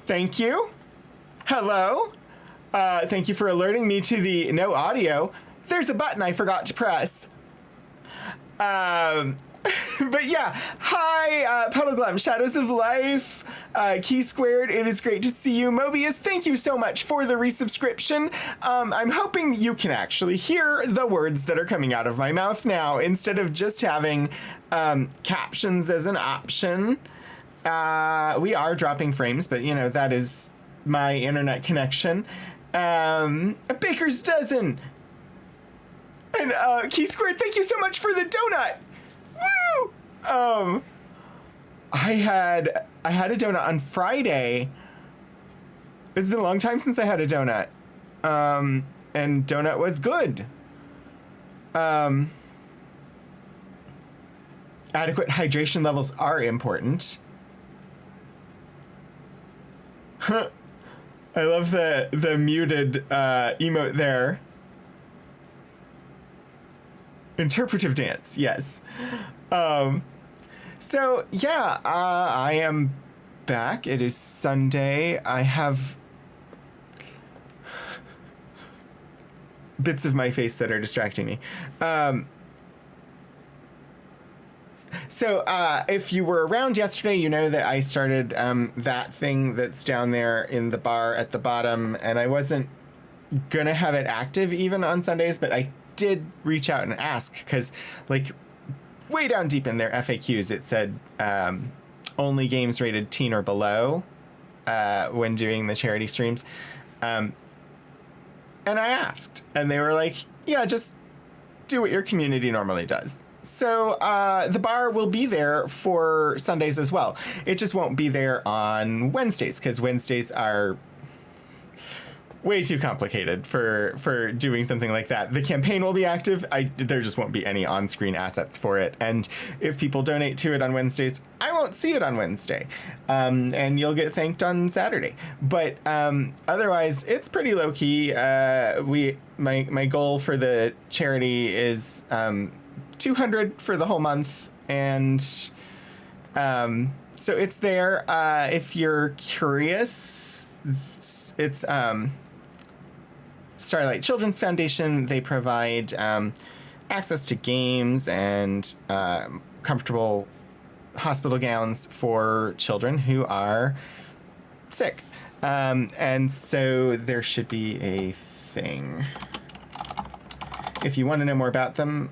Thank you. Hello. Thank you for alerting me to the no audio. There's a button I forgot to press. But yeah, hi, Puddleglum, Shadows of Life, Key Squared, it is great to see you. Mobius, thank you so much for the resubscription. I'm hoping you can actually hear the words that are coming out of my mouth now, instead of just having captions as an option. We are dropping frames, but you know, that is my internet connection. A baker's dozen. And Key Squared, thank you so much for the donut. Woo! I had a donut on Friday. It's been a long time since I had a donut. And donut was good. Adequate hydration levels are important. I love the muted emote there. Interpretive dance, yes. So yeah, I am back. It is Sunday. I have bits of my face that are distracting me. So if you were around yesterday, you know that I started that thing that's down there in the bar at the bottom, and I wasn't gonna have it active even on Sundays, but I did reach out and ask, because like way down deep in their FAQs it said only games rated teen or below when doing the charity streams, and I asked, and they were like, yeah, just do what your community normally does. So the bar will be there for Sundays as well. It just won't be there on Wednesdays, because Wednesdays are way too complicated for doing something like that. The campaign will be active. There just won't be any on-screen assets for it. And if people donate to it on Wednesdays, I won't see it on Wednesday. And you'll get thanked on Saturday. But otherwise, it's pretty low-key. My goal for the charity is 200 for the whole month. And so it's there. If you're curious, it's Starlight Children's Foundation. They provide access to games and comfortable hospital gowns for children who are sick. And so there should be a thing. If you want to know more about them,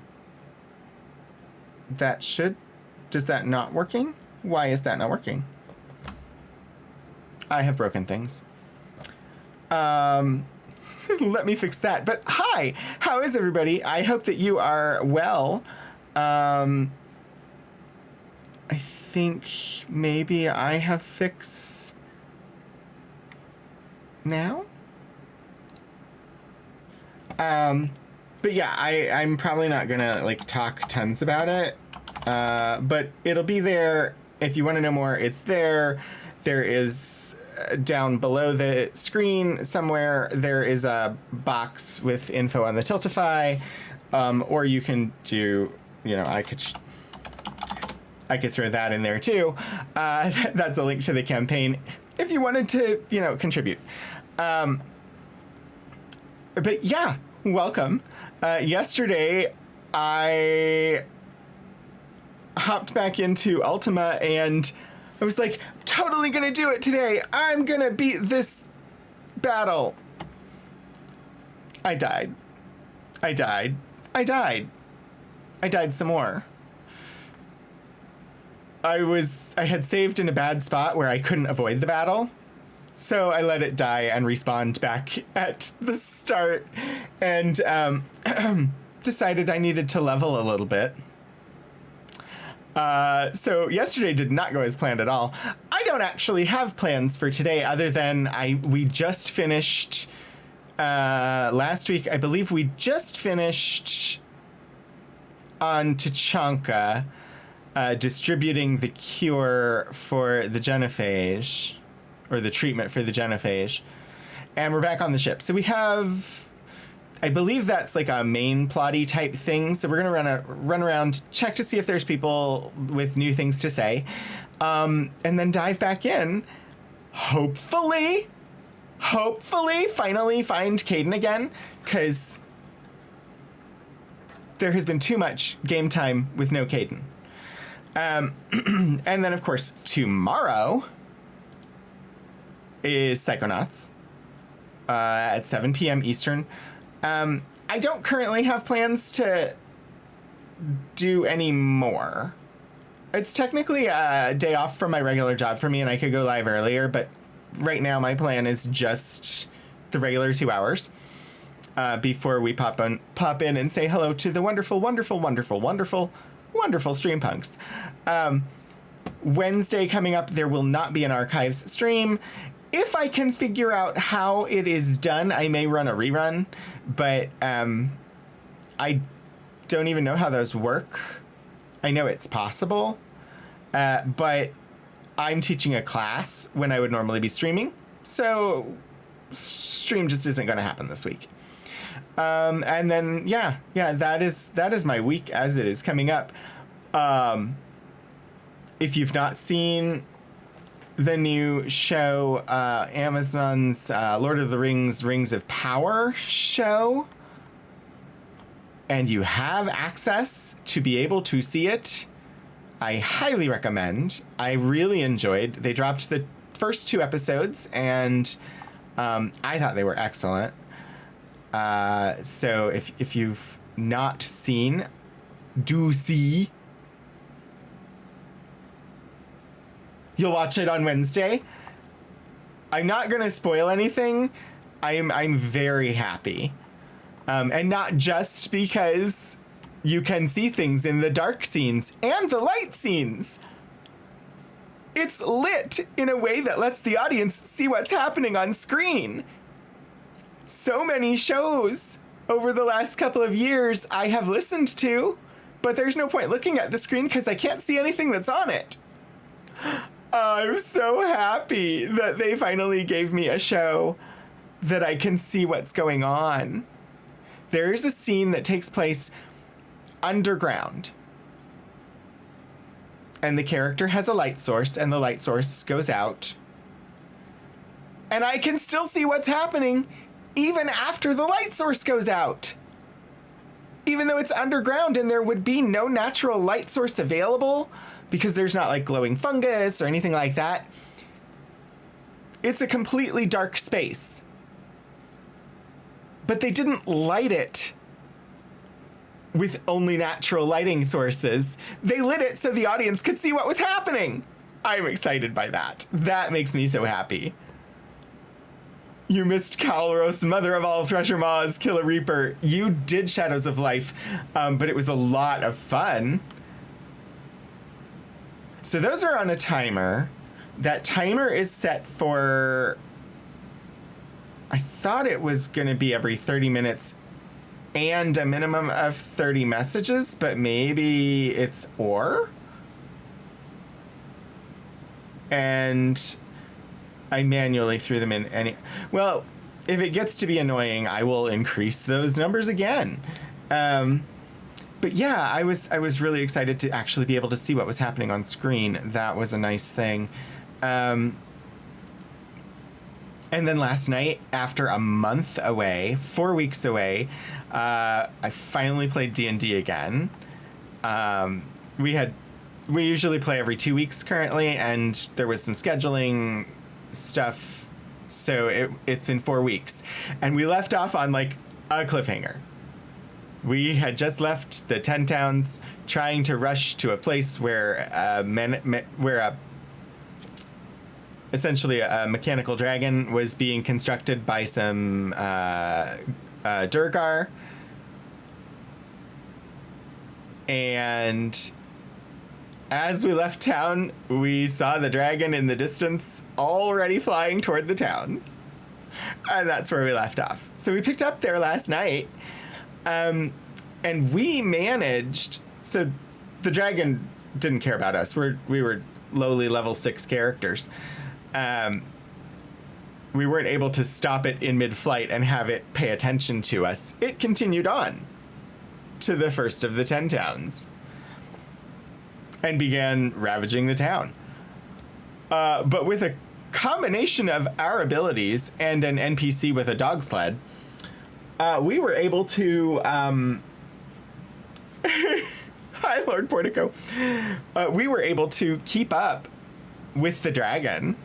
does that not working? Why is that not working? I have broken things. Let me fix that. But hi, how is everybody? I hope that you are well. I think maybe I have fixed now. But yeah, I'm probably not gonna like talk tons about it. But it'll be there. If you want to know more, it's there. There is down below the screen somewhere, there is a box with info on the Tiltify, or you can do, you know, I could throw that in there too. That's a link to the campaign if you wanted to, you know, contribute. But yeah, welcome. Yesterday, I hopped back into Ultima and I was like, totally gonna do it today. I'm gonna beat this battle. I died some more. I had saved in a bad spot where I couldn't avoid the battle. So I let it die and respawned back at the start and decided I needed to level a little bit. So yesterday did not go as planned at all. I don't actually have plans for today other than we just finished last week. I believe we just finished on Tuchanka distributing the cure for the genophage, or the treatment for the genophage, and we're back on the ship. So we have, I believe that's like a main plotty type thing. So we're gonna run around, check to see if there's people with new things to say, and then dive back in hopefully finally find Caden again, because there has been too much game time with no Caden. And then, of course, tomorrow is Psychonauts at 7 p.m. Eastern. I don't currently have plans to do any more. It's technically a day off from my regular job for me, and I could go live earlier, but right now my plan is just the regular 2 hours before we pop in and say hello to the wonderful stream punks. Wednesday coming up, there will not be an archives stream. If I can figure out how it is done, I may run a rerun, but I don't even know how those work. I know it's possible, but I'm teaching a class when I would normally be streaming, so stream just isn't going to happen this week. And then, yeah, that is my week as it is coming up. If you've not seen the new show, Amazon's Lord of the Rings, Rings of Power show, and you have access to be able to see it, I highly recommend. I really enjoyed. They dropped the first 2 episodes, and I thought they were excellent. So if you've not seen, do see. You'll watch it on Wednesday. I'm not going to spoil anything. I'm very happy. And not just because you can see things in the dark scenes and the light scenes. It's lit in a way that lets the audience see what's happening on screen. So many shows over the last couple of years I have listened to, but there's no point looking at the screen because I can't see anything that's on it. I'm so happy that they finally gave me a show that I can see what's going on. There is a scene that takes place underground, and the character has a light source, and the light source goes out, and I can still see what's happening even after the light source goes out. Even though it's underground and there would be no natural light source available because there's not like glowing fungus or anything like that. It's a completely dark space. But they didn't light it with only natural lighting sources. They lit it so the audience could see what was happening. I'm excited by that. That makes me so happy. You missed Calros, Mother of All Thresher Maws, Killer Reaper. You did Shadows of Life, but it was a lot of fun. So those are on a timer. That timer is set for... I thought it was going to be every 30 minutes and a minimum of 30 messages, but maybe it's or. And I manually threw them in any... Well, if it gets to be annoying, I will increase those numbers again. But yeah, I was really excited to actually be able to see what was happening on screen. That was a nice thing. And then last night, after a month away, 4 weeks away, I finally played D&D again. We usually play every 2 weeks currently, and there was some scheduling stuff, so it's been 4 weeks. And we left off on like a cliffhanger. We had just left the 10 towns, trying to rush to a place where essentially a mechanical dragon was being constructed by some Durgar. And as we left town, we saw the dragon in the distance already flying toward the towns. And that's where we left off. So we picked up there last night. And we managed... So the dragon didn't care about us. We were lowly level 6 characters. We weren't able to stop it in mid-flight and have it pay attention to us. It continued on to the first of the 10 towns and began ravaging the town. But with combination of our abilities and an NPC with a dog sled, we were able to... Hi, Lord Portico. We were able to keep up with the dragon.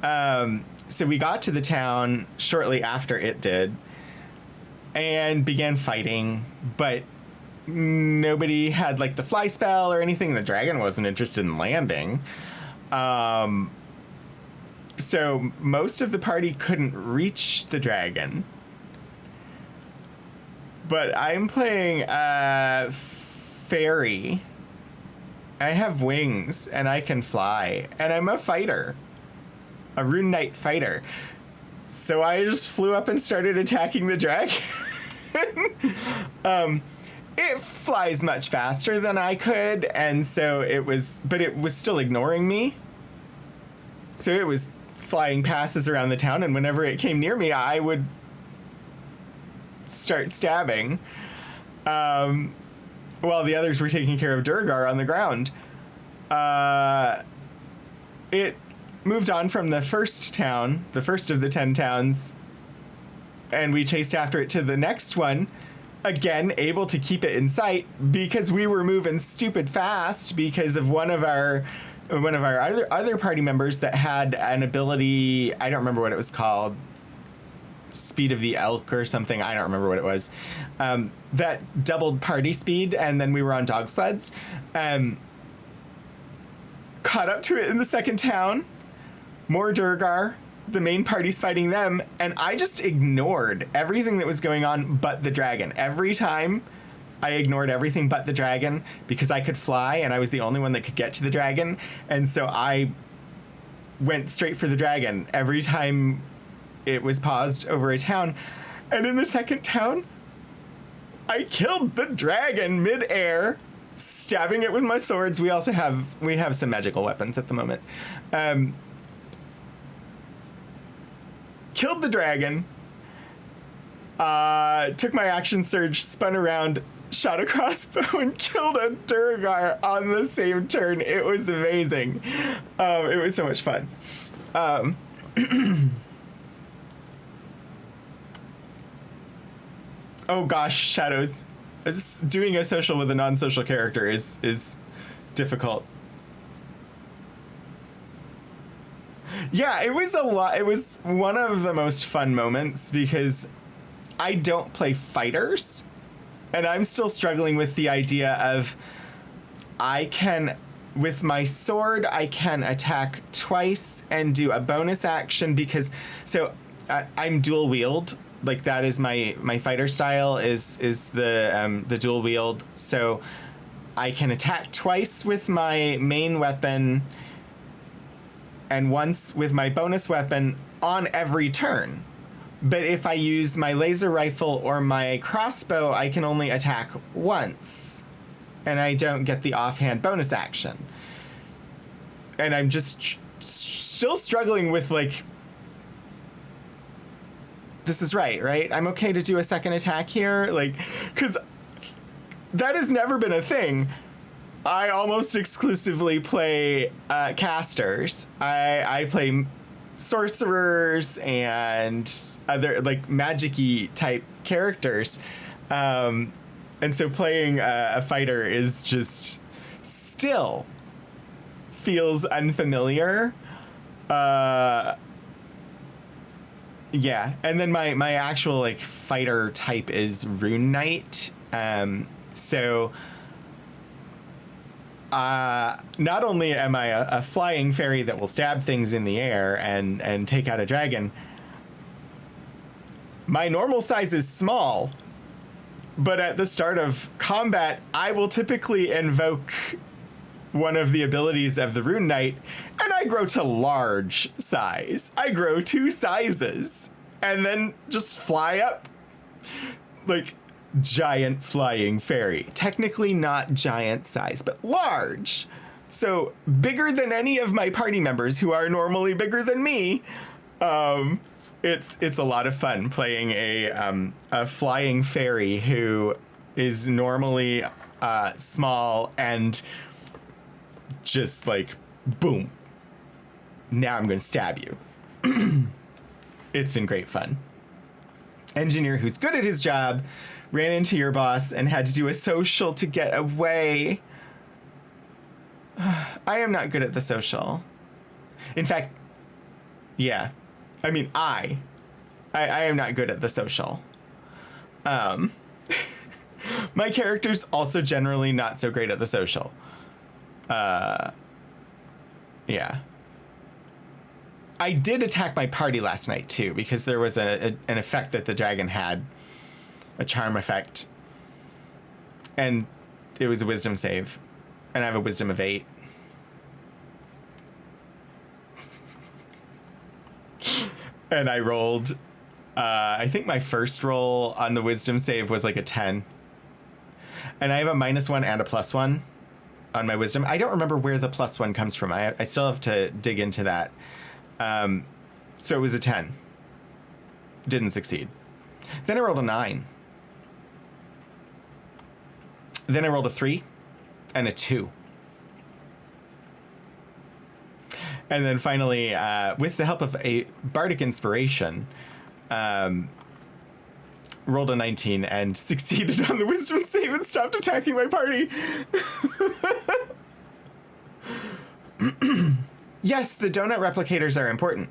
So we got to the town shortly after it did and began fighting, but nobody had like the fly spell or anything. The dragon wasn't interested in landing. So most of the party couldn't reach the dragon. But I'm playing fairy. I have wings and I can fly, and I'm a fighter. A Rune Knight fighter. So I just flew up and started attacking the dragon. It flies much faster than I could, and so it was still ignoring me. So it was flying passes around the town, and whenever it came near me, I would start stabbing. While the others were taking care of Durgar on the ground. It moved on from the first town, the first of the 10 towns, and we chased after it to the next one, again able to keep it in sight because we were moving stupid fast because of one of our other party members that had an ability. I don't remember what it was called, Speed of the Elk or something. I don't remember what it was. That doubled party speed, and then we were on dog sleds. Caught up to it in the second town. More Durgar. The main party's fighting them, and I just ignored everything that was going on but the dragon. Every time I ignored everything but the dragon because I could fly and I was the only one that could get to the dragon, and so I went straight for the dragon every time it was paused over a town. And in the second town, I killed the dragon mid-air, stabbing it with my swords. We have some magical weapons at the moment. Killed the dragon, took my action surge, spun around, shot a crossbow, and killed a Durgar on the same turn. It was amazing. It was so much fun. Oh gosh, Shadows. Doing a social with a non-social character is difficult. Yeah, it was a lot. It was one of the most fun moments because I don't play fighters, and I'm still struggling with the idea of with my sword, I can attack twice and do a bonus action because, I'm dual wield. Like that is my fighter style is the dual wield. So I can attack twice with my main weapon and once with my bonus weapon on every turn. But if I use my laser rifle or my crossbow, I can only attack once, and I don't get the offhand bonus action. And I'm just still struggling with, like, this is right? I'm okay to do a second attack here? Like, because that has never been a thing. I almost exclusively play casters. I play sorcerers and other like magic-y type characters. And so playing a fighter is just still feels unfamiliar. Yeah, and then my actual like fighter type is Rune Knight. So not only am I a flying fairy that will stab things in the air and take out a dragon, my normal size is small, but at the start of combat, I will typically invoke one of the abilities of the Rune Knight, and I grow to large size. I grow 2 sizes, and then just fly up like giant flying fairy. Technically not giant size, but large. So bigger than any of my party members who are normally bigger than me. It's a lot of fun playing a flying fairy who is normally small and just like boom. Now I'm going to stab you. It's been great fun. Engineer who's good at his job ran into your boss and had to do a social to get away. I am not good at the social. In fact, yeah. I mean, I am not good at the social. My character's also generally not so great at the social. Yeah. I did attack my party last night, too, because there was an effect that the dragon had. A charm effect. And it was a wisdom save. And I have a wisdom of 8. And I rolled... I think my first roll on the wisdom save was like a 10. And I have a -1 and a +1 on my wisdom. I don't remember where the +1 comes from. I still have to dig into that. So it was a 10. Didn't succeed. Then I rolled a 9. Then I rolled a 3 and a 2. And then finally, with the help of a bardic inspiration, rolled a 19 and succeeded on the wisdom save and stopped attacking my party. Yes, the donut replicators are important.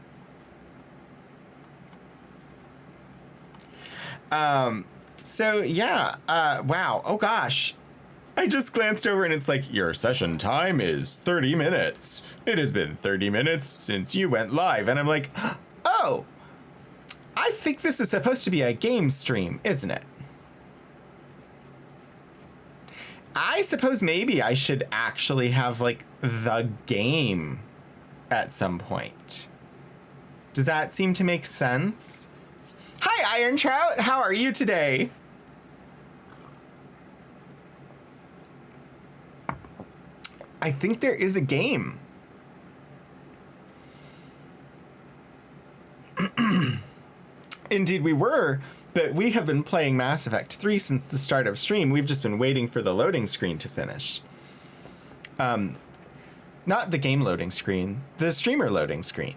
So yeah, wow. Oh gosh. I just glanced over and it's like, your session time is 30 minutes. It has been 30 minutes since you went live. And I'm like, oh, I think this is supposed to be a game stream, isn't it? I suppose maybe I should actually have like the game at some point. Does that seem to make sense? Hi, Iron Trout. How are you today? I think there is a game. Indeed, we were, but we have been playing Mass Effect 3 since the start of stream. We've just been waiting for the loading screen to finish. Not the game loading screen, the streamer loading screen.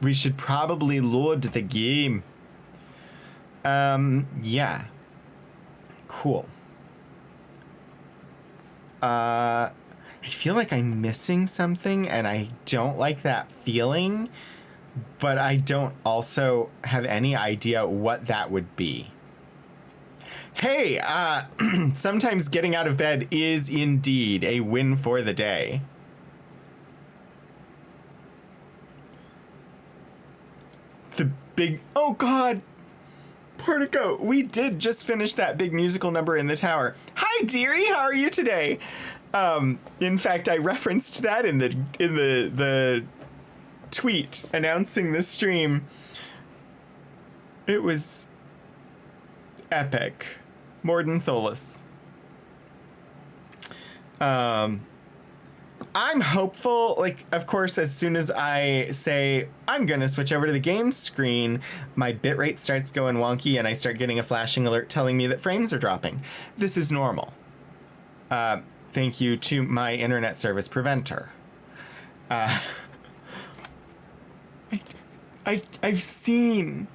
We should probably load the game. Yeah. Cool. I feel like I'm missing something and I don't like that feeling, but I don't also have any idea what that would be. Hey, sometimes getting out of bed is indeed a win for the day. The big, oh God, Portico, we did just finish that big musical number in the tower. Hi, dearie, how are you today? In fact, I referenced that in the tweet announcing the stream. It was epic. Morden Solus. I'm hopeful, like, of course, as soon as I say I'm gonna switch over to the game screen, my bitrate starts going wonky and I start getting a flashing alert telling me that frames are dropping. This is normal. Thank you to my internet service preventer. I've seen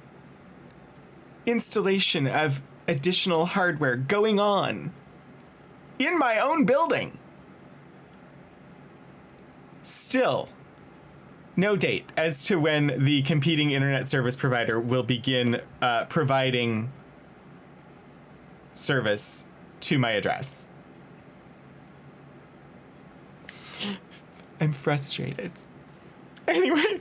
installation of additional hardware going on in my own building. Still, no date as to when the competing internet service provider will begin providing service to my address. I'm frustrated. Anyway,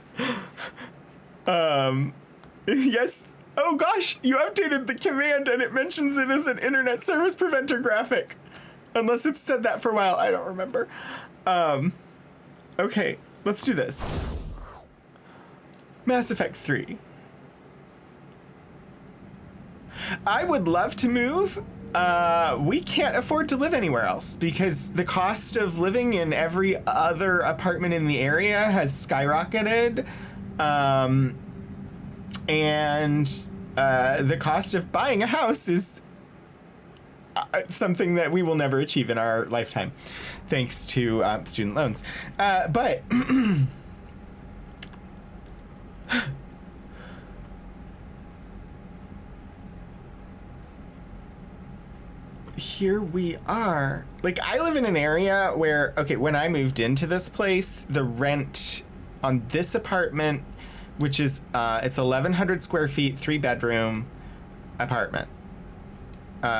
yes. Oh gosh, you updated the command and it mentions it as an internet service preventer graphic. Unless it's said that for a while, I don't remember. Okay, let's do this. Mass Effect 3. I would love to move. We can't afford to live anywhere else because the cost of living in every other apartment in the area has skyrocketed. And the cost of buying a house is something that we will never achieve in our lifetime, thanks to student loans. But here we are. Like, I live in an area where, okay, when I moved into this place, the rent on this apartment, which is, it's 1,100 square feet, 3-bedroom apartment,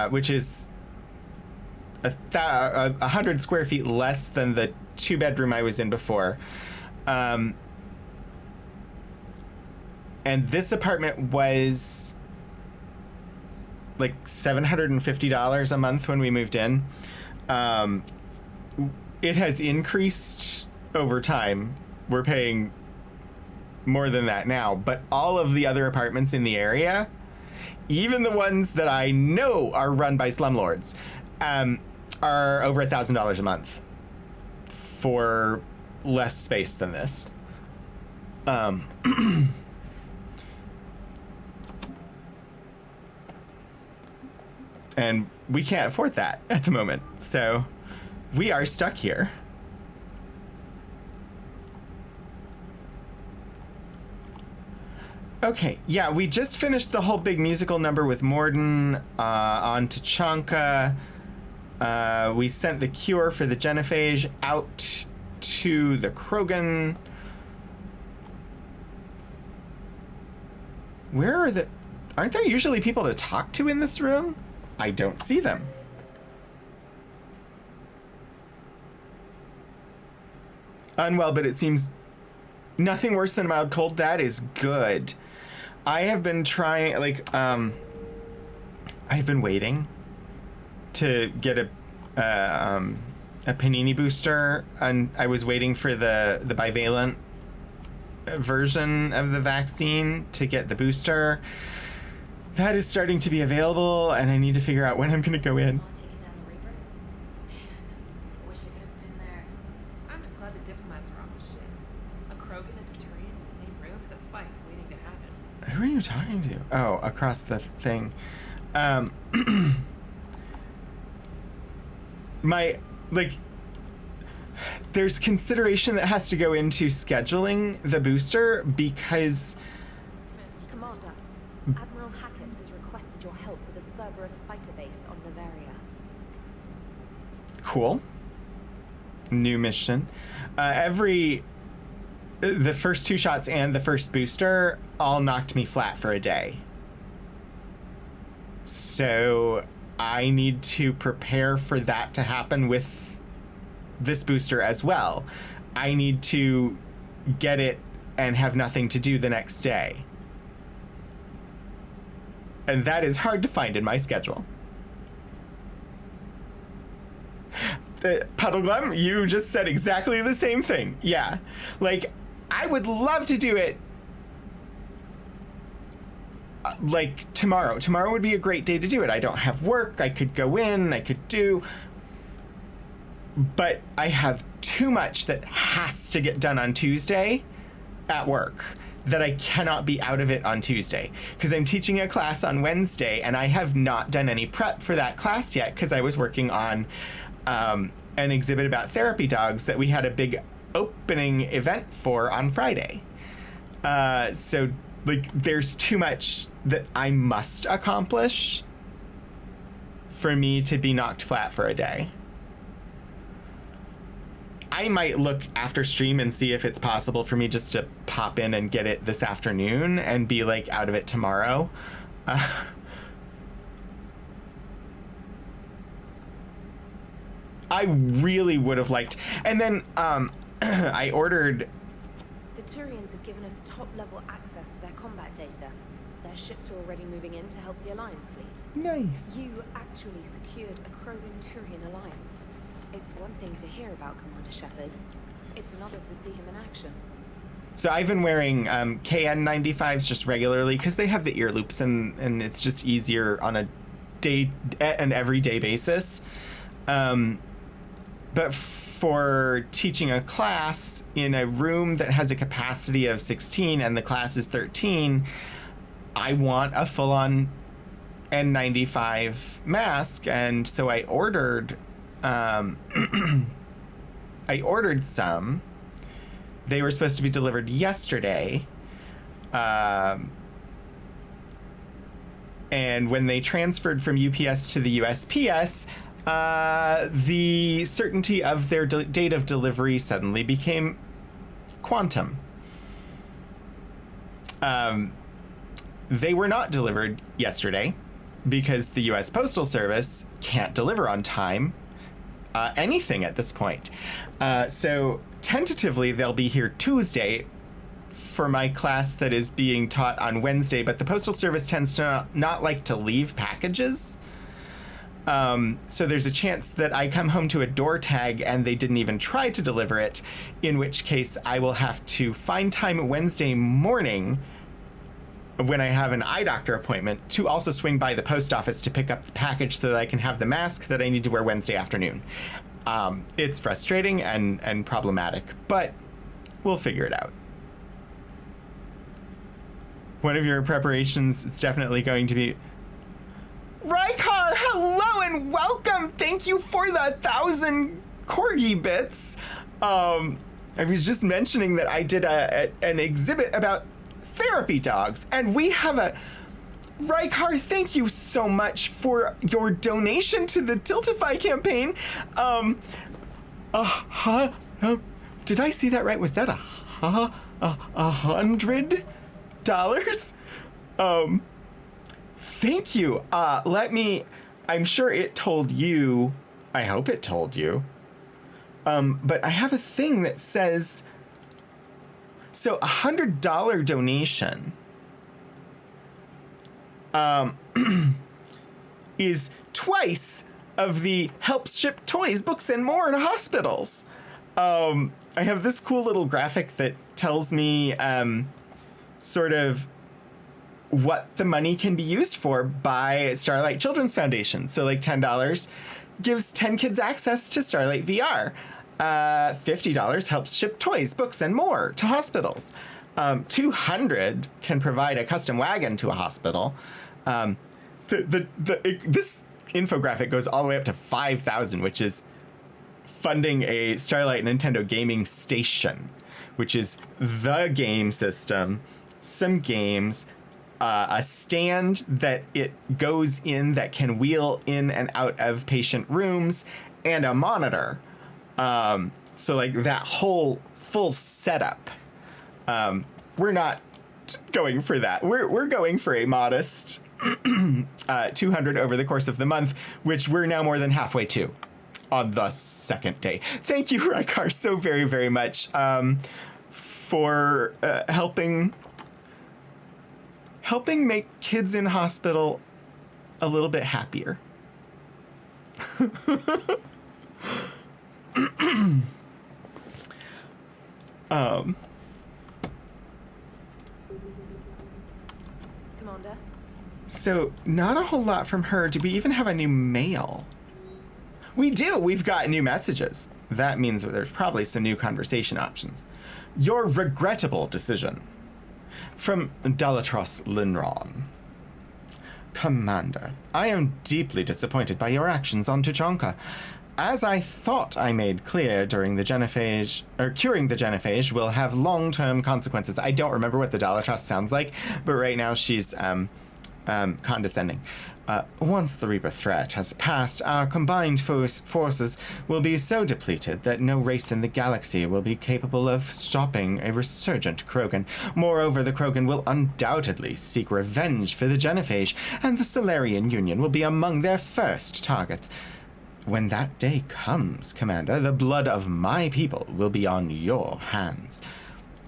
which is 100 square feet less than the 2-bedroom I was in before. And this apartment was like $750 a month when we moved in. It has increased over time. We're paying more than that now, but all of the other apartments in the area, even the ones that I know are run by slumlords, are over $1,000 a month for less space than this. And we can't afford that at the moment, so we are stuck here. Okay, yeah, we just finished the whole big musical number with Morden on Tachanka. We sent the cure for the Genophage out to the Krogan. Where are the... Aren't there usually people to talk to in this room? I don't see them. Unwell, but it seems nothing worse than a mild cold. That is good. I have been trying, like, I've been waiting to get a Panini booster, and I was waiting for the bivalent version of the vaccine to get the booster. That is starting to be available, and I need to figure out when I'm going to go in. Who are you talking to? Oh, across the thing. There's consideration that has to go into scheduling the booster because... Commander, Admiral Hackett has requested your help with a Cerberus fighter base on Bavaria. Cool. New mission. The first 2 shots and the first booster all knocked me flat for a day. So I need to prepare for that to happen with this booster as well. I need to get it and have nothing to do the next day. And that is hard to find in my schedule. Puddleglum, you just said exactly the same thing. Yeah. Like, I would love to do it like tomorrow. Tomorrow would be a great day to do it. I don't have work. I could go in, I could do. But I have too much that has to get done on Tuesday at work that I cannot be out of it on Tuesday because I'm teaching a class on Wednesday and I have not done any prep for that class yet because I was working on an exhibit about therapy dogs that we had a big opening event for on Friday. So like there's too much that I must accomplish for me to be knocked flat for a day. I might look after stream and see if it's possible for me just to pop in and get it this afternoon and be like out of it tomorrow. I really would have liked, and then I ordered. The Turians have given us top-level access to their combat data. Their ships are already moving in to help the Alliance fleet. Nice. You actually secured a Krogan-Turian alliance. It's one thing to hear about Commander Shepard. It's another to see him in action. So I've been wearing KN95s just regularly because they have the ear loops and it's just easier on an everyday basis. But for teaching a class in a room that has a capacity of 16 and the class is 13, I want a full-on N95 mask, and so I ordered some. They were supposed to be delivered yesterday. And when they transferred from UPS to the USPS, the certainty of their date of delivery suddenly became quantum. They were not delivered yesterday because the US Postal Service can't deliver on time anything at this point. So tentatively, they'll be here Tuesday for my class that is being taught on Wednesday, but the Postal Service tends to not like to leave packages. So there's a chance that I come home to a door tag and they didn't even try to deliver it, in which case I will have to find time Wednesday morning when I have an eye doctor appointment to also swing by the post office to pick up the package so that I can have the mask that I need to wear Wednesday afternoon. It's frustrating and problematic, but we'll figure it out. One of your preparations, it's definitely going to be... Rykar, hello and welcome! Thank you for the 1,000 corgi bits. I was just mentioning that I did an exhibit about therapy dogs, and we have a... Rykar, thank you so much for your donation to the Tiltify campaign. Did I see that right? Was that $100? Thank you. I'm sure it told you, I hope it told you. But I have a thing that says, so $100 donation is twice of the helps ship toys, books, and more to hospitals. I have this cool little graphic that tells me sort of what the money can be used for by Starlight Children's Foundation. So like $10 gives 10 kids access to Starlight VR. $50 helps ship toys, books, and more to hospitals. $200 can provide a custom wagon to a hospital. This infographic goes all the way up to 5,000, which is funding a Starlight Nintendo gaming station, which is the game system, some games, a stand that it goes in that can wheel in and out of patient rooms, and a monitor. So like that whole full setup. We're not going for that. We're going for a modest 200 over the course of the month, which we're now more than halfway to on the second day. Thank you, Rykar, so very, very much for helping make kids in hospital a little bit happier. Commander? So, not a whole lot from her. Do we even have a new mail? We do. We've got new messages. That means that there's probably some new conversation options. Your regrettable decision. From Dalatros Linron. Commander, I am deeply disappointed by your actions on Tuchanka. As I thought I made clear during the genophage, or curing the genophage will have long-term consequences. I don't remember what the Dalatros sounds like, but right now she's condescending. Once the Reaper threat has passed, our combined forces will be so depleted that no race in the galaxy will be capable of stopping a resurgent Krogan. Moreover, the Krogan will undoubtedly seek revenge for the genophage, and the Solarian Union will be among their first targets. When that day comes, Commander, the blood of my people will be on your hands.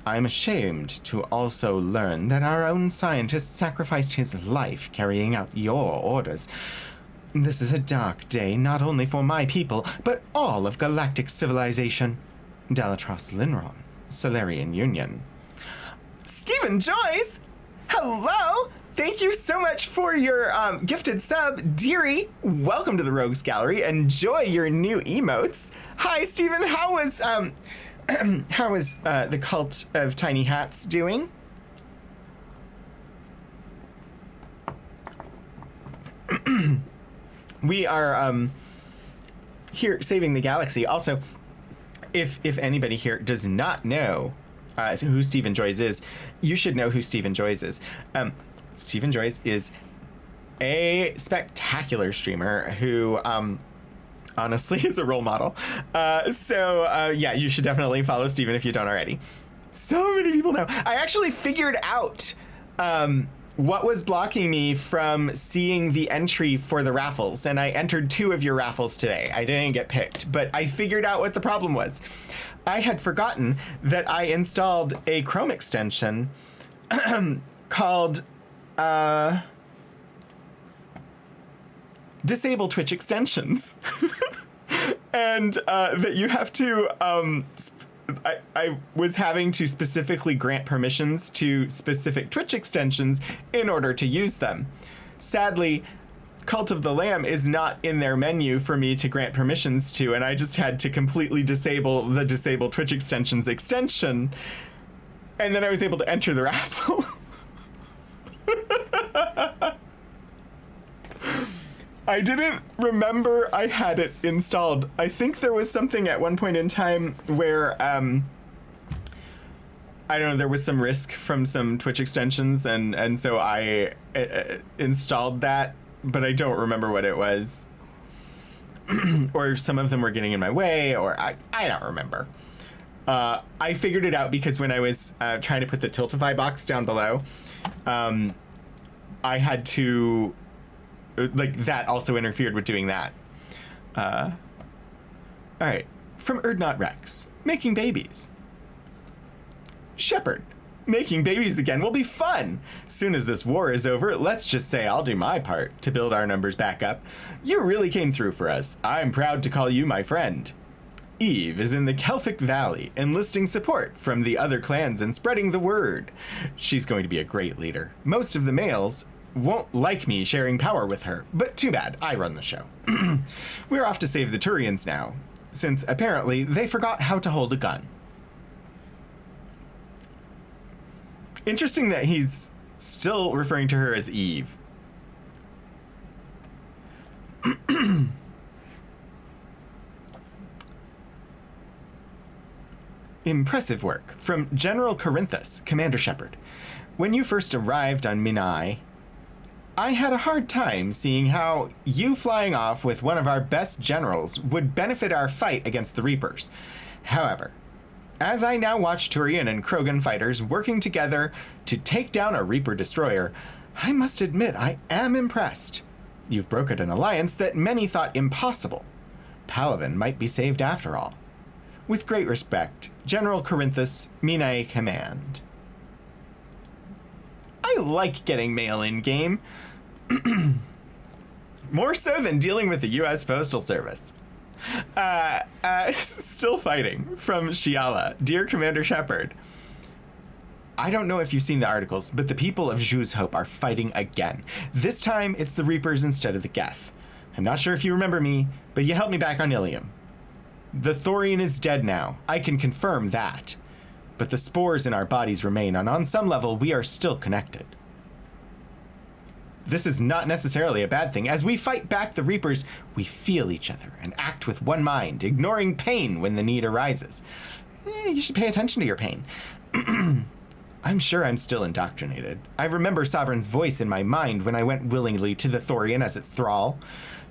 I'm ashamed to also learn that our own scientist sacrificed his life carrying out your orders. This is a dark day not only for my people, but all of galactic civilization. Dalatros Linron, Solarian Union. Stephen Joyce! Hello! Thank you so much for your gifted sub. Deary, welcome to the Rogues Gallery. Enjoy your new emotes. Hi, Stephen. How was the Cult of Tiny Hats doing? we are here saving the galaxy. Also, if anybody here does not know who Stephen Joyce is, you should know who Stephen Joyce is. Stephen Joyce is a spectacular streamer who honestly is a role model. So yeah, you should definitely follow Stephen if you don't already. So many people know. I actually figured out what was blocking me from seeing the entry for the raffles, and I entered 2 of your raffles today. I didn't get picked, but I figured out what the problem was. I had forgotten that I installed a Chrome extension called Disable Twitch Extensions. And that you have to I was having to specifically grant permissions to specific Twitch extensions in order to use them. Sadly, Cult of the Lamb is not in their menu for me to grant permissions to, and I just had to completely disable the Disable Twitch Extensions extension, and then I was able to enter the raffle. I didn't remember I had it installed. I think there was something at one point in time where, I don't know, there was some risk from some Twitch extensions, and so I installed that, but I don't remember what it was. Or some of them were getting in my way, or I don't remember. I figured it out because when I was trying to put the Tiltify box down below, I had to... like, that also interfered with doing that. All right. From Erdnot Rex. Making babies. Shepard. Making babies again will be fun. Soon as this war is over, let's just say I'll do my part to build our numbers back up. You really came through for us. I'm proud to call you my friend. Eve is in the Kelphic Valley, enlisting support from the other clans and spreading the word. She's going to be a great leader. Most of the males won't like me sharing power with her, but too bad, I run the show. We're off to save the Turians now, since apparently they forgot how to hold a gun. Interesting that he's still referring to her as Eve. Impressive work from General Corinthus, Commander Shepard. When you first arrived on Minai, I had a hard time seeing how you flying off with one of our best generals would benefit our fight against the Reapers. However, as I now watch Turian and Krogan fighters working together to take down a Reaper destroyer, I must admit I am impressed. You've brokered an alliance that many thought impossible. Palaven might be saved after all. With great respect, General Corinthus, Minae Command. I like getting mail in-game. More so than dealing with the U.S. Postal Service. Still fighting from Shiala. Dear Commander Shepard, I don't know if you've seen the articles, but the people of Zhu's Hope are fighting again. This time, it's the Reapers instead of the Geth. I'm not sure if you remember me, but you helped me back on Ilium. The Thorian is dead now. I can confirm that. But the spores in our bodies remain, and on some level, we are still connected. This is not necessarily a bad thing. As we fight back the Reapers, we feel each other and act with one mind, ignoring pain when the need arises. You should pay attention to your pain. I'm sure I'm still indoctrinated. I remember Sovereign's voice in my mind when I went willingly to the Thorian as its thrall.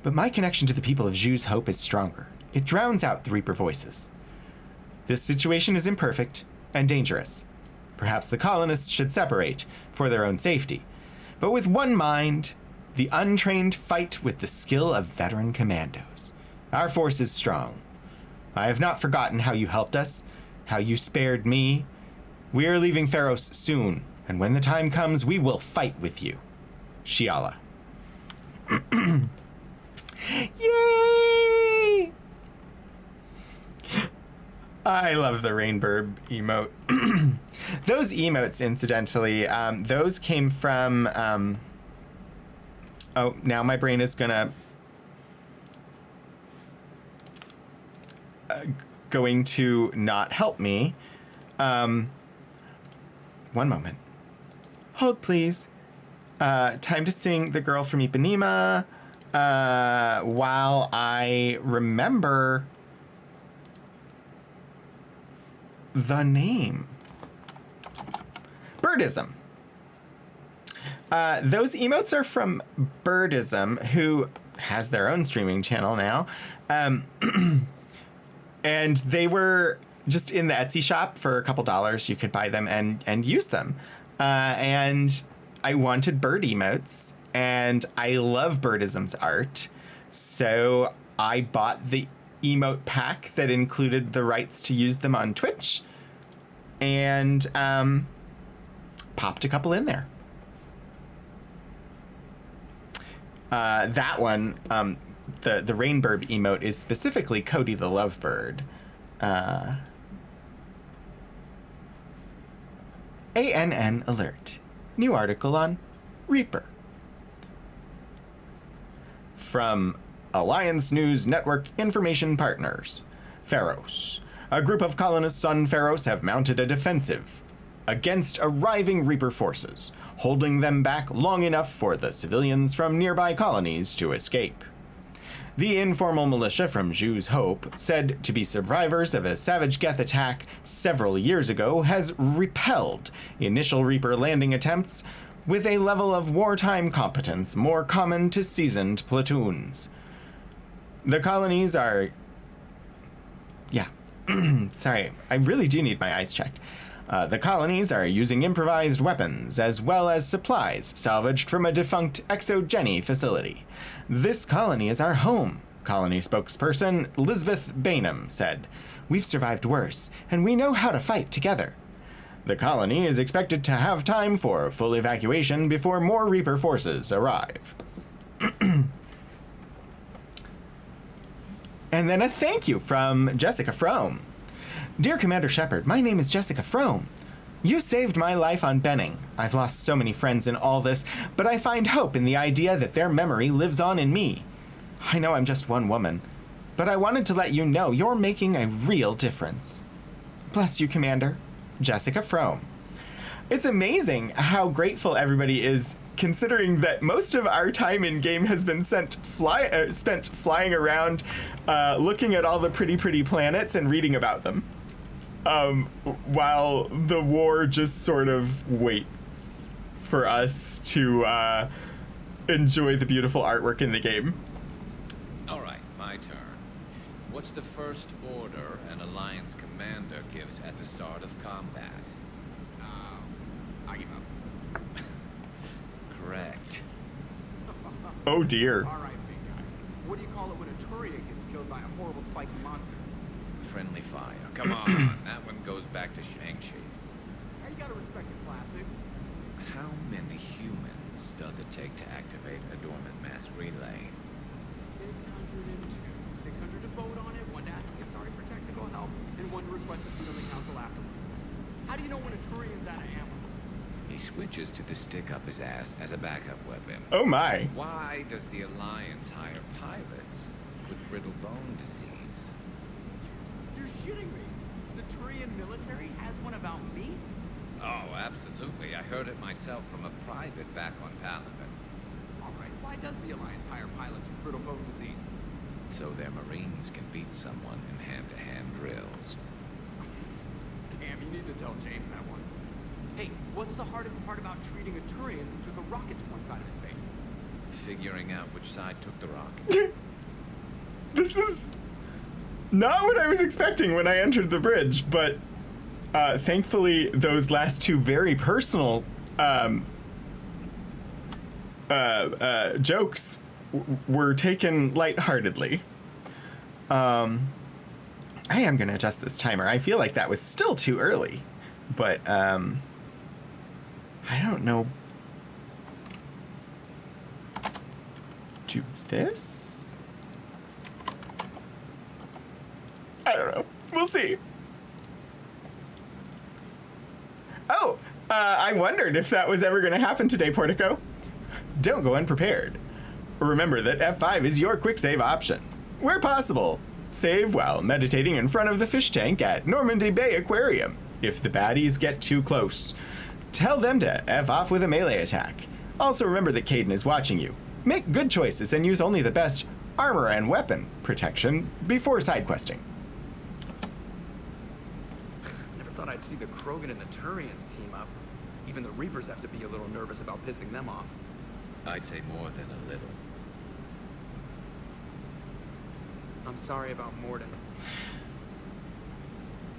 But my connection to the people of Zhu's Hope is stronger. It drowns out the Reaper voices. This situation is imperfect and dangerous. Perhaps the colonists should separate for their own safety. But with one mind, the untrained fight with the skill of veteran commandos. Our force is strong. I have not forgotten how you helped us, how you spared me. We are leaving Pharos soon, and when the time comes, we will fight with you. Shiala. Yay! I love the Rainbird emote. Those emotes, incidentally, those came from... oh, now my brain is gonna... going to not help me. One moment. Hold, please. Time to sing The Girl from Ipanema. while I remember the name. Birdism. Those emotes are from Birdism, who has their own streaming channel now. And they were just in the Etsy shop for a couple dollars. You could buy them and use them. And I wanted bird emotes, and I love Birdism's art. So I bought the emote pack that included the rights to use them on Twitch, and popped a couple in there. That one, the Rainbird emote is specifically Cody the Lovebird. ANN alert. New article on Reaper. From Alliance News Network Information Partners. Pharos. A group of colonists on Pharos have mounted a defensive against arriving Reaper forces, holding them back long enough for the civilians from nearby colonies to escape. The informal militia from Jew's Hope, said to be survivors of a savage Geth attack several years ago, has repelled initial Reaper landing attempts with a level of wartime competence more common to seasoned platoons. The colonies are... Yeah. Sorry, I really do need my eyes checked. The colonies are using improvised weapons as well as supplies salvaged from a defunct Exogeny facility. This colony is our home, colony spokesperson Elizabeth Bainham said. We've survived worse, and we know how to fight together. The colony is expected to have time for full evacuation before more Reaper forces arrive. And then a thank you from Jessica Frome. Dear Commander Shepard, my name is Jessica Frome. You saved my life on Benning. I've lost so many friends in all this, but I find hope in the idea that their memory lives on in me. I know I'm just one woman, but I wanted to let you know you're making a real difference. Bless you, Commander. Jessica Frome. It's amazing how grateful everybody is, considering that most of our time in game has been spent flying around, looking at all the pretty planets and reading about them. While the war just sort of waits for us to enjoy the beautiful artwork in the game. All right, my turn. What's the first order an Alliance commander gives at the start of combat? I give up. Correct. Oh dear. All right, big guy. What do you call it when a Turian gets killed by a horrible spiky monster? Friendly fire. Come on, that one goes back to Shang-Chi. Hey, you gotta respect the classics. How many humans does it take to activate a dormant mass relay? 602. 600 to vote on it, one to ask to get sorry for technical help, and one to request a seat on the council afterward. How do you know when a Turian's out of ammo? He switches to the stick up his ass as a backup weapon. Oh my. Why does the Alliance hire pilots with brittle bone disease? You're shitting me. The Turian military has one about me? Oh, absolutely. I heard it myself from a private back on Palaven. All right, why does the Alliance hire pilots with brittle bone disease? So their Marines can beat someone in hand-to-hand drills. Damn, you need to tell James that one. Hey, what's the hardest part about treating a Turian who took a rocket to one side of his face? Figuring out which side took the rocket. This is not what I was expecting when I entered the bridge, but thankfully those last two very personal jokes were taken lightheartedly. I am going to adjust this timer. I feel like that was still too early, but I don't know. Do this? I don't know. We'll see. Oh, I wondered if that was ever going to happen today, Portico. Don't go unprepared. Remember that F5 is your quick save option. Where possible, save while meditating in front of the fish tank at Normandy Bay Aquarium. If the baddies get too close, tell them to F off with a melee attack. Also remember that Caden is watching you. Make good choices and use only the best armor and weapon protection before side questing. Never thought I'd see the Krogan and the Turians team up. Even the Reapers have to be a little nervous about pissing them off. I'd say more than a little. I'm sorry about Morden.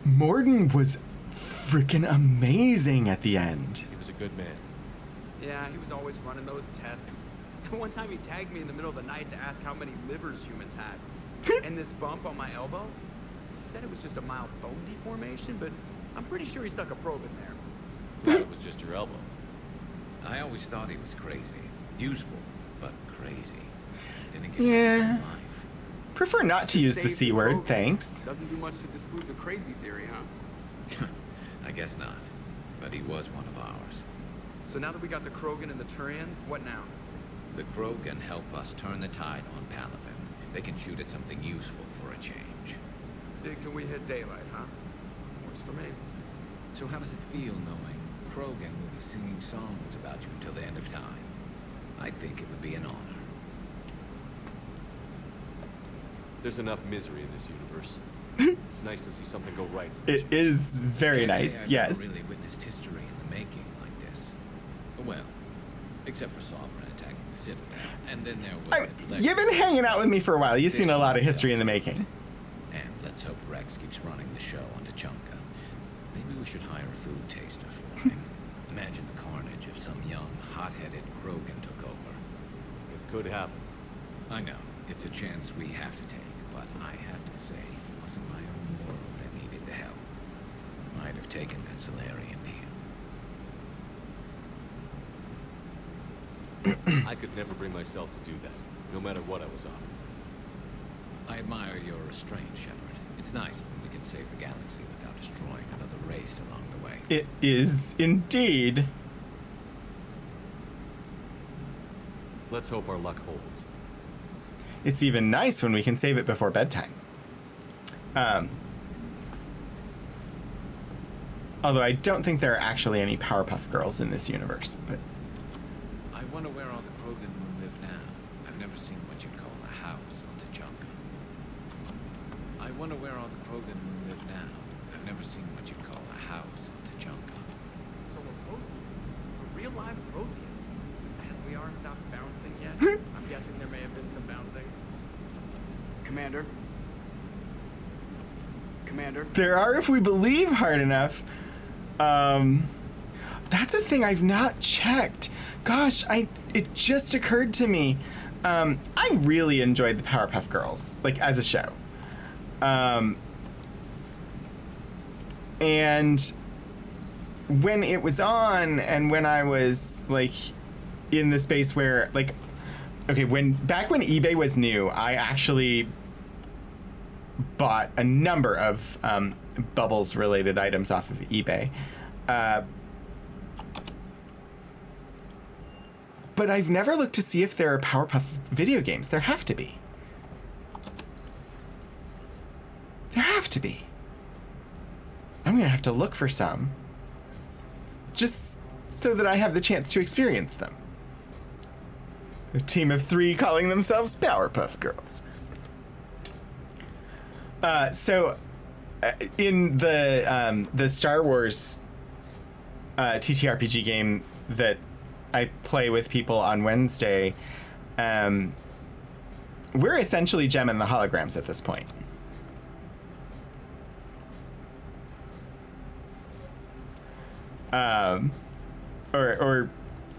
Morden was freaking amazing at the end. He was a good man. Yeah, he was always running those tests. One time he tagged me in the middle of the night to ask how many livers humans had. And this bump on my elbow, he said it was just a mild bone deformation, but I'm pretty sure he stuck a probe in there. Thought it was just your elbow. I always thought he was crazy. Useful, but crazy. Didn't give Yeah. him life. Prefer not to use the Save C word, Krogan. thanks. Doesn't do much to disprove the crazy theory, huh? I guess not. But he was one of ours. So now that we got the Krogan and the Turians, what now? The Krogan help us turn the tide on Palaven. They can shoot at something useful for a change. Dig till we hit daylight, huh? Works for me. So how does it feel knowing Krogan will be singing songs about you until the end of time? I think it would be an honor. There's enough misery in this universe. It's nice to see something go right. For a It change. is very Can't say nice, I've yes. never really witnessed history in the making like this. Well, except for Sovereign attacking the Citadel, and then there was the You've been hanging out with me for a while. You've seen a lot of history in the making. And let's hope Rex keeps running the show on Tuchanka. Maybe we should hire a food taster for him. Imagine the carnage if some young, hot-headed Krogan took over. It could happen. I know, it's a chance we have to take, but I have to say, it wasn't my own world that needed the help. I'd have taken that Solarian deal. I could never bring myself to do that, no matter what I was offered. I admire your restraint, Shepard. It's nice when we can save the galaxy without destroying another race along the way. It is indeed. Let's hope our luck holds. It's even nice when we can save it before bedtime. Although I don't think there are actually any Powerpuff Girls in this universe, but I wonder where all the Krogan will live now. I've never seen what you'd call a house on Tuchanka. I wonder where all the Krogan will live now. I've never seen what you'd call a house on Tuchanka. So we're Prothean. A real live Prothean. As we are stopped bouncing yet? I'm guessing there may have been some bouncing. Commander? Commander? there are if we believe hard enough. That's a thing I've not checked. Gosh, it just occurred to me. I really enjoyed the Powerpuff Girls, like as a show. And when it was on and when I was like in the space where like, okay, back when eBay was new, I actually bought a number of Bubbles related items off of eBay. But I've never looked to see if there are Powerpuff video games. There have to be. There have to be. I'm gonna have to look for some. Just so that I have the chance to experience them. A team of 3 calling themselves Powerpuff Girls. In the Star Wars TTRPG game that I play with people on Wednesday, we're essentially Gem and the Holograms at this point. Or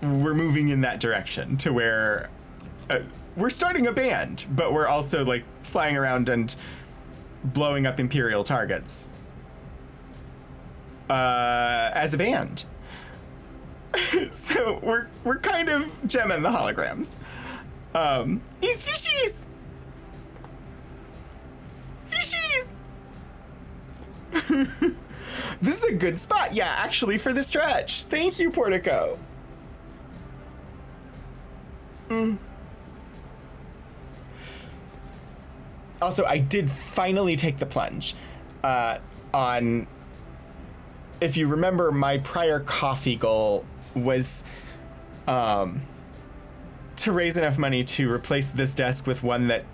we're moving in that direction to where we're starting a band, but we're also like flying around and blowing up Imperial targets as a band. So we're kind of Gem and the Holograms. He's fishies! Fishies! This is a good spot, yeah, actually, for the stretch. Thank you, Portico. Also, I did finally take the plunge on... If you remember, my prior coffee goal was to to raise enough money to replace this desk with one that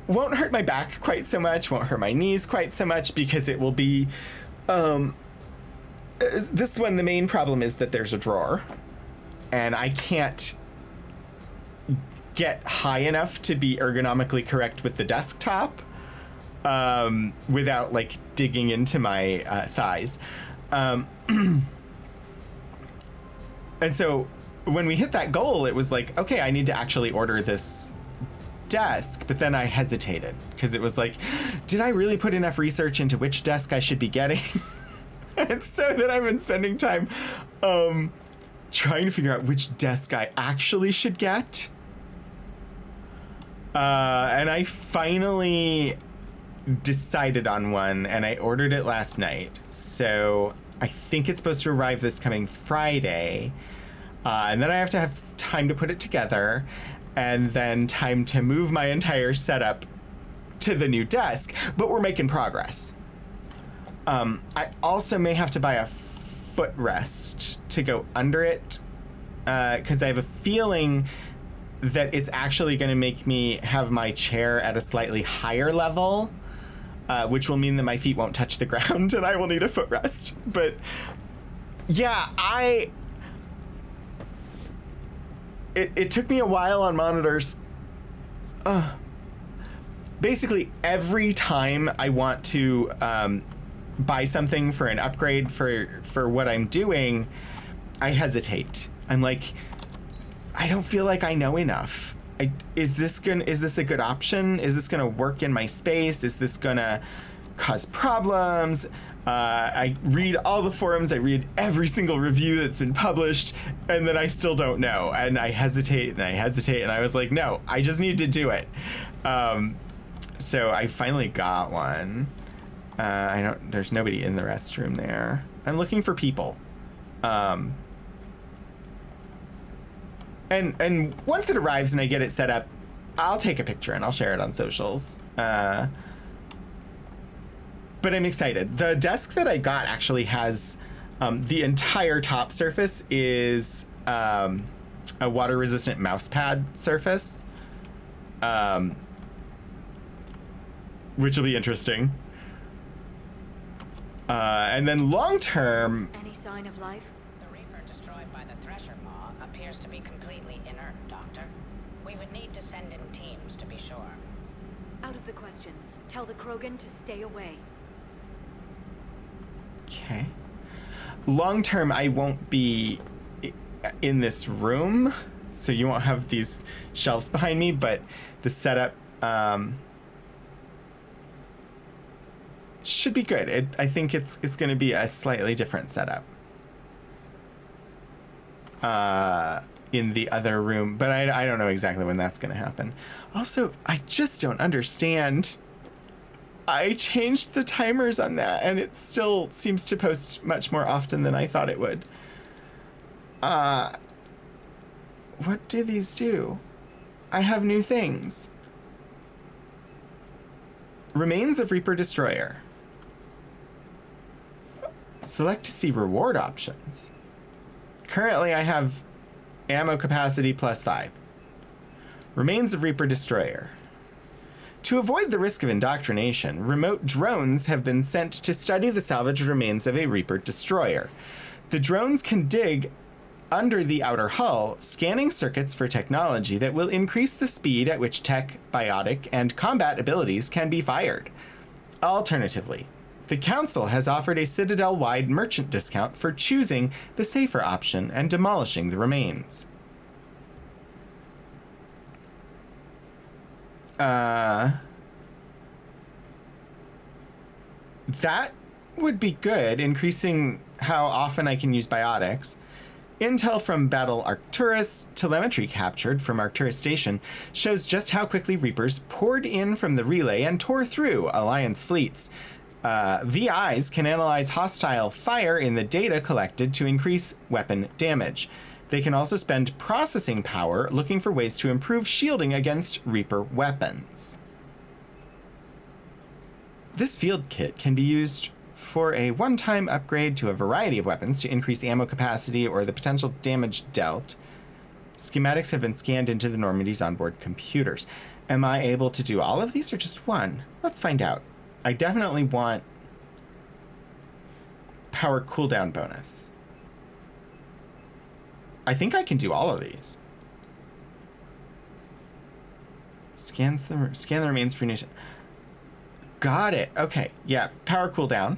won't hurt my back quite so much, won't hurt my knees quite so much, because it will be this one. The main problem is that there's a drawer, and I can't get high enough to be ergonomically correct with the desktop without like digging into my thighs. And so when we hit that goal, it was like, okay, I need to actually order this desk. But then I hesitated because it was like, did I really put enough research into which desk I should be getting? And so then I've been spending time trying to figure out which desk I actually should get. And I finally decided on one, and I ordered it last night. So I think it's supposed to arrive this coming Friday. And then I have to have time to put it together, and then time to move my entire setup to the new desk. But we're making progress. I also may have to buy a footrest to go under it, because I have a feeling that it's actually going to make me have my chair at a slightly higher level, which will mean that my feet won't touch the ground and I will need a footrest. But yeah, it took me a while on monitors. Basically, every time I want to buy something for an upgrade for what I'm doing, I hesitate. I'm like, I don't feel like I know enough. Is this a good option? Is this gonna work in my space? Is this gonna cause problems? I read all the forums, I read every single review that's been published, and then I still don't know. And I hesitate, and I was like, no, I just need to do it. So I finally got one. There's nobody in the restroom there. I'm looking for people. And once it arrives and I get it set up, I'll take a picture and I'll share it on socials. But I'm excited. The desk that I got actually has the entire top surface is a water-resistant mouse pad surface, which will be interesting. And then long-term... Any sign of life? The Reaper destroyed by the Thresher Maw appears to be completely inert, Doctor. We would need to send in teams to be sure. Out of the question. Tell the Krogan to stay away. Okay. Long-term, I won't be in this room, so you won't have these shelves behind me, but the setup should be good. I think it's going to be a slightly different setup in the other room, but I don't know exactly when that's going to happen. Also, I just don't understand. I changed the timers on that, and it still seems to post much more often than I thought it would. What do these do? I have new things. Remains of Reaper Destroyer. Select to see reward options. Currently, I have ammo capacity +5. Remains of Reaper Destroyer. To avoid the risk of indoctrination, remote drones have been sent to study the salvaged remains of a Reaper Destroyer. The drones can dig under the outer hull, scanning circuits for technology that will increase the speed at which tech, biotic, and combat abilities can be fired. Alternatively, the Council has offered a Citadel-wide merchant discount for choosing the safer option and demolishing the remains. That would be good, increasing how often I can use biotics. Intel from Battle Arcturus, telemetry captured from Arcturus Station, shows just how quickly Reapers poured in from the relay and tore through Alliance fleets. VIs can analyze hostile fire in the data collected to increase weapon damage. They can also spend processing power looking for ways to improve shielding against Reaper weapons. This field kit can be used for a one-time upgrade to a variety of weapons to increase ammo capacity or the potential damage dealt. Schematics have been scanned into the Normandy's onboard computers. Am I able to do all of these or just one? Let's find out. I definitely want power cooldown bonus. I think I can do all of these. Scan the remains for nation. Got it. Okay. Yeah. Power cooldown.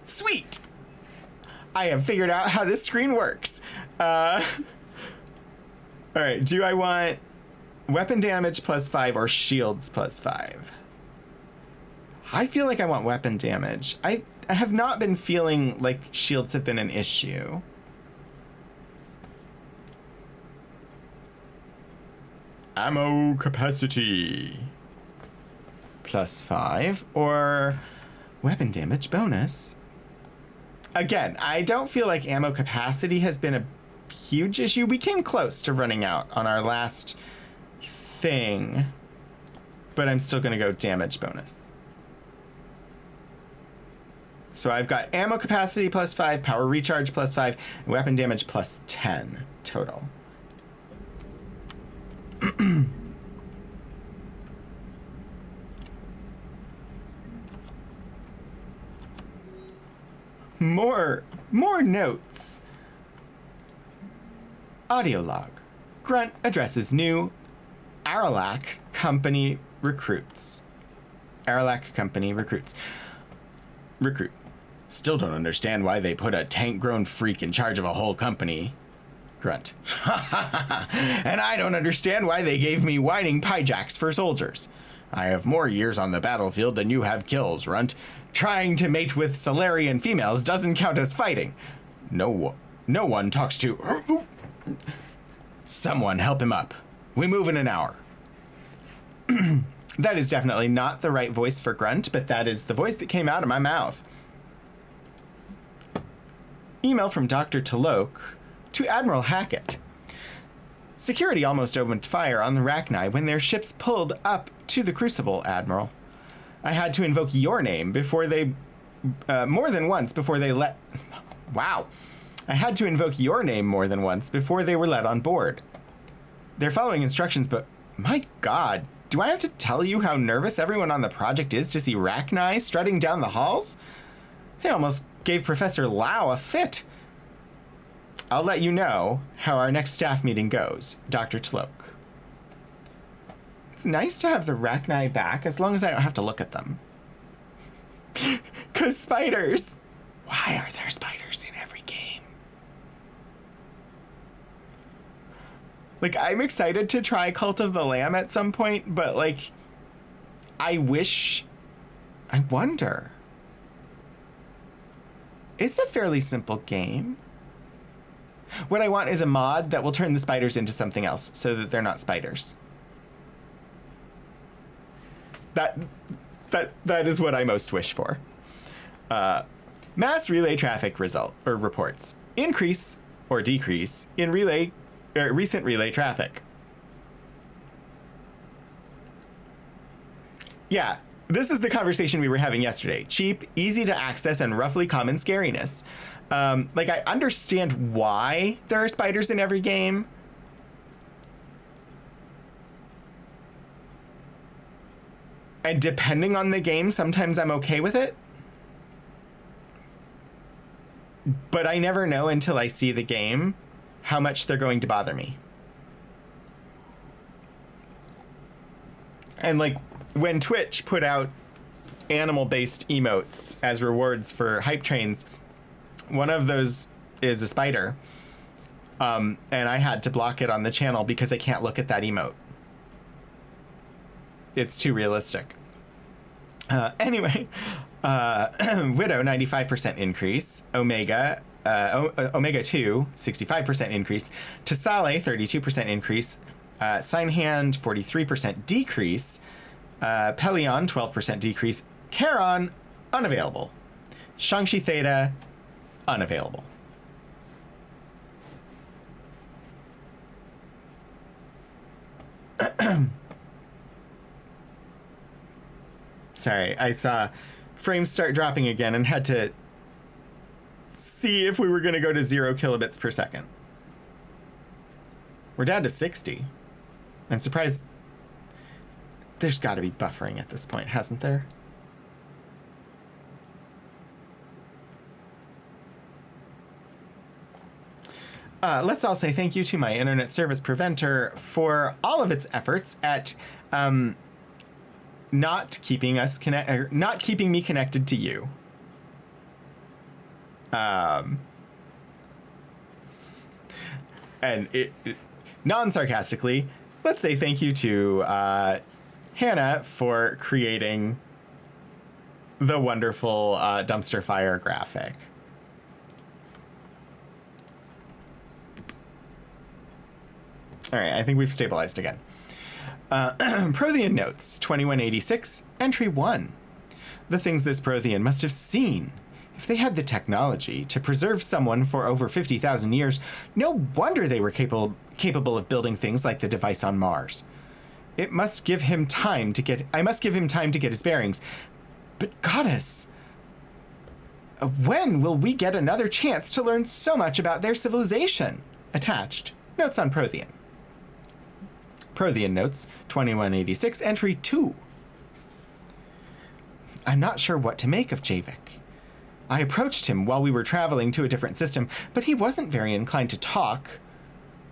Sweet. I have figured out how this screen works. All right. Do I want weapon damage +5 or shields +5? I feel like I want weapon damage. I have not been feeling like shields have been an issue. Ammo capacity +5 or weapon damage bonus. Again, I don't feel like ammo capacity has been a huge issue. We came close to running out on our last thing, but I'm still going to go damage bonus. So I've got ammo capacity +5, power recharge +5, and weapon damage +10 total. More notes. Audio log. Grunt addresses new Aralac company recruits. Aralac company recruits. Recruit. Still don't understand why they put a tank-grown freak in charge of a whole company. Grunt. And I don't understand why they gave me whining pyjacks for soldiers. I have more years on the battlefield than you have kills, Runt. Trying to mate with Solarian females doesn't count as fighting. No one talks to... Someone help him up. We move in an hour. That is definitely not the right voice for Grunt, but that is the voice that came out of my mouth. Email from Dr. Taloke to Admiral Hackett. Security almost opened fire on the Rachni when their ships pulled up to the Crucible, Admiral. I had to invoke your name before they... more than once before they let... Wow. I had to invoke your name more than once before they were let on board. They're following instructions, but my God, do I have to tell you how nervous everyone on the project is to see Rachni strutting down the halls? They almost gave Professor Lau a fit. I'll let you know how our next staff meeting goes, Dr. Taloke. It's nice to have the Rachni back as long as I don't have to look at them. 'Cause spiders. Why are there spiders in every game? Like, I'm excited to try Cult of the Lamb at some point, but, like, I wonder. It's a fairly simple game. What I want is a mod that will turn the spiders into something else so that they're not spiders. That is what I most wish for. Mass relay traffic reports. Increase or decrease in recent relay traffic. Yeah, this is the conversation we were having yesterday. Cheap, easy to access, and roughly common scariness. Like, I understand why there are spiders in every game. And depending on the game, sometimes I'm okay with it. But I never know until I see the game how much they're going to bother me. And, like, when Twitch put out animal-based emotes as rewards for hype trains, one of those is a spider. And I had to block it on the channel because I can't look at that emote. It's too realistic. Anyway, Widow, 95% increase. Omega 2, 65% increase. Tasale, 32% increase. Signhand, 43% decrease. Pelion, 12% decrease. Charon, unavailable. Shang-Chi Theta, unavailable. Sorry, I saw frames start dropping again and had to see if we were going to go to 0 kilobits per second. We're down to 60. I'm surprised. There's got to be buffering at this point, hasn't there? Let's all say thank you to my internet service preventer for all of its efforts at not keeping me connected to you. And non-sarcastically, let's say thank you to Hannah for creating the wonderful dumpster fire graphic. All right, I think we've stabilized again. Prothean Notes, 2186, Entry 1. The things this Prothean must have seen. If they had the technology to preserve someone for over 50,000 years, no wonder they were capable of building things like the device on Mars. I must give him time to get his bearings. But Goddess, when will we get another chance to learn so much about their civilization? Attached, Notes on Prothean. Prothean Notes, 2186, Entry 2. I'm not sure what to make of Javik. I approached him while we were traveling to a different system, but he wasn't very inclined to talk.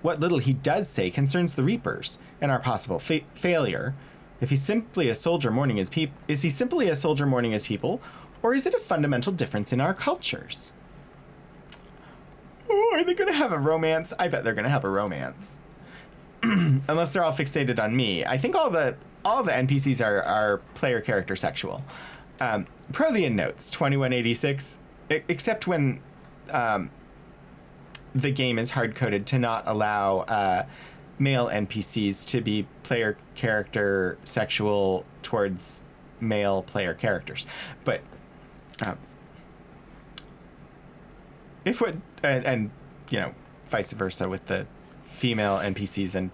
What little he does say concerns the Reapers and our possible failure. If he's simply a soldier mourning his people, is he simply a soldier mourning his people, or is it a fundamental difference in our cultures? Oh, are they going to have a romance? I bet they're going to have a romance. Unless they're all fixated on me. I think all the NPCs are player character sexual. Prothean Notes, 2186, except when the game is hard-coded to not allow male NPCs to be player character sexual towards male player characters. But if what, and you know, vice versa with the female NPCs and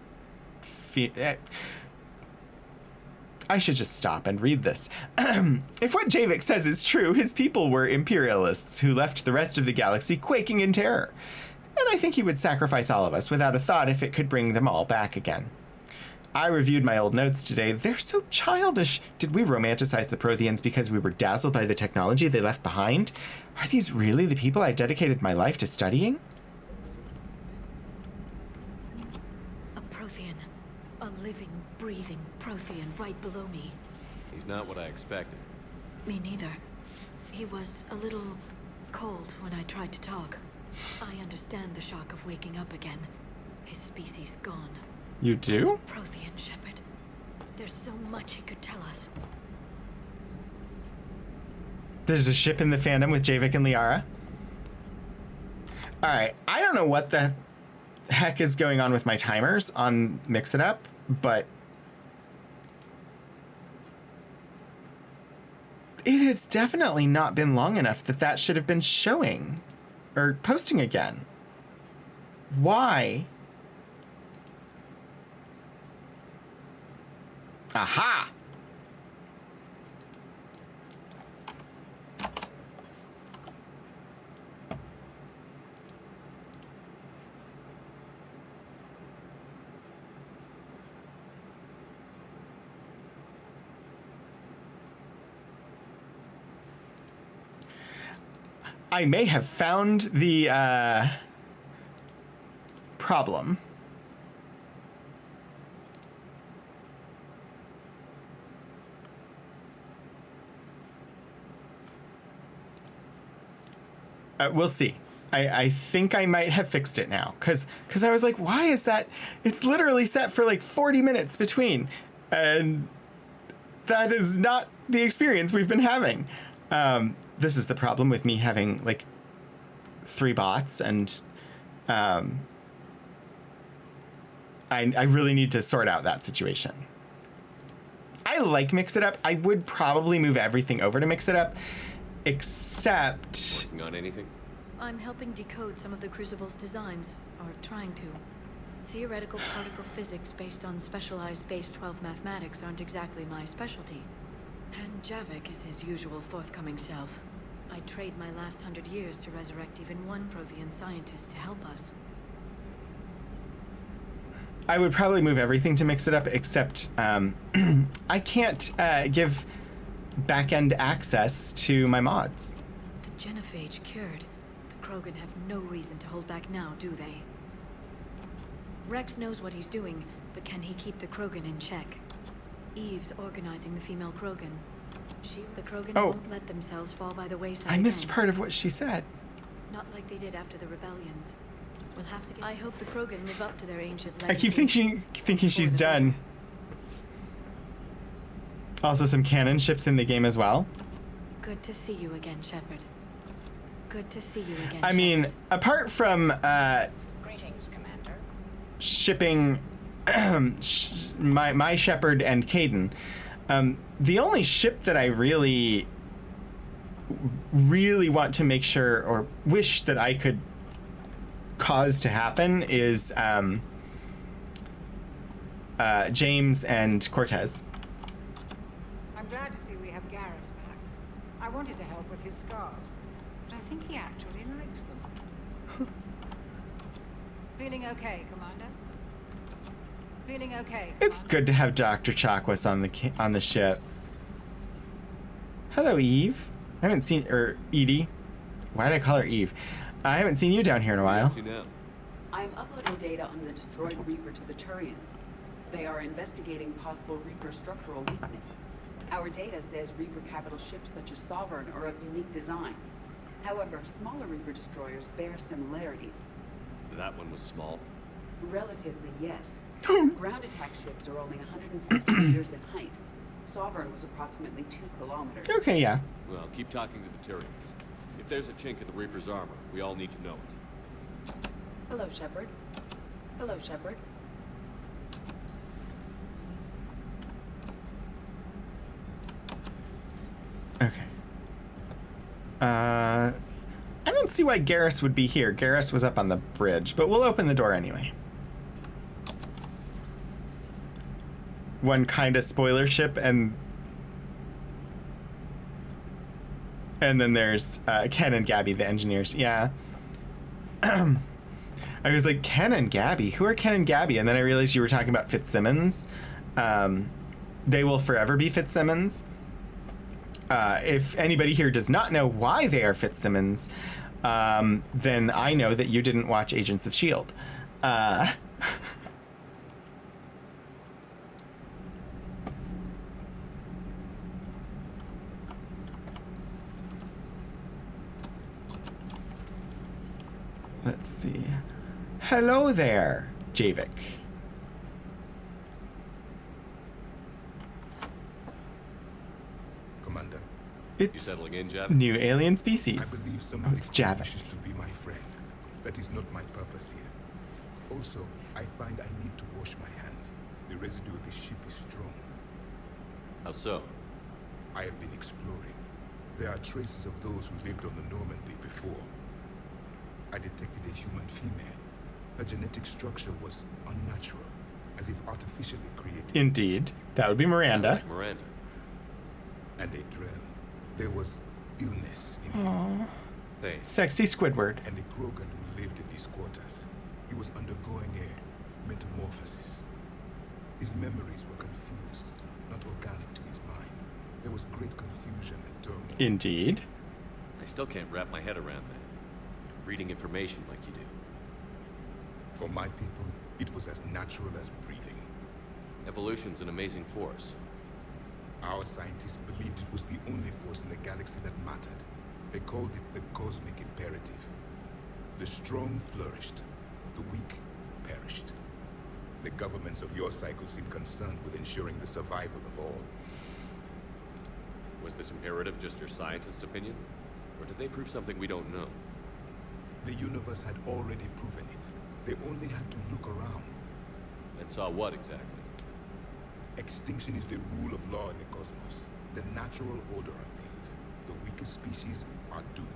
I should just stop and read this. If what Javik says is true, his people were imperialists who left the rest of the galaxy quaking in terror. And I think he would sacrifice all of us without a thought if it could bring them all back again. I reviewed my old notes today. They're so childish. Did we romanticize the Protheans because we were dazzled by the technology they left behind? Are these really the people I dedicated my life to studying? Breathing Prothean right below me. He's not what I expected. Me neither. He was a little cold when I tried to talk. I understand the shock of waking up again. His species gone. You do? Prothean Shepard. There's so much he could tell us. There's a ship in the fandom with Javik and Liara. Alright, I don't know what the heck is going on with my timers on Mix It Up, but it has definitely not been long enough that should have been showing or posting again. Why? Aha! I may have found the problem. We'll see. I think I might have fixed it now. Because I was like, why is that? It's literally set for like 40 minutes between. And that is not the experience we've been having. This is the problem with me having like 3 bots, and I really need to sort out that situation. I like Mix It Up. I would probably move everything over to Mix It Up, except... Working on anything? I'm helping decode some of the Crucible's designs, or trying to. Theoretical particle physics based on specialized base 12 mathematics aren't exactly my specialty. And Javik is his usual forthcoming self. I'd trade my last 100 years to resurrect even one Prothean scientist to help us. I would probably move everything to mix it up, except I can't give back-end access to my mods. The genophage cured. The Krogan have no reason to hold back now, do they? Rex knows what he's doing, but can he keep the Krogan in check? Eve's organizing the female Krogan. The Krogan won't let themselves fall by the wayside. I missed again. part of what she said. Not like they did after the rebellions. We'll have to get... I hope the Krogan live up to their ancient I legacy. keep thinking she's done. Also, some canon ships in the game as well. Good to see you again, Shepard. Good to see you again. I mean, Shepard. apart from Greetings, Commander. shipping my Shepard and Caden, the only ship that I really want to make sure or wish that I could cause to happen is James and Cortez. I'm glad to see we have Garrus back. I wanted to help with his scars, but I think he actually likes them. Feeling okay, Commander? Feeling okay, Commander? It's good to have Dr. Chakwas on the ship. Hello, Eve. I haven't seen Edie. Why did I call her Eve? I haven't seen you down here in a while. What do you know? I am uploading data on the destroyed Reaper to the Turians. They are investigating possible Reaper structural weakness. Our data says Reaper capital ships such as Sovereign are of unique design. However, smaller Reaper destroyers bear similarities. That one was small. Relatively, yes. Ground attack ships are only 160 meters in height. Sovereign was approximately 2 kilometers. Okay, yeah. Well, keep talking to the Turians. If there's a chink in the Reaper's armor, we all need to know it. Hello, Shepard. Hello, Shepard. Okay. I don't see why Garrus would be here. Garrus was up on the bridge, but we'll open the door anyway. One kind of spoiler ship, and then there's Ken and Gabby, the engineers. Yeah. I was like, Ken and Gabby? Who are Ken and Gabby? And then I realized you were talking about Fitzsimmons. They will forever be Fitzsimmons. If anybody here does not know why they are Fitzsimmons, then I know that you didn't watch Agents of S.H.I.E.L.D. Let's see. Hello there, Javik. Commander, You It's settling in, Jav? new alien I species. believe Oh, somebody it's Javik. wishes to be my friend. That is not my purpose here. Also, I find I need to wash my hands. The residue of the ship is strong. How so? I have been exploring. There are traces of those who lived on the Normandy before. I detected a human female. Her genetic structure was unnatural, as if artificially created. Indeed. That would be Sounds Miranda. like Miranda. And a drill. There was illness in him. Aww. Thanks. Sexy Squidward. And the Krogan who lived in these quarters. He was undergoing a metamorphosis. His memories were confused, not organic to his mind. There was great confusion and turmoil. Indeed. I still can't wrap my head around that. Reading information like you do. For my people, it was as natural as breathing. Evolution's an amazing force. Our scientists believed it was the only force in the galaxy that mattered. They called it the cosmic imperative. The strong flourished, the weak perished. The governments of your cycle seem concerned with ensuring the survival of all. Was this imperative just your scientist's opinion? Or did they prove something we don't know? The universe had already proven it. They only had to look around. And saw what exactly? Extinction is the rule of law in the cosmos, the natural order of things. The weakest species are doomed.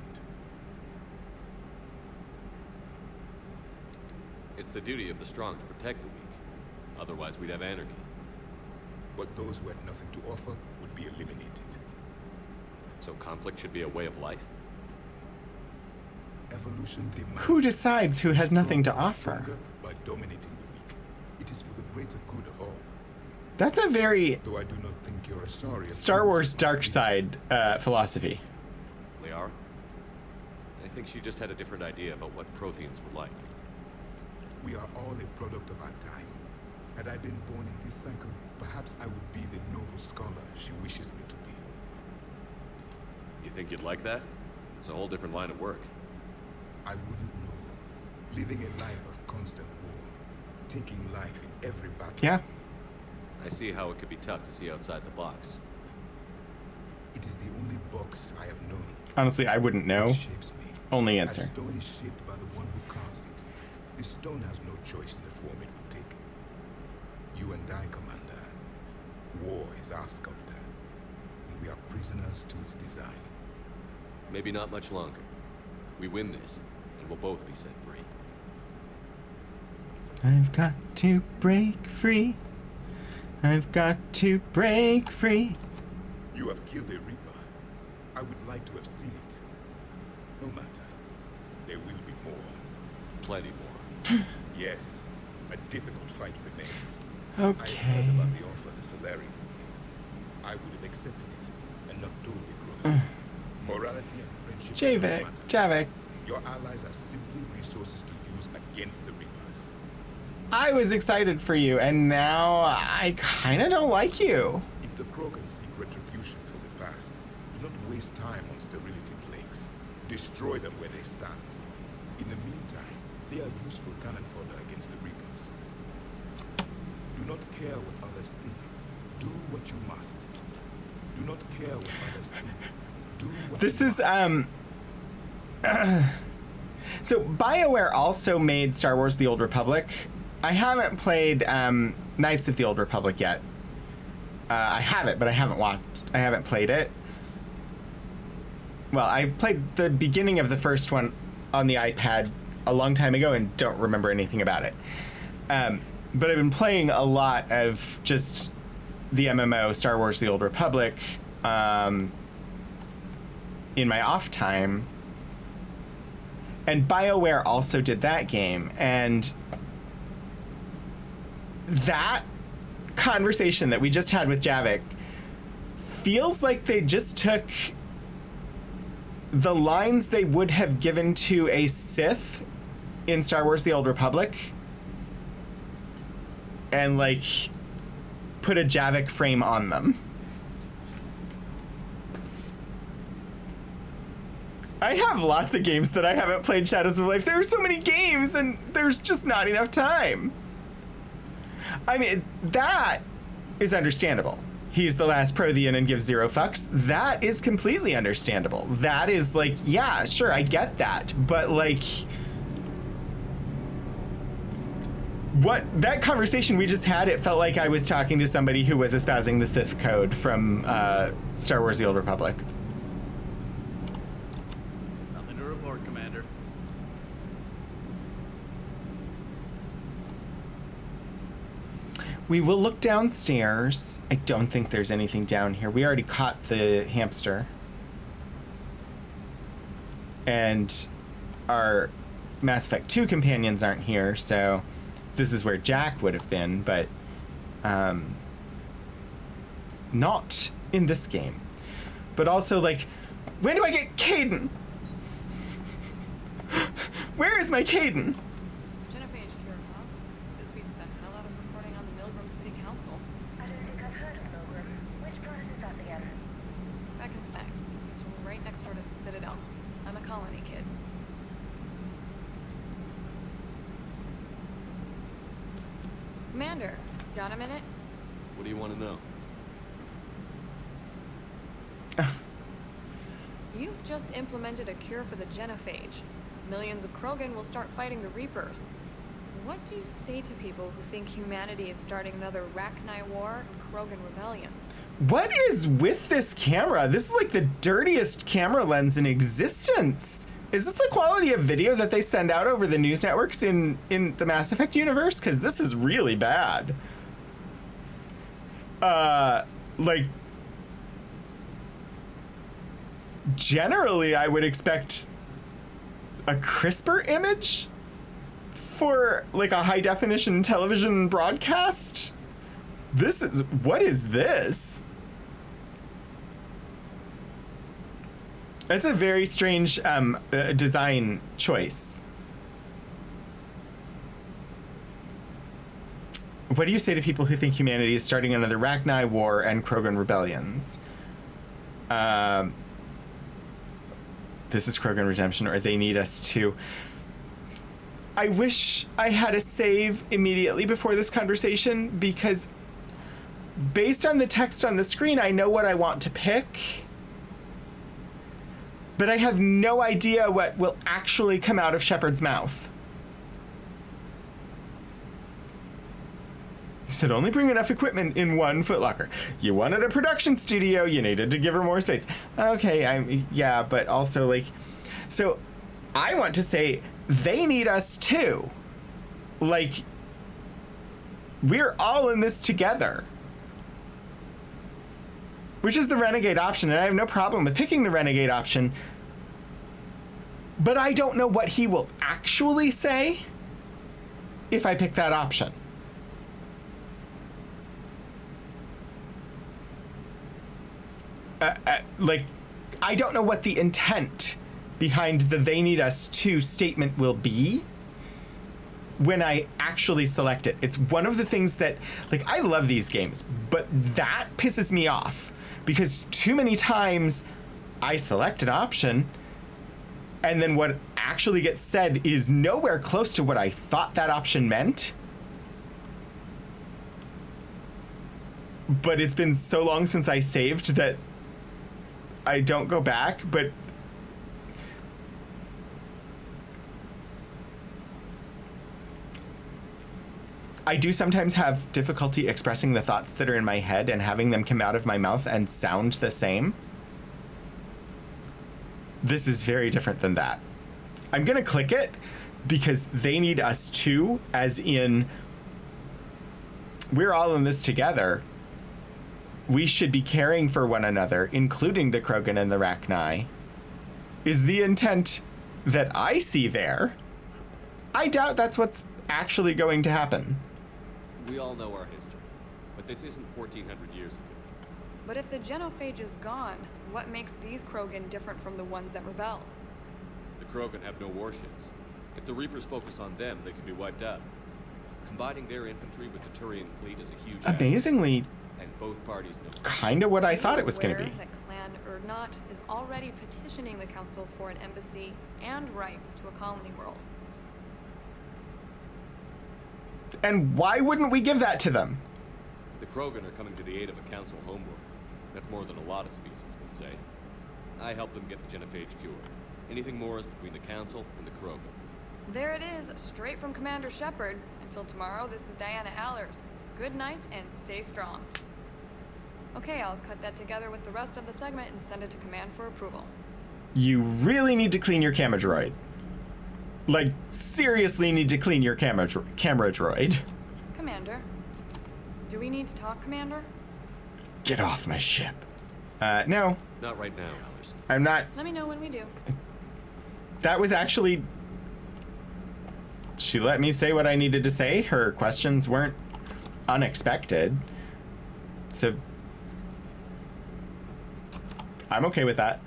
It's the duty of the strong to protect the weak. Otherwise, we'd have anarchy. But those who had nothing to offer would be eliminated. So conflict should be a way of life? Evolution demands... Who decides who has nothing to offer? By dominating the weak. It is for the greater good of all. That's a very Though I do not think you're as sorry as Star Wars dark side philosophy. Liara? I think she just had a different idea about what Protheans were like. We are all a product of our time. Had I been born in this cycle, perhaps I would be the noble scholar she wishes me to be. You think you'd like that? It's a whole different line of work. I wouldn't know. Living a life of constant war. Taking life in every battle. Yeah. I see how it could be tough to see outside the box. It is the only box I have known. Honestly, I wouldn't know. It shapes me. Only As answer. stone is shaped by the one who carves it. The stone has no choice in the form it will take. You and I, Commander. War is our sculptor. And we are prisoners to its design. Maybe not much longer. We win this, and we'll both be set free. I've got to break free. I've got to break free. You have killed a Reaper. I would like to have seen it. No matter. There will be more. Plenty more. Yes. A difficult fight remains. I Okay. have heard about the offer the Solarians made. I would have accepted it and not told the Krogan. Morality and friendship do not Javik, matter. Javik. Your allies are simply resources to use against the Reapers. I was excited for you, and now I kind of don't like you. If the Krogan seek retribution for the past, do not waste time on sterility plagues. Destroy them where they stand. In the meantime, they are useful cannon fodder against the Reapers. Do not care what others think. Do what you must. Do not care what others think. Do what This you is must. So BioWare also made Star Wars: The Old Republic. I haven't played Knights of the Old Republic yet. I have it, but I haven't played it. Well, I played the beginning of the first one on the iPad a long time ago and don't remember anything about it. But I've been playing a lot of just the MMO Star Wars: The Old Republic in my off time. And BioWare also did that game, and that conversation that we just had with Javik feels like they just took the lines they would have given to a Sith in Star Wars: The Old Republic and like put a Javik frame on them. I have lots of games that I haven't played Shadows of Life. There are so many games and there's just not enough time. I mean, that is understandable. He's the last Prothean and gives zero fucks. That is completely understandable. That is like, yeah, sure, I get that. But like, what that conversation we just had, it felt like I was talking to somebody who was espousing the Sith code from Star Wars: The Old Republic. Nothing to report, Commander. We will look downstairs. I don't think there's anything down here. We already caught the hamster. And our Mass Effect 2 companions aren't here, so this is where Jack would have been, but not in this game. But also, like, when do I get Caden? Where is my Caden? Genophage here, huh? This beats the hell out of reporting on the Milgram City Council. I don't think I've heard of Milgram. Which planet is that again? Beckenstein. It's right next door to the Citadel. I'm a colony kid. Commander, got a minute? What do you want to know? You've just implemented a cure for the genophage. Millions of Krogan will start fighting the Reapers. What do you say to people who think humanity is starting another Rachni War and Krogan rebellions? What is with this camera? This is like the dirtiest camera lens in existence. Is this the quality of video that they send out over the news networks in the Mass Effect universe? Because this is really bad. Like, generally I would expect a crisper image for like a high definition television broadcast. What is this? That's a very strange design choice. What do you say to people who think humanity is starting another Rachni War and Krogan rebellions? This is Krogan redemption, or they need us to. I wish I had a save immediately before this conversation, because based on the text on the screen, I know what I want to pick. But I have no idea what will actually come out of Shepard's mouth. He said, only bring enough equipment in one footlocker. You wanted a production studio, you needed to give her more space. Okay, yeah, but also like, so I want to say they need us too. Like, we're all in this together. Which is the Renegade option, and I have no problem with picking the Renegade option. But I don't know what he will actually say if I pick that option. Like, I don't know what the intent behind the "they need us to" statement will be when I actually select it. It's one of the things that, like, I love these games, but that pisses me off because too many times I select an option and then what actually gets said is nowhere close to what I thought that option meant. But it's been so long since I saved that I don't go back, but I do sometimes have difficulty expressing the thoughts that are in my head and having them come out of my mouth and sound the same. This is very different than that. I'm gonna click it because they need us too, as in we're all in this together. We should be caring for one another, including the Krogan and the Rachni, is the intent that I see there. I doubt that's what's actually going to happen. We all know our history, but this isn't 1400 years ago. But if the genophage is gone, what makes these Krogan different from the ones that rebelled? The Krogan have no warships. If the Reapers focus on them, they can be wiped out. Combining their infantry with the Turian fleet is a huge Amazingly, and both parties know. kind of what I thought it was going to be. That Clan Urdnot is already petitioning the Council for an embassy and rights to a colony world. And why wouldn't we give that to them? The Krogan are coming to the aid of a Council homeworld. That's more than a lot of species can say. I helped them get the genophage cured. Anything more is between the Council and the Krogan. There it is, straight from Commander Shepard. Until tomorrow, this is Diana Allers. Good night and stay strong. Okay, I'll cut that together with the rest of the segment and send it to Command for approval. You really need to clean your camera droid. Like, seriously need to clean your camera droid. Commander. Do we need to talk, Commander? Get off my ship. No. Not right now, Allers. I'm not. Let me know when we do. That was actually... She let me say what I needed to say. Her questions weren't unexpected. So... I'm okay with that.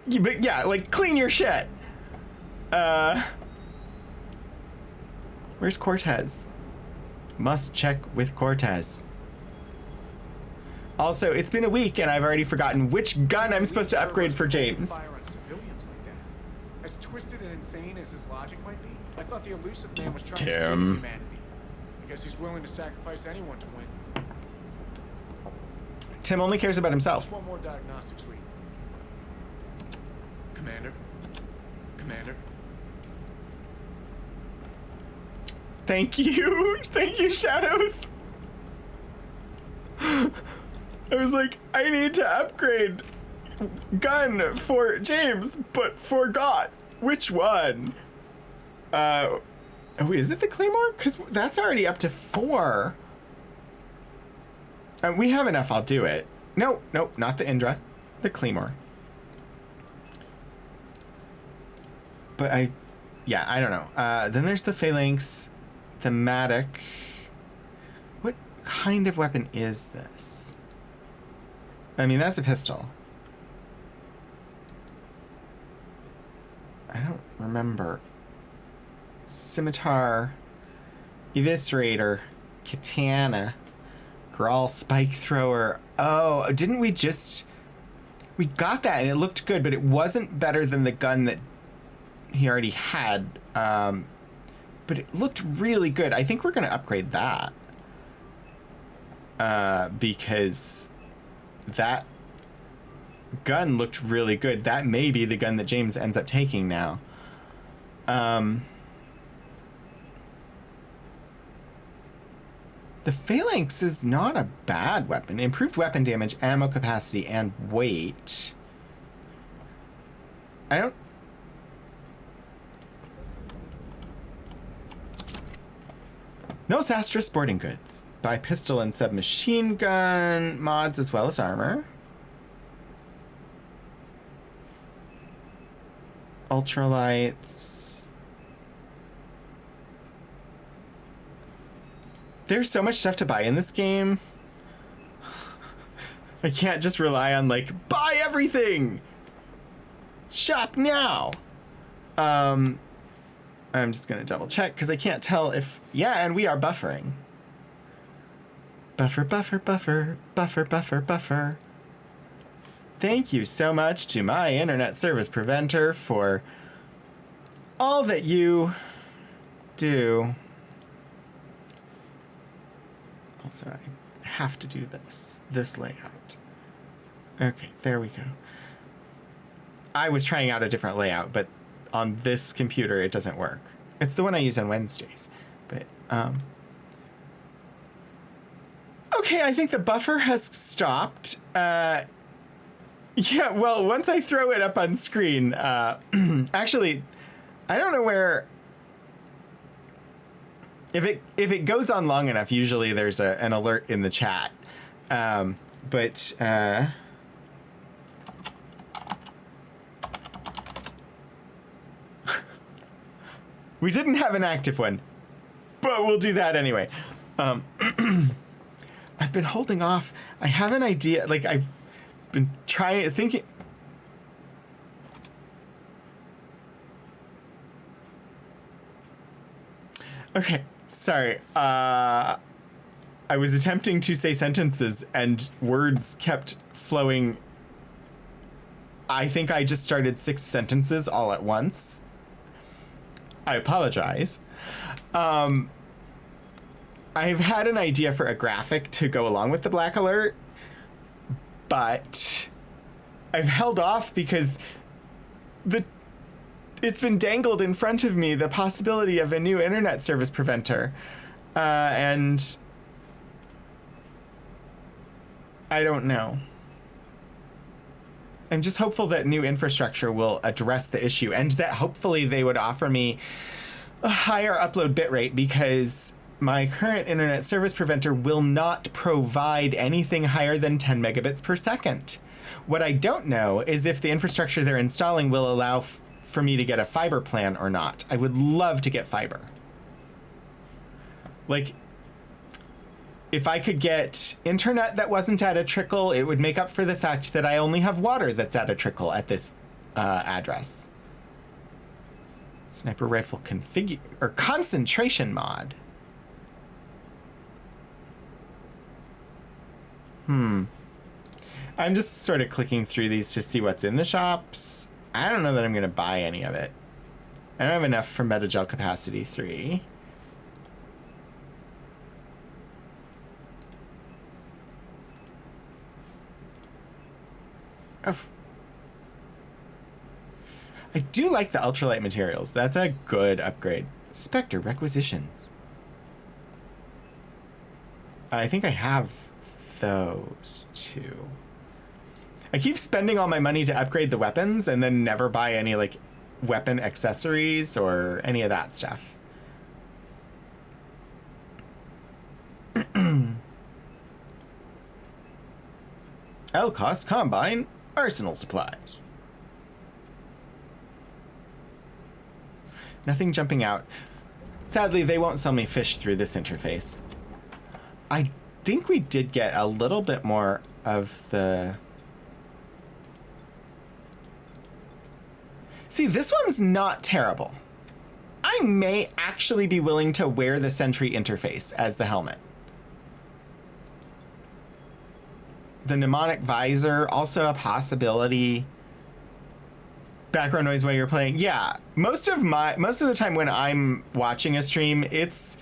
Yeah, but yeah, like, clean your shit. Where's Cortez? Must check with Cortez. Also, it's been a week and I've already forgotten which gun I'm supposed to upgrade for James. Fire on civilians like that. As twisted and insane as his logic might be, I thought the elusive man was trying to save humanity. I guess he's willing to sacrifice anyone to win. Tim only cares about himself. Just one more diagnostic suite. Commander. Commander. Thank you. Thank you, Shadows. I was like, I need to upgrade gun for James, but forgot which one. Oh, is it the Claymore? Because that's already up to 4. We have enough, I'll do it. No, not the Indra. the Claymore. But I don't know. Then there's the Phalanx thematic. What kind of weapon is this? I mean, that's a pistol. I don't remember. Scimitar, Eviscerator, Katana, Grawl, Spike Thrower. Oh, didn't we just... We got that and it looked good, but it wasn't better than the gun that he already had. But it looked really good. I think we're going to upgrade that. Because that gun looked really good. That may be the gun that James ends up taking now. The Phalanx is not a bad weapon. Improved weapon damage, ammo capacity, and weight. I don't... Nos Astra Sporting Goods. Buy pistol and submachine gun mods as well as armor. Ultralights. There's so much stuff to buy in this game. I can't just rely on like, buy everything! Shop now! I'm just gonna double check because I can't tell if... Yeah, and we are buffering. Buffer, buffer, buffer, buffer, buffer, buffer. Thank you so much to my internet service preventer for all that you do. Also, I have to do this layout. Okay, there we go. I was trying out a different layout, but on this computer it doesn't work. It's the one I use on Wednesdays. But okay, I think the buffer has stopped. Yeah, well, once I throw it up on screen, actually, I don't know where. If it goes on long enough, usually there's an alert in the chat. But we didn't have an active one, but we'll do that anyway. I've been holding off. I have an idea. Like, I've been thinking. Okay, sorry. I was attempting to say sentences and words kept flowing. I think I just started 6 sentences all at once. I apologize. I've had an idea for a graphic to go along with the black alert, but I've held off because it's been dangled in front of me, the possibility of a new internet service preventer. And I don't know. I'm just hopeful that new infrastructure will address the issue and that hopefully they would offer me a higher upload bitrate, because my current internet service preventer will not provide anything higher than 10 megabits per second. What I don't know is if the infrastructure they're installing will allow for me to get a fiber plan or not. I would love to get fiber. Like, if I could get internet that wasn't at a trickle, it would make up for the fact that I only have water that's at a trickle at this address. Sniper rifle concentration mod. I'm just sort of clicking through these to see what's in the shops. I don't know that I'm going to buy any of it. I don't have enough for Metagel capacity 3. Oh. I do like the ultralight materials. That's a good upgrade. Spectre requisitions. I think I have those two. I keep spending all my money to upgrade the weapons and then never buy any like weapon accessories or any of that stuff. LCOS Combine Arsenal supplies. Nothing jumping out. Sadly, they won't sell me fish through this interface. I think we did get a little bit more of the... See, this one's not terrible. I may actually be willing to wear the Sentry interface as the helmet. The mnemonic visor, also a possibility. Background noise while you're playing. Yeah, most of the time when I'm watching a stream, it's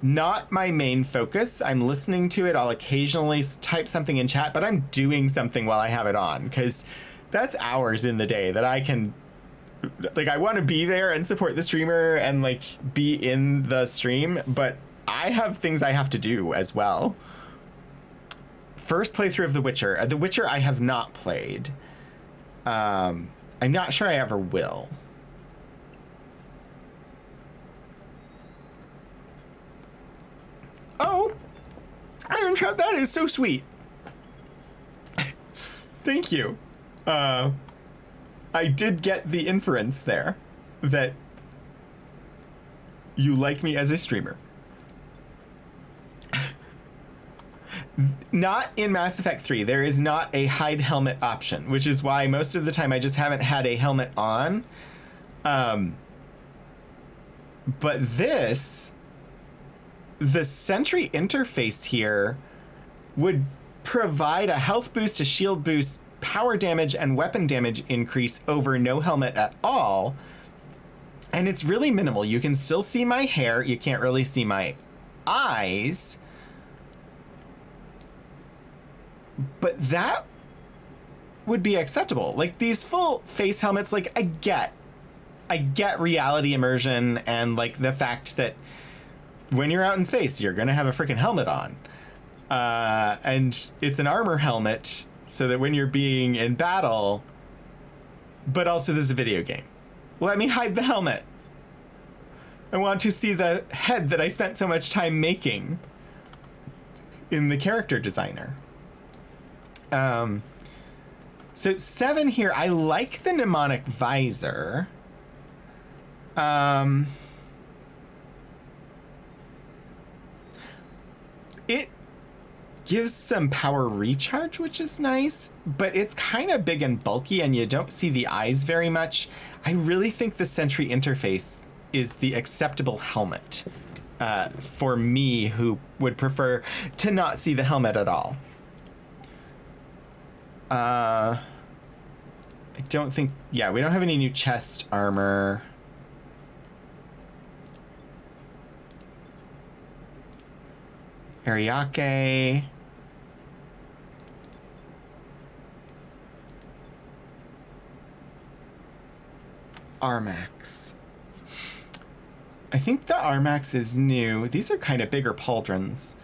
not my main focus. I'm listening to it. I'll occasionally type something in chat, but I'm doing something while I have it on, because that's hours in the day that I can, like, I want to be there and support the streamer and like be in the stream, but I have things I have to do as well. First playthrough of The Witcher. The Witcher I have not played. I'm not sure I ever will. Oh, Iron Trout, that is so sweet. Thank you. I did get the inference there that you like me as a streamer. Not in Mass Effect 3. There is not a hide helmet option, which is why most of the time I just haven't had a helmet on. But this, the Sentry interface here would provide a health boost, a shield boost, power damage, and weapon damage increase over no helmet at all. And it's really minimal. You can still see my hair. You can't really see my eyes. But that would be acceptable. Like, these full face helmets, like, I get reality immersion and like the fact that when you're out in space, you're gonna have a freaking helmet on. And it's an armor helmet so that when you're being in battle, but also this is a video game. Let me hide the helmet. I want to see the head that I spent so much time making in the character designer. So 7 here, I like the mnemonic visor. It gives some power recharge, which is nice, but it's kind of big and bulky and you don't see the eyes very much. I really think the Sentry interface is the acceptable helmet for me, who would prefer to not see the helmet at all. I don't think, yeah, we don't have any new chest armor. Ariake. Armax. I think the Armax is new. These are kind of bigger pauldrons.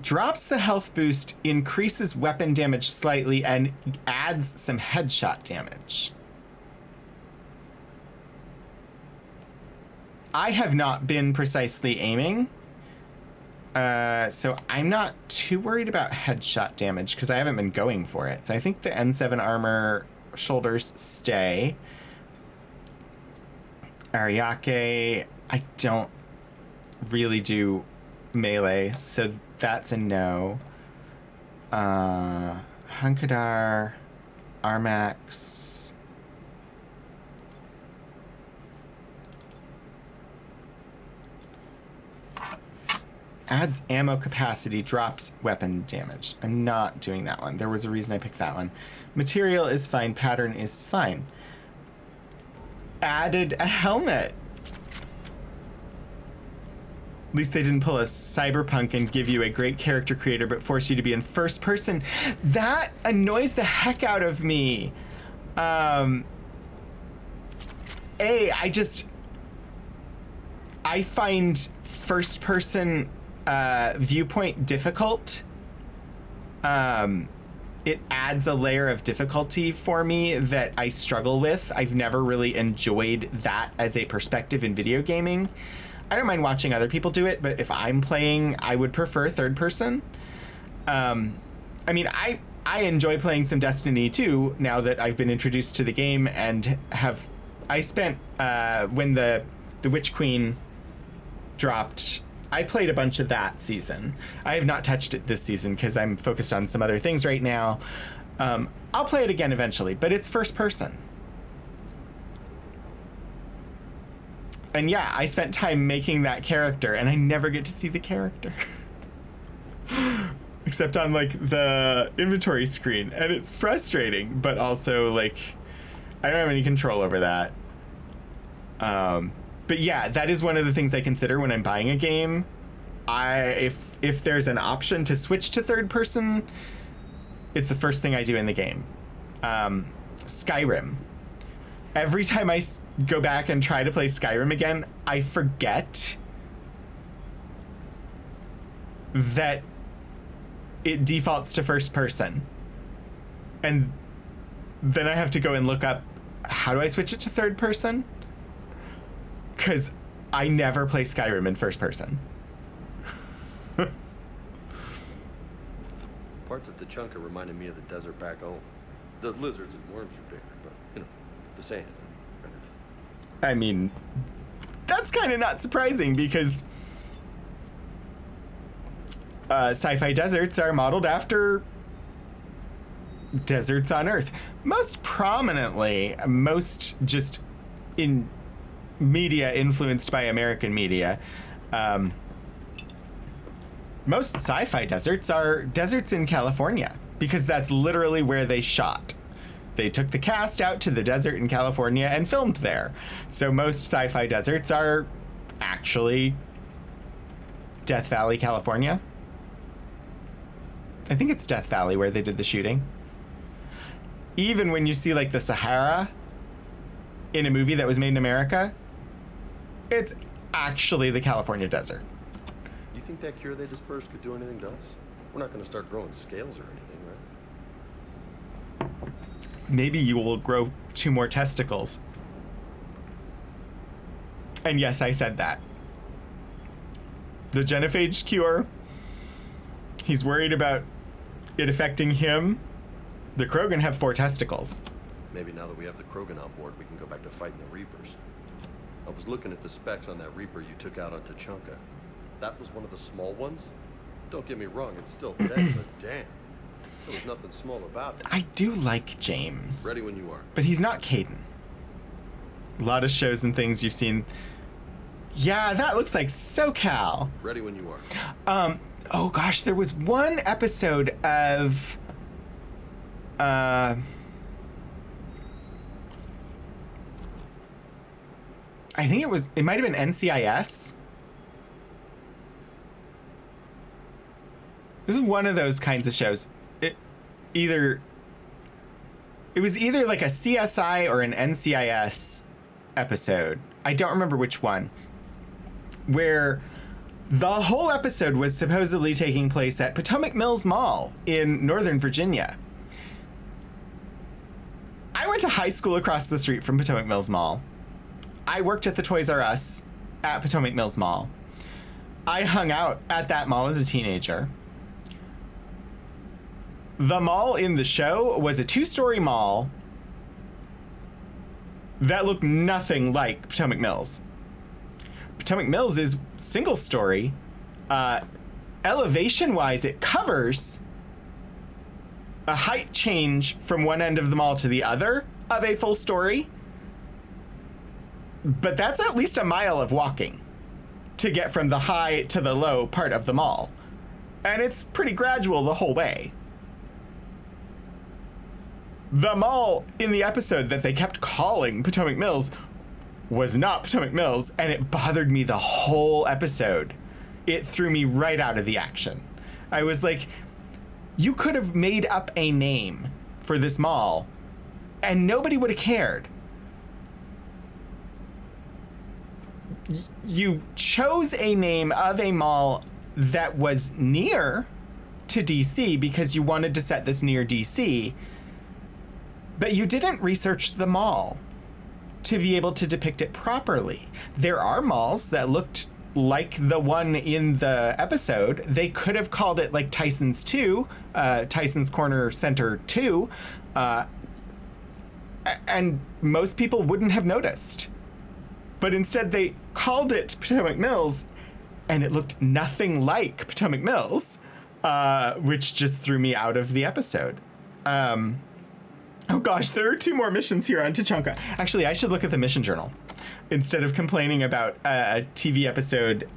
Drops the health boost, increases weapon damage slightly, and adds some headshot damage. I have not been precisely aiming, so I'm not too worried about headshot damage because I haven't been going for it. So I think the N7 armor shoulders stay. Ariake, I don't really do melee, so that's a no. Hunkadar, Armax. Adds ammo capacity, drops weapon damage. I'm not doing that one. There was a reason I picked that one. Material is fine, pattern is fine. Added a helmet. At least they didn't pull a Cyberpunk and give you a great character creator but force you to be in first person. That annoys the heck out of me. I find first person viewpoint difficult. It adds a layer of difficulty for me that I struggle with. I've never really enjoyed that as a perspective in video gaming. I don't mind watching other people do it, but if I'm playing, I would prefer third person. I mean, I enjoy playing some Destiny 2 now that I've been introduced to the game and I spent, when the Witch Queen dropped, I played a bunch of that season. I have not touched it this season because I'm focused on some other things right now. I'll play it again eventually, but it's first person. And yeah, I spent time making that character, and I never get to see the character. Except on, like, the inventory screen. And it's frustrating, but also, like, I don't have any control over that. But yeah, that is one of the things I consider when I'm buying a game. If there's an option to switch to third person, it's the first thing I do in the game. Skyrim. Every time I go back and try to play Skyrim again, I forget that it defaults to first person. And then I have to go and look up, how do I switch it to third person? Because I never play Skyrim in first person. Parts of Tachanka reminded me of the desert back home. The lizards and worms are bigger, but, you know, the sand. I mean, that's kind of not surprising because sci-fi deserts are modeled after deserts on Earth. Most prominently, most just in media influenced by American media, most sci-fi deserts are deserts in California because that's literally where they shot. They took the cast out to the desert in California and filmed there. So most sci-fi deserts are actually Death Valley, California. I think it's Death Valley where they did the shooting. Even when you see like the Sahara in a movie that was made in America, it's actually the California desert. You think that cure they dispersed could do anything to us? We're not going to start growing scales or anything, right? Maybe you will grow 2 more testicles. And yes, I said that. The genophage cure, he's worried about it affecting him. The Krogan have 4 testicles. Maybe now that we have the Krogan on board, we can go back to fighting the Reapers. I was looking at the specs on that Reaper you took out on Tachanka. That was one of the small ones? Don't get me wrong, it's still dead, but damn. There was nothing small about it. I do like James. Ready when you are. But he's not Caden. A lot of shows and things you've seen. Yeah, that looks like SoCal. Ready when you are. Oh gosh, there was one episode of I think it might have been NCIS. This is one of those kinds of shows. It was either like a CSI or an NCIS episode. I don't remember which one. Where the whole episode was supposedly taking place at Potomac Mills Mall in Northern Virginia. I went to high school across the street from Potomac Mills Mall. I worked at the Toys R Us at Potomac Mills Mall. I hung out at that mall as a teenager. The mall in the show was a 2-story mall that looked nothing like Potomac Mills. Potomac Mills is single story. Elevation wise, it covers a height change from one end of the mall to the other of a full story. But that's at least a mile of walking to get from the high to the low part of the mall. And it's pretty gradual the whole way. The mall in the episode that they kept calling Potomac Mills was not Potomac Mills, and it bothered me the whole episode. It threw me right out of the action. I was like, you could have made up a name for this mall, and nobody would have cared. You chose a name of a mall that was near to DC because you wanted to set this near DC, but you didn't research the mall to be able to depict it properly. There are malls that looked like the one in the episode, they could have called it like Tyson's 2, Tyson's Corner Center 2, and most people wouldn't have noticed. But instead they called it Potomac Mills, and it looked nothing like Potomac Mills, which just threw me out of the episode. Oh gosh, there are 2 more missions here on Tuchanka. Actually, I should look at the mission journal instead of complaining about a TV episode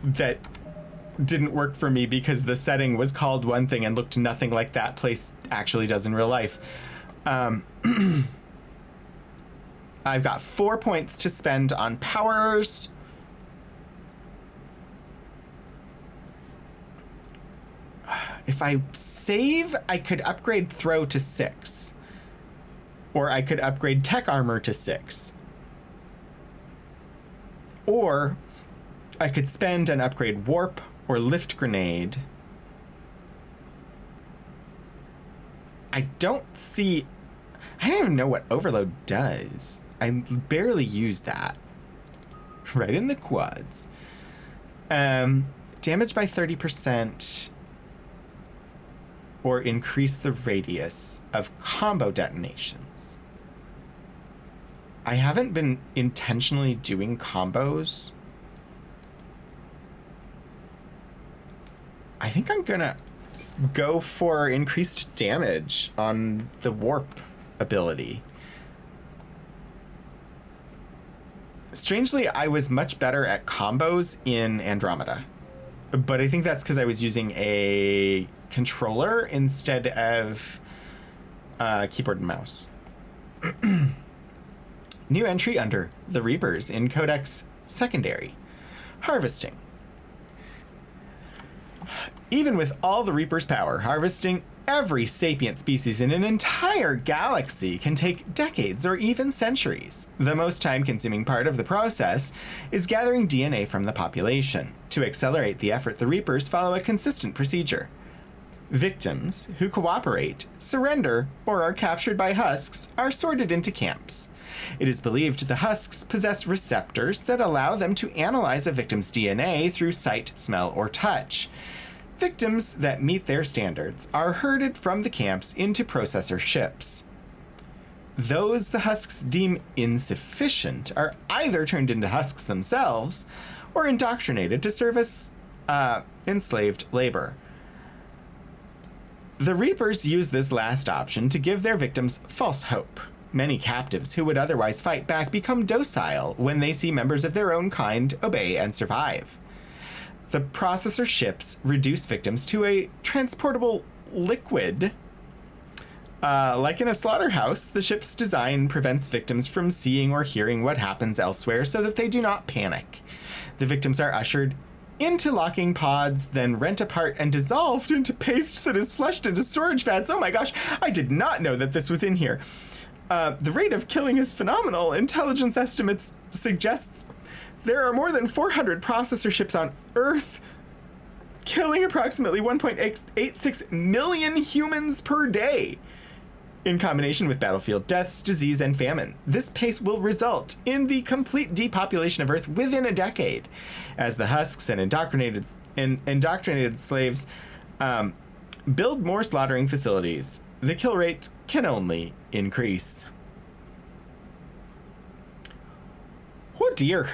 that didn't work for me because the setting was called one thing and looked nothing like that place actually does in real life. I've got 4 points to spend on powers. If I save, I could upgrade throw to 6. Or I could upgrade tech armor to 6. Or I could spend and upgrade warp or lift grenade. I don't even know what overload does. I barely use that. Right in the quads. Damage by 30%. Or increase the radius of combo detonations. I haven't been intentionally doing combos. I think I'm gonna go for increased damage on the warp ability. Strangely, I was much better at combos in Andromeda, but I think that's because I was using a controller instead of keyboard and mouse. New entry under the Reapers in Codex Secondary. Harvesting. Even with all the Reaper's power, harvesting every sapient species in an entire galaxy can take decades or even centuries. The most time-consuming part of the process is gathering DNA from the population. To accelerate the effort, the Reapers follow a consistent procedure. Victims who cooperate, surrender, or are captured by husks are sorted into camps. It is believed the husks possess receptors that allow them to analyze a victim's DNA through sight, smell, or touch. Victims that meet their standards are herded from the camps into processor ships. Those the husks deem insufficient are either turned into husks themselves or indoctrinated to serve as enslaved labor. The Reapers use this last option to give their victims false hope. Many captives who would otherwise fight back become docile when they see members of their own kind obey and survive. The processor ships reduce victims to a transportable liquid. Like in a slaughterhouse, the ship's design prevents victims from seeing or hearing what happens elsewhere so that they do not panic. The victims are ushered into locking pods, then rent apart and dissolved into paste that is flushed into storage vats. Oh my gosh, I did not know that this was in here. The rate of killing is phenomenal. Intelligence estimates suggest there are more than 400 processor ships on Earth, killing approximately 1.86 million humans per day. In combination with battlefield deaths, disease, and famine, this pace will result in the complete depopulation of Earth within a decade, as the husks and indoctrinated slaves build more slaughtering facilities. The kill rate can only increase. Oh dear.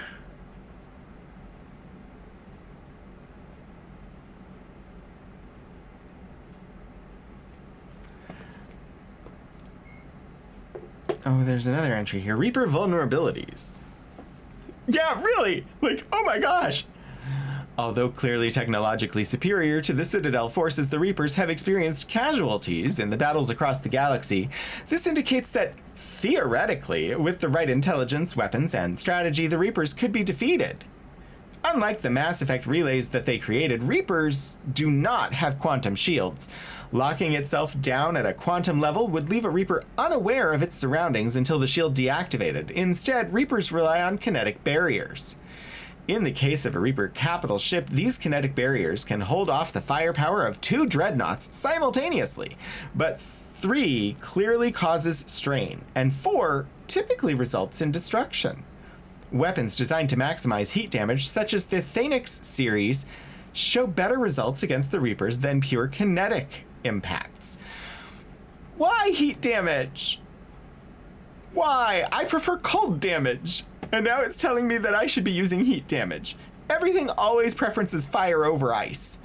Oh, there's another entry here. Reaper vulnerabilities. Yeah, really? Like, oh my gosh. Although clearly technologically superior to the Citadel forces, the Reapers have experienced casualties in the battles across the galaxy. This indicates that, theoretically, with the right intelligence, weapons, and strategy, the Reapers could be defeated. Unlike the Mass Effect relays that they created, Reapers do not have quantum shields. Locking itself down at a quantum level would leave a Reaper unaware of its surroundings until the shield deactivated. Instead, Reapers rely on kinetic barriers. In the case of a Reaper capital ship, these kinetic barriers can hold off the firepower of 2 dreadnoughts simultaneously, but 3 clearly causes strain, and 4 typically results in destruction. weapons designed to maximize heat damage, such as the Thanix series, show better results against the Reapers than pure kinetic impacts. Why heat damage? Why? I prefer cold damage. And now it's telling me that I should be using heat damage. Everything always preferences fire over ice.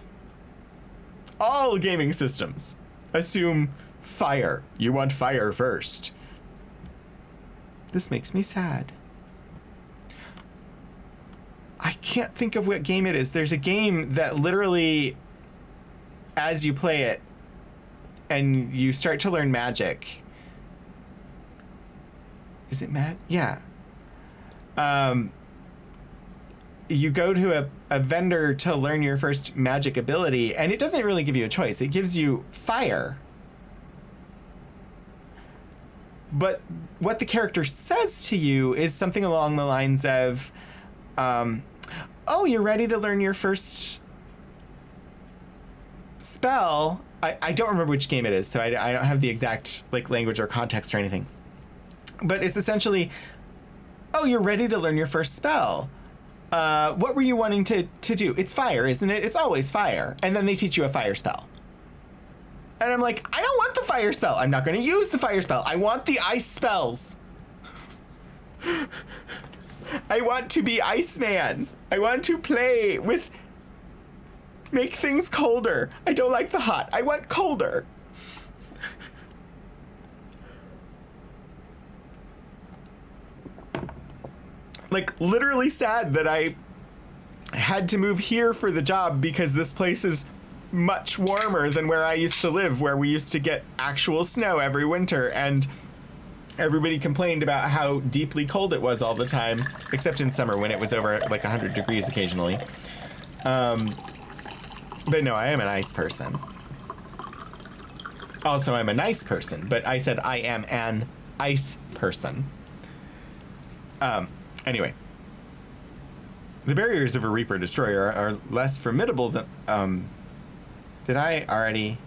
All gaming systems assume fire. You want fire first. This makes me sad. I can't think of what game it is. There's a game that literally, as you play it and you start to learn magic. Is it Yeah. You go to a vendor to learn your first magic ability, and it doesn't really give you a choice. It gives you fire. But what the character says to you is something along the lines of, oh, you're ready to learn your first spell. I don't remember which game it is, so I don't have the exact like language or context or anything. But it's essentially, oh, you're ready to learn your first spell. What were you wanting to do? It's fire, isn't it? It's always fire. And then they teach you a fire spell. And I'm like, I don't want the fire spell. I'm not going to use the fire spell. I want the ice spells. I want to be Iceman. I want to play with... Make things colder. I don't like the hot. I want colder. Like, literally sad that I had to move here for the job because this place is much warmer than where I used to live, where we used to get actual snow every winter, and everybody complained about how deeply cold it was all the time, except in summer when it was over like 100 degrees occasionally. But no, I am an ice person. Also, I'm a nice person, but I said I am an ice person. Anyway. The barriers of a Reaper Destroyer are less formidable than... did I already...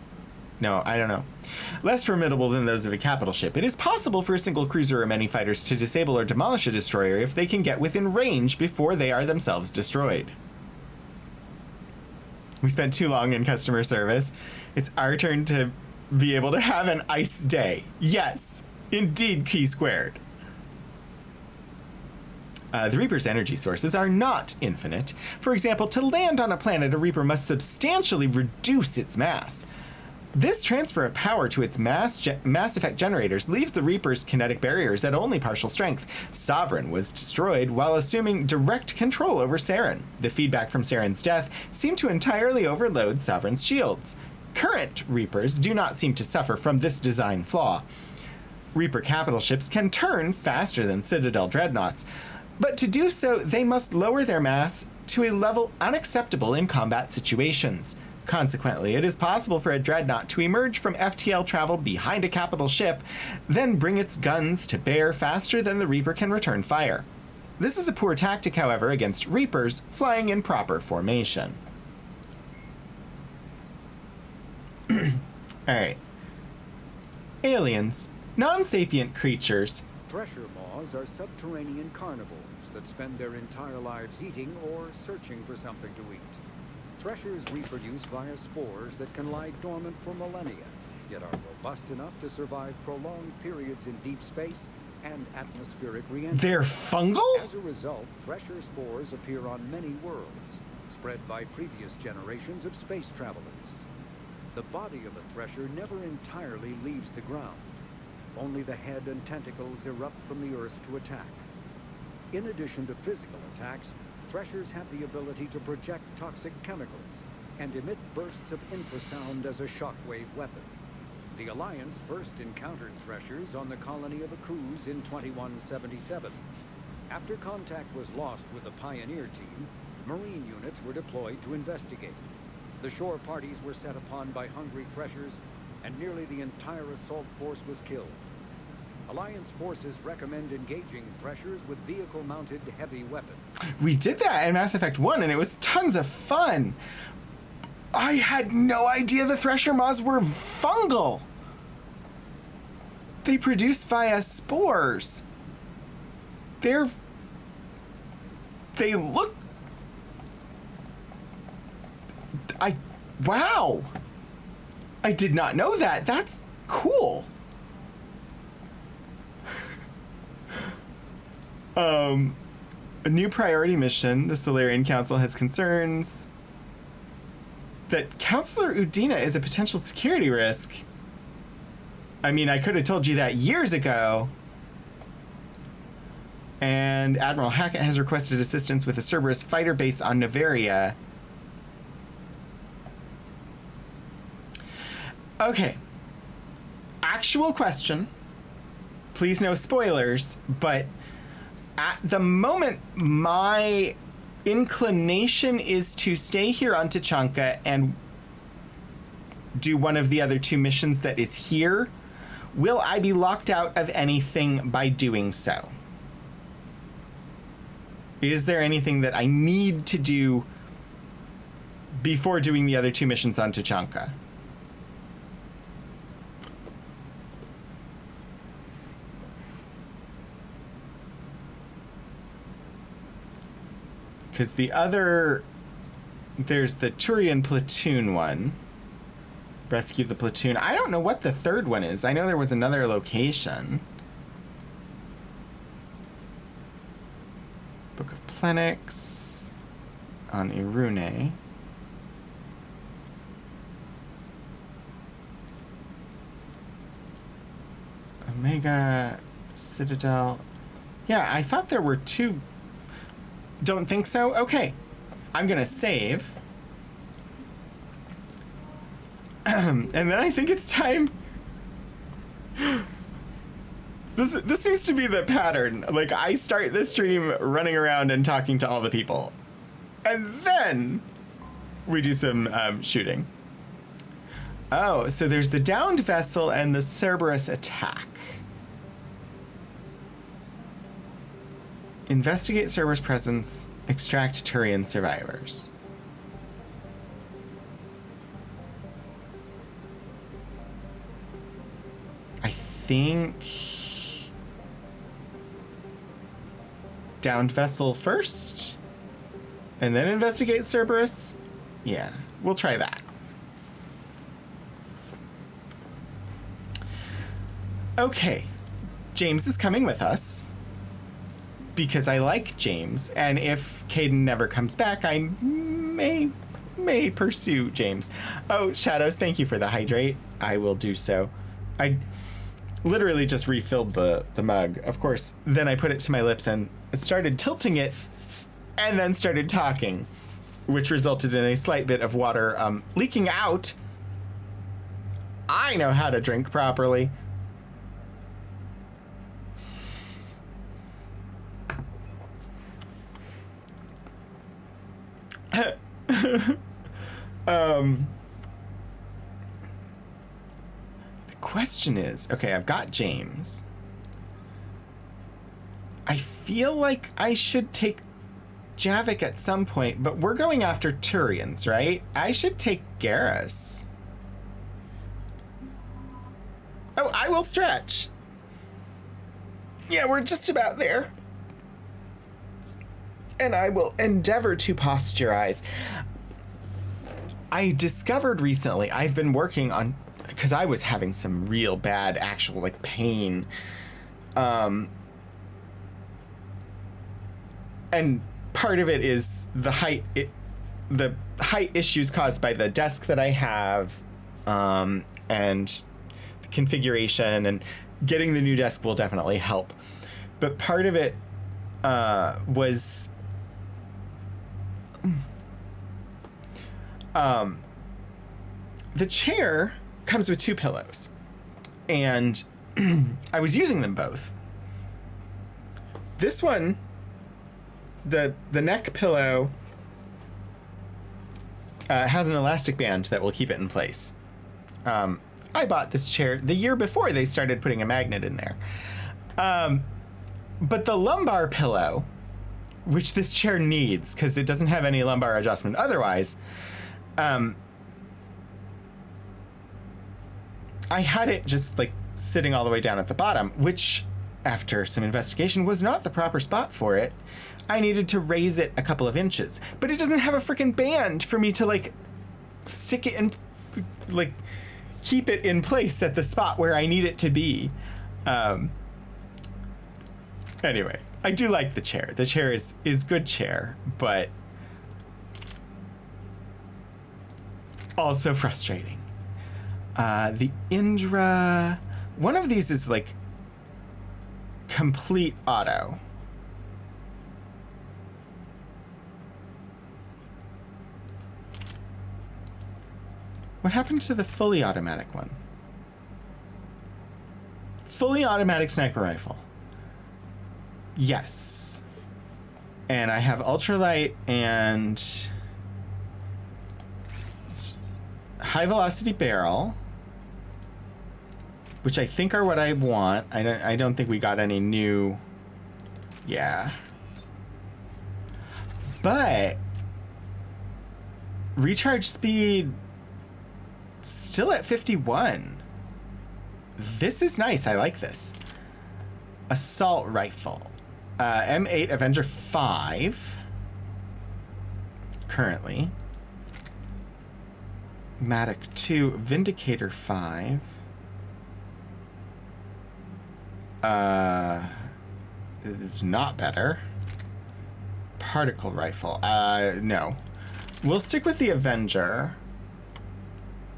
No, I don't know. Less formidable than those of a capital ship. It is possible for a single cruiser or many fighters to disable or demolish a destroyer if they can get within range before they are themselves destroyed. We spent too long in customer service. It's our turn to be able to have an ice day. Yes, indeed, Key Squared. The Reaper's energy sources are not infinite. For example, to land on a planet, a Reaper must substantially reduce its mass. This transfer of power to its mass effect generators leaves the Reaper's kinetic barriers at only partial strength. Sovereign was destroyed while assuming direct control over Saren. The feedback from Saren's death seemed to entirely overload Sovereign's shields. Current Reapers do not seem to suffer from this design flaw. Reaper capital ships can turn faster than Citadel dreadnoughts, but to do so, they must lower their mass to a level unacceptable in combat situations. Consequently, it is possible for a dreadnought to emerge from FTL travel behind a capital ship, then bring its guns to bear faster than the Reaper can return fire. This is a poor tactic, however, against Reapers flying in proper formation. Alright. Aliens. Non-sapient creatures. Thresher maws are subterranean carnivores that spend their entire lives eating or searching for something to eat. Threshers reproduce via spores that can lie dormant for millennia, yet are robust enough to survive prolonged periods in deep space and atmospheric re-entry. They're fungal? As a result, thresher spores appear on many worlds, spread by previous generations of space travelers. The body of a thresher never entirely leaves the ground. Only the head and tentacles erupt from the earth to attack. In addition to physical attacks, threshers have the ability to project toxic chemicals and emit bursts of infrasound as a shockwave weapon. The Alliance first encountered threshers on the colony of Akuz in 2177. After contact was lost with the Pioneer team, Marine units were deployed to investigate. The shore parties were set upon by hungry threshers, and nearly the entire assault force was killed. Alliance forces recommend engaging threshers with vehicle-mounted heavy weapons. We did that in Mass Effect 1, and it was tons of fun. I had no idea the Thresher Maws were fungal. They produce via spores. They're They look... Wow! I did not know that. That's cool. A new priority mission. The Solarian Council has concerns that Counselor Udina is a potential security risk. I mean, I could have told you that years ago. And Admiral Hackett has requested assistance with a Cerberus fighter base on Noveria. Okay. Actual question. Please no spoilers, but at the moment, my inclination is to stay here on Tuchanka and do one of the other 2 missions that is here. Will I be locked out of anything by doing so? Is there anything that I need to do before doing the other 2 missions on Tuchanka? Because there's the Turian platoon one. Rescue the platoon. I don't know what the 3rd one is. I know there was another location. Book of Plenix on Irune. Omega Citadel. Yeah, I thought there were 2. Don't think so? Okay. I'm gonna save. And then I think it's time. This seems to be the pattern. Like, I start the stream running around and talking to all the people. And then we do some shooting. Oh, so there's the downed vessel and the Cerberus attack. Investigate Cerberus presence. Extract Turian survivors. I think... downed vessel first? And then investigate Cerberus? Yeah, we'll try that. Okay. James is coming with us. Because I like James, and if Caden never comes back, I may pursue James. Oh, Shadows, thank you for the hydrate. I will do so. I literally just refilled the mug, of course. Then I put it to my lips and started tilting it, and then started talking, which resulted in a slight bit of water leaking out. I know how to drink properly. The question is, okay, I've got James. I feel like I should take Javik at some point, but we're going after Turians, right? I should take Garrus. Oh, I will stretch. Yeah, we're just about there. And I will endeavor to posturize. I discovered recently, I've been working on, because I was having some real bad actual like pain. And part of it is the height issues caused by the desk that I have, and the configuration, and getting the new desk will definitely help. But part of it was the chair comes with 2 pillows, and I was using them both. This one, the neck pillow has an elastic band that will keep it in place. I bought this chair the year before they started putting a magnet in there. But the lumbar pillow, which this chair needs because it doesn't have any lumbar adjustment otherwise, I had it just like sitting all the way down at the bottom, which after some investigation, was not the proper spot for it. I needed to raise it a couple of inches, but it doesn't have a freaking band for me to like stick it in, like keep it in place at the spot where I need it to be. Anyway, I do like the chair. The chair is good chair, but also frustrating. The Indra, one of these is like complete auto. What happened to the fully automatic one? Fully automatic sniper rifle. Yes. And I have ultralight and high velocity barrel, which I think are what I want. I don't think we got any new. Yeah. But recharge speed still at 51. This is nice. I like this. Assault rifle. M8 Avenger 5. Currently. Matic 2 Vindicator 5. It's not better. Particle rifle. No. We'll stick with the Avenger.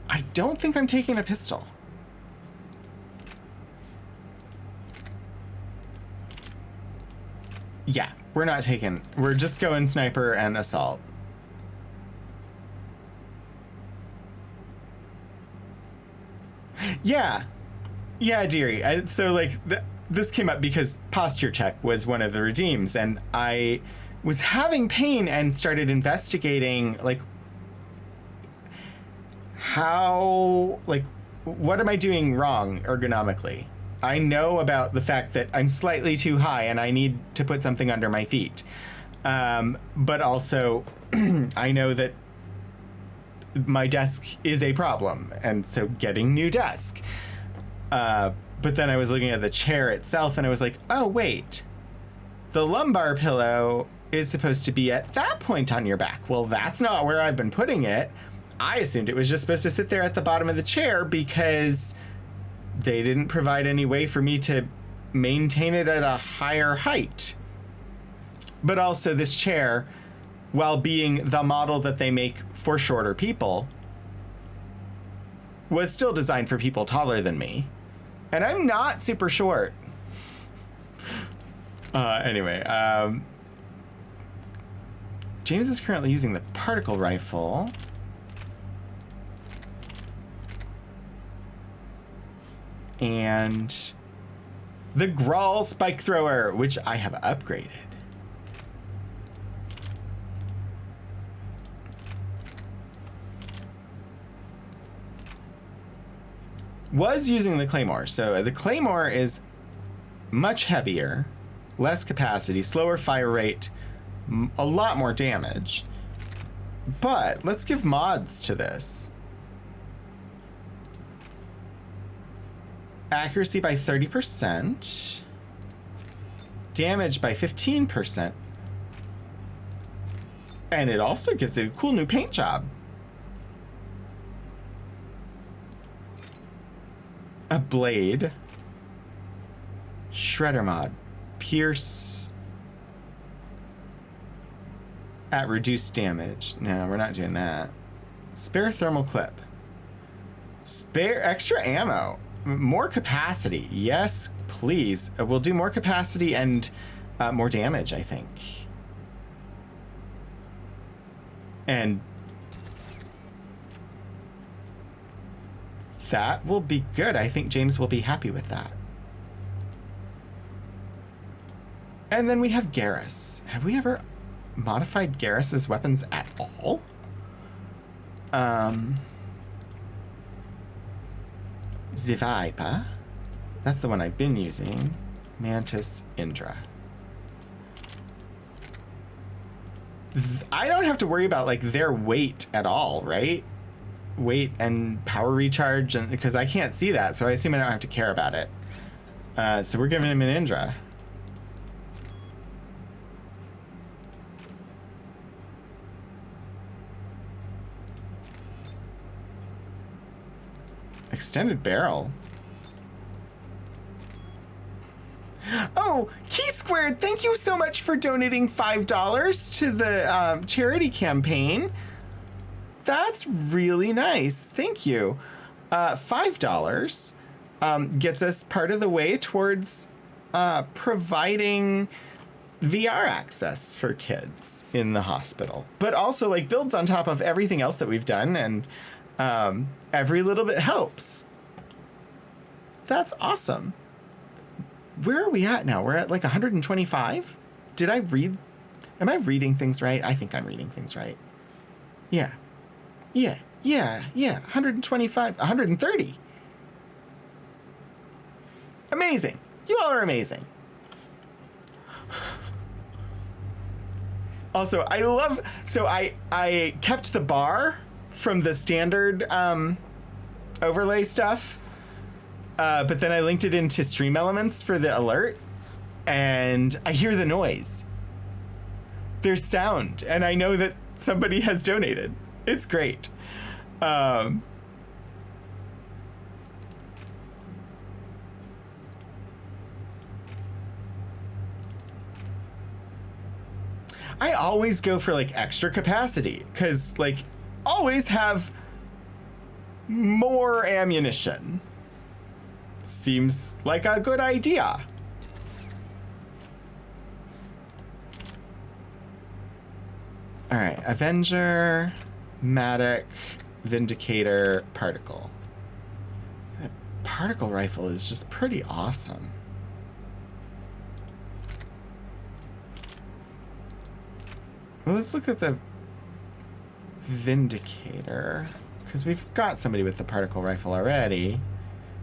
I don't think I'm taking a pistol. Yeah, we're not taking. We're just going sniper and assault. Yeah. Yeah, dearie. So, like, this came up because posture check was one of the redeems, and I was having pain and started investigating, like, how, like, what am I doing wrong ergonomically? I know about the fact that I'm slightly too high and I need to put something under my feet. But also, I know that my desk is a problem, and so getting new desk. But then I was looking at the chair itself and I was like, oh, wait. The lumbar pillow is supposed to be at that point on your back. Well, that's not where I've been putting it. I assumed it was just supposed to sit there at the bottom of the chair because they didn't provide any way for me to maintain it at a higher height. But also this chair, while being the model that they make for shorter people, was still designed for people taller than me. And I'm not super short. Anyway, James is currently using the particle rifle. And the Grawl spike thrower, which I have upgraded. Was using the Claymore. So the Claymore is much heavier, less capacity, slower fire rate, a lot more damage. But let's give mods to this. Accuracy by 30%. Damage by 15%. And it also gives it a cool new paint job. A blade. Shredder mod. Pierce at reduced damage. No, we're not doing that. Spare thermal clip. Spare extra ammo. More capacity. Yes, please. We'll do more capacity and more damage, I think. And that will be good. I think James will be happy with that. And then we have Garrus. Have we ever modified Garrus's weapons at all? The Viper. That's the one I've been using. Mantis Indra. I don't have to worry about like their weight at all, right? Weight and power recharge, and because I can't see that, so I assume I don't have to care about it. So we're giving him an Indra. Extended barrel. Oh, Key Squared, thank you so much for donating $5 to the charity campaign. That's really nice. Thank you. $5 gets us part of the way towards providing VR access for kids in the hospital, but also like builds on top of everything else that we've done, and every little bit helps. That's awesome. Where are we at now? We're at like 125? Did I read? Am I reading things right? I think I'm reading things right. Yeah. 125, 130. Amazing. You all are amazing. Also, I love, so I kept the bar from the standard overlay stuff, but then I linked it into Stream Elements for the alert, and I hear the noise. There's sound, and I know that somebody has donated. It's great. I always go for like extra capacity, because like always have more ammunition. Seems like a good idea. All right, Avenger, Matic, Vindicator, Particle. That particle rifle is just pretty awesome. Well, let's look at the Vindicator, because we've got somebody with the particle rifle already.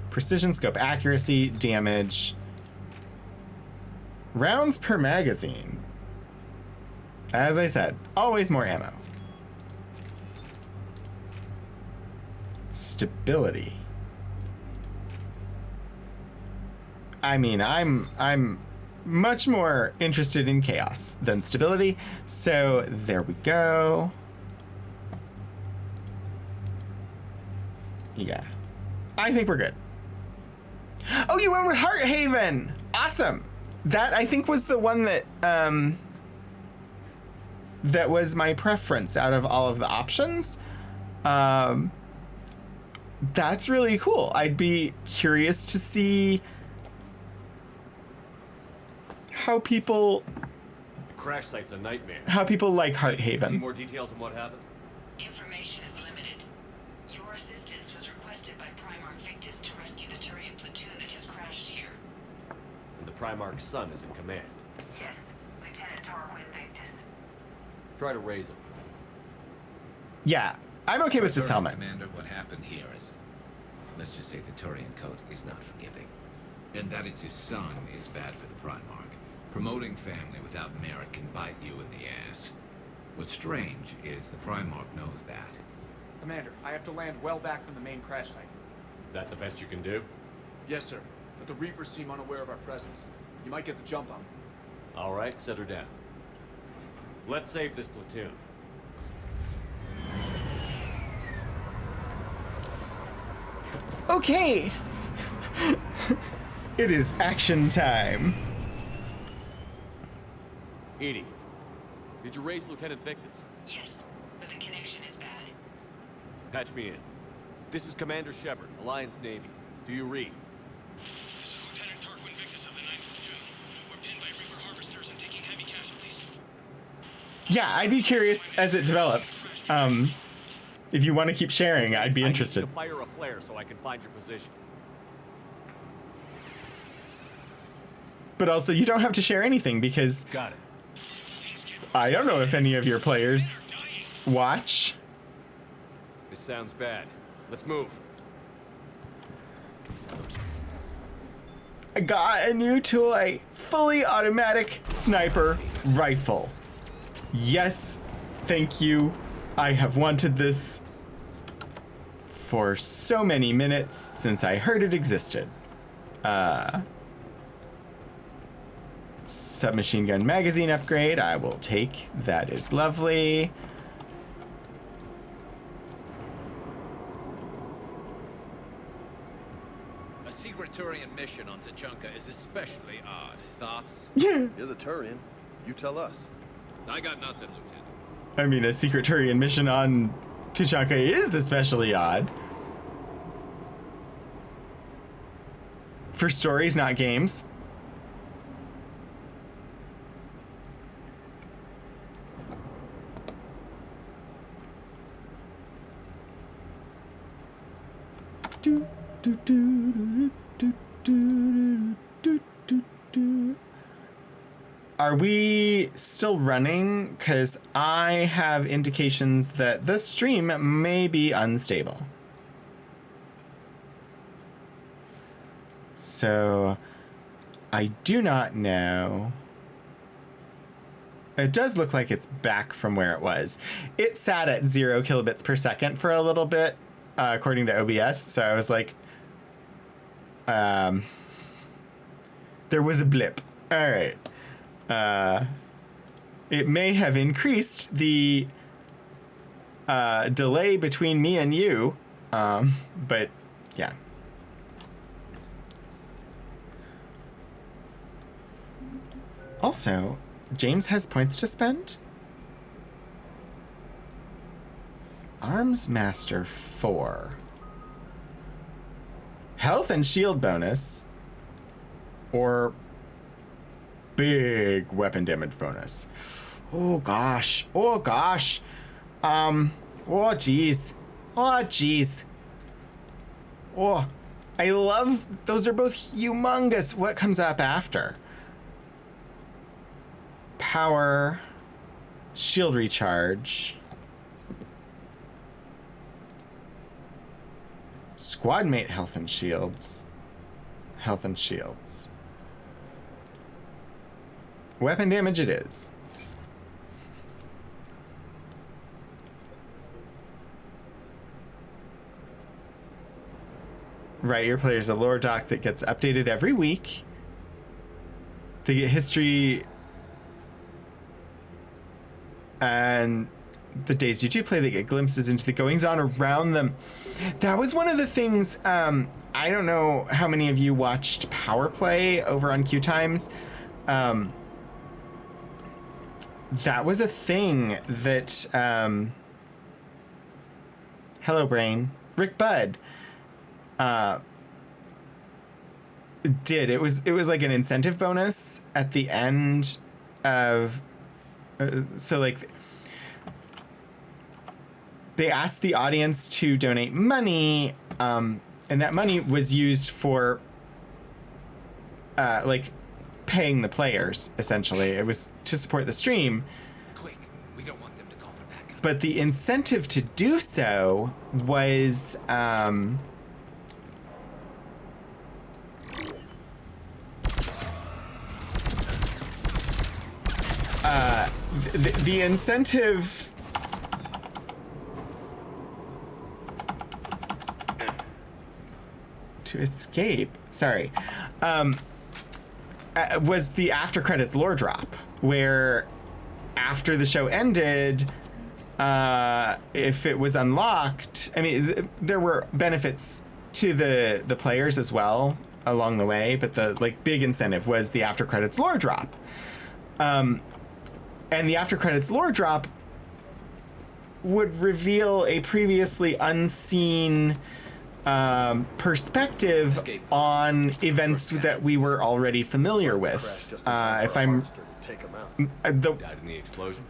Precision scope, accuracy, damage, rounds per magazine. As I said, always more ammo. Stability. I mean, I'm much more interested in chaos than stability, so there we go. Yeah, I think we're good. Oh, you went with Hearthaven. Awesome. That I think was the one that that was my preference out of all of the options. That's really cool. I'd be curious to see how people... Crash site's a nightmare. How people like Hearthaven. Any more details on what happened? Information is limited. Your assistance was requested by Primarch Victus to rescue the Turian platoon that has crashed here. And the Primarch's son is in command. Yes, Lieutenant Tarquin Victus. Try to raise him. Yeah, I'm okay with this helmet. Commander, what happened here is, let's just say the Turian code is not forgiving. And that it's his son is bad for the Primarch. Promoting family without merit can bite you in the ass. What's strange is the Primarch knows that. Commander, I have to land well back from the main crash site. That the best you can do? Yes, sir. But the Reapers seem unaware of our presence. You might get the jump on them. All right, set her down. Let's save this platoon. Okay. It is action time. EDI, did you raise Lieutenant Victus? Yes, but the connection is bad. Patch me in. This is Commander Shepard, Alliance Navy. Do you read? This is Lieutenant Tarquin Victus of the 9th Platoon. We're pinned by Reaper harvesters and taking heavy casualties. Yeah, I'd be curious as it develops. If you want to keep sharing, I'd be interested. I need you to fire a flare so I can find your position. But also, you don't have to share anything because... Got it. I don't know if any of your players watch. This sounds bad. Let's move. I got a new toy. Fully automatic sniper rifle. Yes, thank you. I have wanted this for so many minutes since I heard it existed. Submachine gun magazine upgrade, I will take. That is lovely. A secret Turian mission on Tachanka is especially odd. Thoughts? You're the Turian. You tell us. I got nothing, Lieutenant. I mean, a secret Turian mission on Tachanka is especially odd. For stories, not games. Are we still running? Because I have indications that the stream may be unstable. So I do not know. It does look like it's back from where it was. It sat at 0 kilobits per second for a little bit, according to OBS. So I was like, there was a blip. All right. It may have increased the delay between me and you, but yeah. Also, James has points to spend. Arms Master 4. Health and shield bonus. Or big weapon damage bonus. Oh gosh. Oh gosh. Oh geez. Oh geez. Oh, I love, those are both humongous. What comes up after? Power, shield recharge, squad mate health and shields, weapon damage it is. Right, your player's a lore doc that gets updated every week. They get history. And the days you do play, they get glimpses into the goings-on around them. That was one of the things, I don't know how many of you watched Power Play over on Q Times. That was a thing that, hello brain, Rick Budd, did. It was like an incentive bonus at the end of, so like they asked the audience to donate money, and that money was used for like paying the players, essentially. It was to support the stream. Quick, we don't want them to call for backup. But the incentive to do so was the incentive to escape, sorry, was the after credits lore drop, where after the show ended, if it was unlocked, I mean, there were benefits to the players as well along the way, but the like big incentive was the after credits lore drop. And the after credits lore drop would reveal a previously unseen perspective on events that we were already familiar with. If I'm died in the explosion,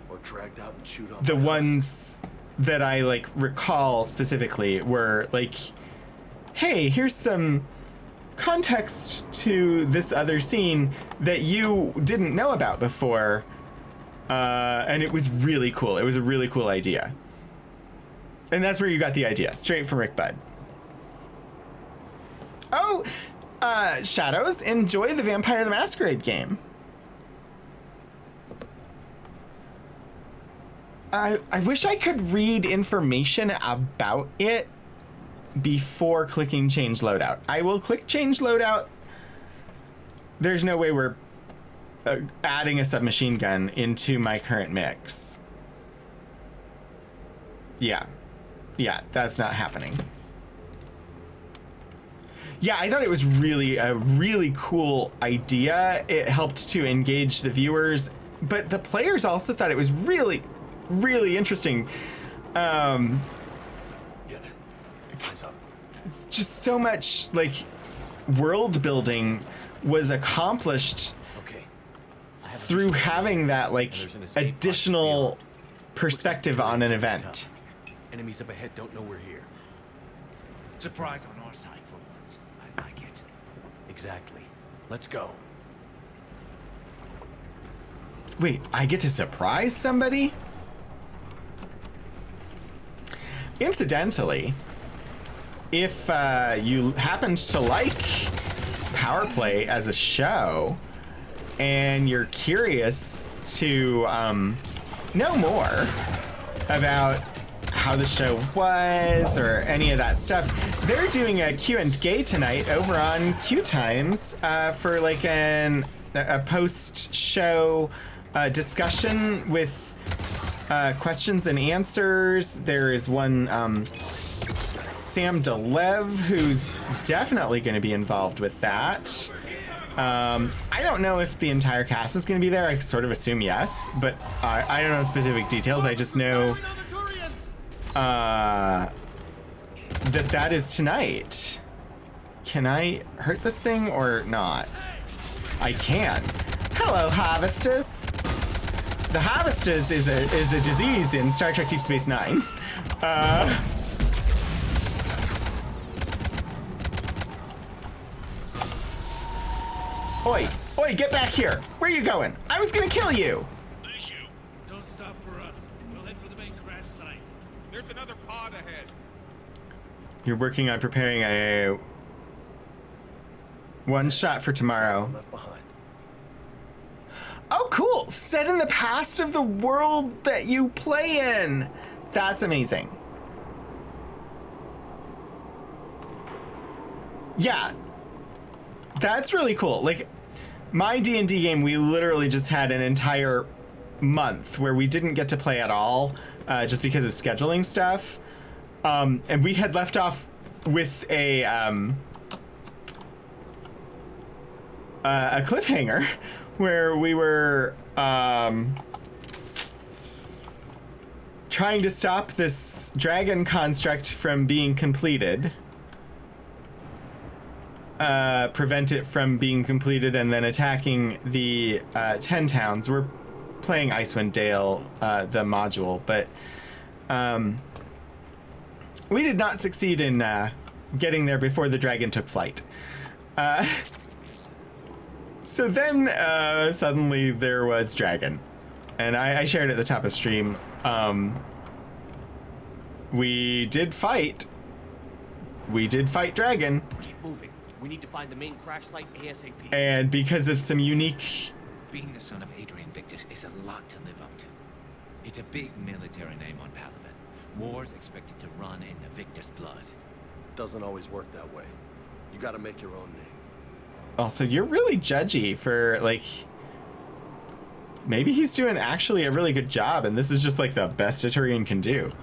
or dragged out and chewed on the ones that I like recall specifically were like, hey, here's some context to this other scene that you didn't know about before. And it was really cool. It was a really cool idea. And that's where you got the idea, straight from Rick Budd. Oh, Shadows, enjoy the Vampire the Masquerade game. I wish I could read information about it before clicking change loadout. I will click change loadout. There's no way we're adding a submachine gun into my current mix. Yeah, that's not happening. Yeah, I thought it was really a really cool idea. It helped to engage the viewers, but the players also thought it was really, really interesting. It's just so much like world building was accomplished through having that like additional perspective on an event. Enemies up ahead don't know we're here. Surprise on our side for once. I like it. Exactly. Let's go. Wait, I get to surprise somebody? Incidentally, if you happened to like Power Play as a show and you're curious to know more about how the show was or any of that stuff, they're doing a Q&A tonight over on Q Times for like a post-show discussion with questions and answers. There is one Sam DeLev who's definitely going to be involved with that. I don't know if the entire cast is going to be there. I sort of assume yes, but I don't know specific details. I just know that is tonight. Can I hurt this thing or not? I can. Hello, Harvesters. The Harvesters is a disease in Star Trek Deep Space Nine. Oi, get back here. Where are you going? I was gonna kill you. Thank you. Don't stop for us. We'll head for the main crash site. There's another pod ahead. You're working on preparing a one shot for tomorrow. Oh, cool. Set in the past of the world that you play in. That's amazing. Yeah. That's really cool. Like, my D&D game, we literally just had an entire month where we didn't get to play at all, just because of scheduling stuff. And we had left off with a cliffhanger where we were trying to stop this dragon construct from being completed. Prevent it from being completed and then attacking the 10 towns. We're playing Icewind Dale, the module, but we did not succeed in getting there before the dragon took flight. So then suddenly there was dragon, and I shared at the top of stream. We did fight dragon. Keep moving. We need to find the main crash site ASAP. And because of some unique... Being the son of Adrian Victus is a lot to live up to. It's a big military name on Palaven. War's expected to run in the Victus blood. Doesn't always work that way. You gotta make your own name. Also, you're really judgy for, like... Maybe he's doing actually a really good job, and this is just, like, the best a Turian can do.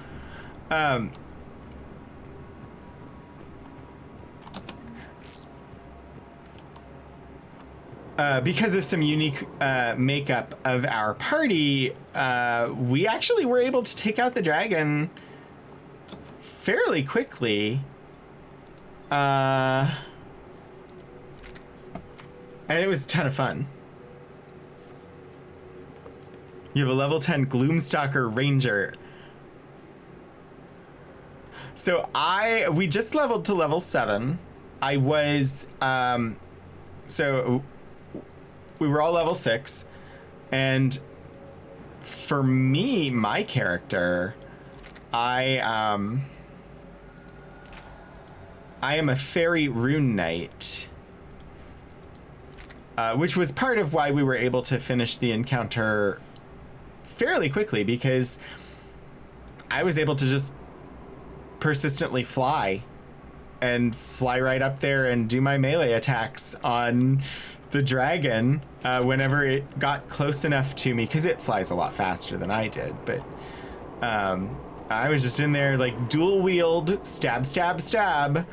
Because of some unique makeup of our party, we actually were able to take out the dragon fairly quickly. And it was a ton of fun. You have a level 10 Gloomstalker Ranger. So we just leveled to level 7. I was, so we were all level 6. And for me, my character, I am a fairy rune knight. Which was part of why we were able to finish the encounter fairly quickly, because I was able to just persistently fly right up there and do my melee attacks on the dragon whenever it got close enough to me, because it flies a lot faster than I did, but I was just in there like dual wield, stab, stab, stab.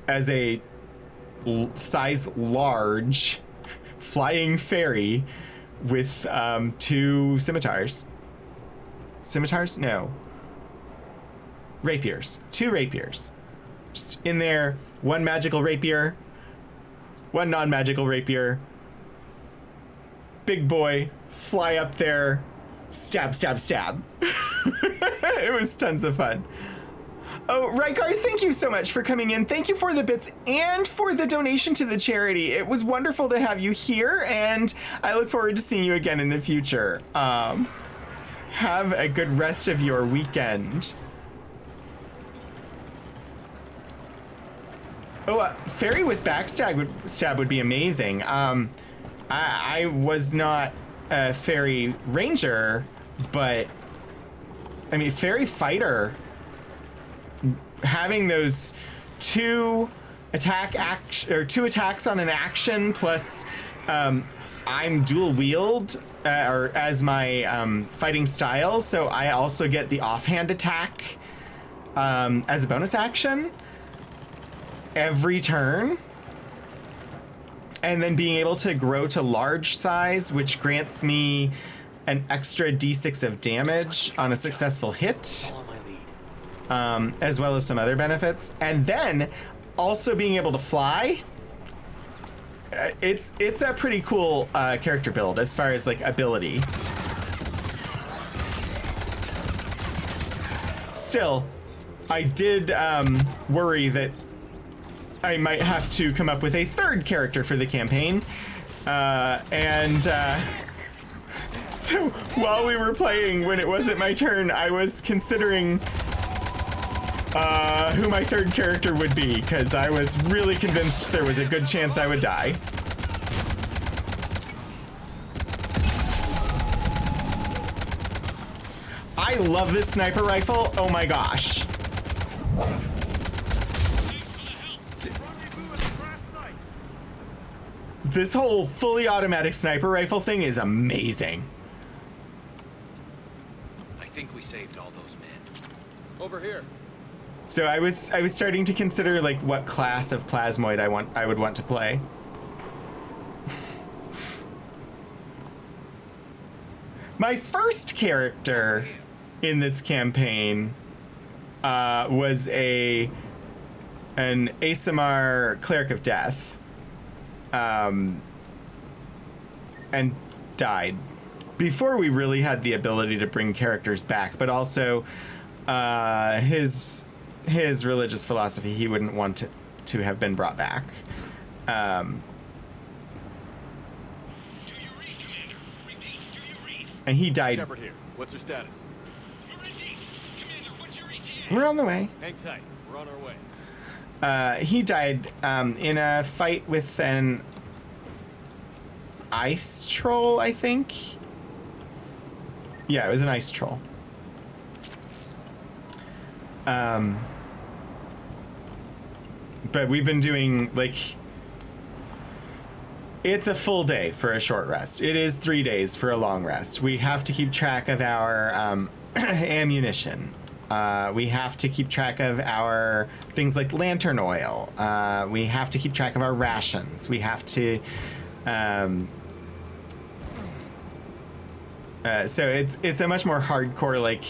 As a size large flying fairy with 2 scimitars. Scimitars? No. Rapiers. 2 rapiers. Just in there, 1 magical rapier, 1 non-magical rapier. Big boy, fly up there, stab, stab, stab. It was tons of fun. Oh, Rykar, thank you so much for coming in. Thank you for the bits and for the donation to the charity. It was wonderful to have you here, and I look forward to seeing you again in the future. Have a good rest of your weekend. Oh, fairy with backstab would be amazing. I was not a fairy ranger, but I mean, fairy fighter. Having those 2 attacks on an action plus I'm dual wield or as my fighting style, so I also get the offhand attack as a bonus action every turn, and then being able to grow to large size, which grants me an extra d6 of damage on a successful hit. As well as some other benefits, and then also being able to fly. It's a pretty cool character build as far as like ability. Still, I did worry that I might have to come up with a 3rd character for the campaign, so while we were playing, when it wasn't my turn, I was considering who my 3rd character would be, because I was really convinced there was a good chance I would die. I love this sniper rifle. Oh my gosh. This whole fully automatic sniper rifle thing is amazing. I think we saved all those men. Over here. So I was starting to consider like what class of plasmoid I would want to play. My first character in this campaign was an Aasimar Cleric of Death, and died before we really had the ability to bring characters back. But also, his religious philosophy, he wouldn't want to have been brought back. And he died. Shepard here. What's your status? We're on the way. Hang tight. We're on our way. He died in a fight with an ice troll, I think. Yeah, it was an ice troll. But we've been doing, like, it's a full day for a short rest. It is 3 days for a long rest. We have to keep track of our ammunition. We have to keep track of our things like lantern oil. We have to keep track of our rations. We have to... so it's a much more hardcore, like...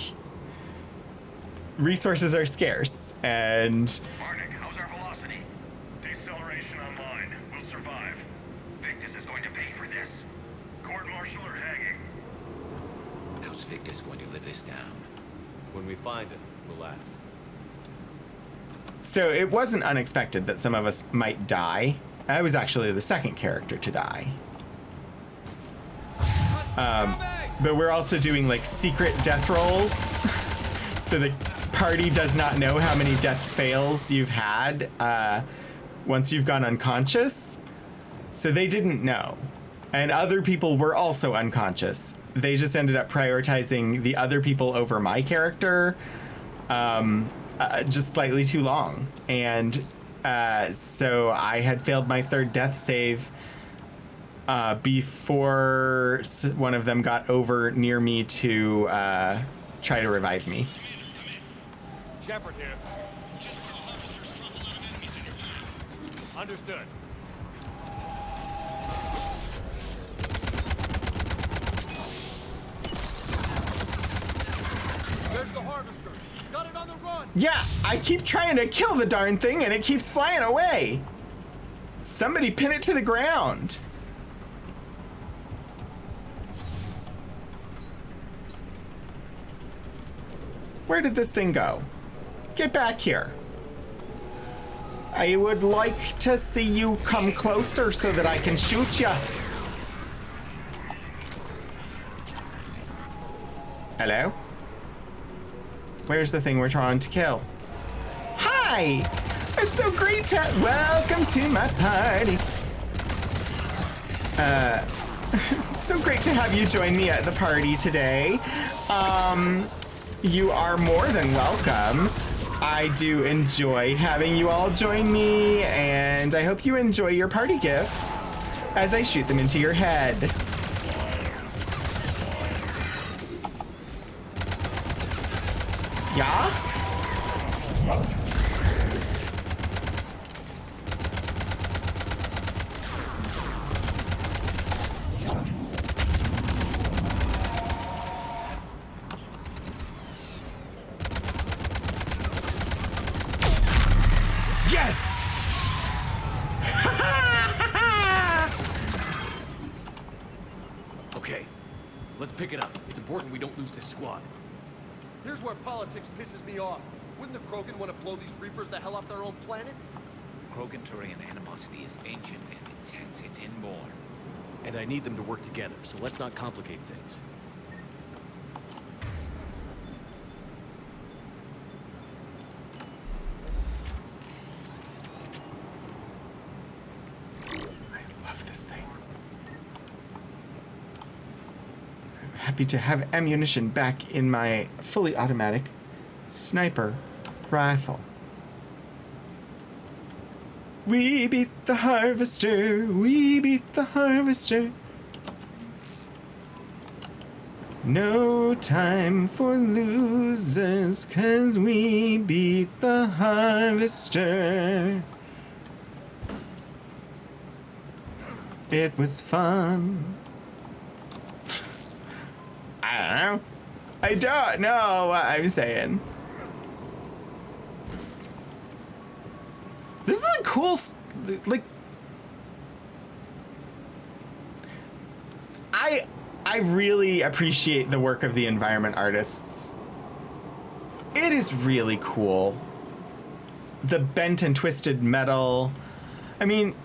Resources are scarce, and... Barnick, how's our velocity? Deceleration online. We'll survive. Victus is going to pay for this. Court-martial or hanging? How's Victus going to live this down? When we find it, we'll ask. So it wasn't unexpected that some of us might die. I was actually the second character to die. But we're also doing, like, secret death rolls. So the party does not know how many death fails you've had once you've gone unconscious. So they didn't know. And other people were also unconscious. They just ended up prioritizing the other people over my character. just slightly too long. And so I had failed my third death save before one of them got over near me to try to revive me. Shepard here. Just saw harvesters drop a lot of enemies in your path. Understood. There's the harvester. Got it on the run. Yeah, I keep trying to kill the darn thing and it keeps flying away. Somebody pin it to the ground. Where did this thing go? Get back here. I would like to see you come closer so that I can shoot you. Hello? Where's the thing we're trying to kill? Hi! It's so great to... Welcome to my party. It's so great to have you join me at the party today. You are more than welcome. I do enjoy having you all join me, and I hope you enjoy your party gifts as I shoot them into your head. Yeah? Okay, let's pick it up. It's important we don't lose this squad. Here's where politics pisses me off. Wouldn't the Krogan want to blow these Reapers the hell off their own planet? Krogan-Turian animosity is ancient and intense. It's inborn. And I need them to work together, so let's not complicate things. I love this thing. I'm happy to have ammunition back in my fully automatic sniper rifle. We beat the harvester, we beat the harvester. No time for losers, 'cause we beat the harvester. It was fun. I don't know. I don't know what I'm saying. This is a cool, like, I really appreciate the work of the environment artists. It is really cool. The bent and twisted metal. I mean,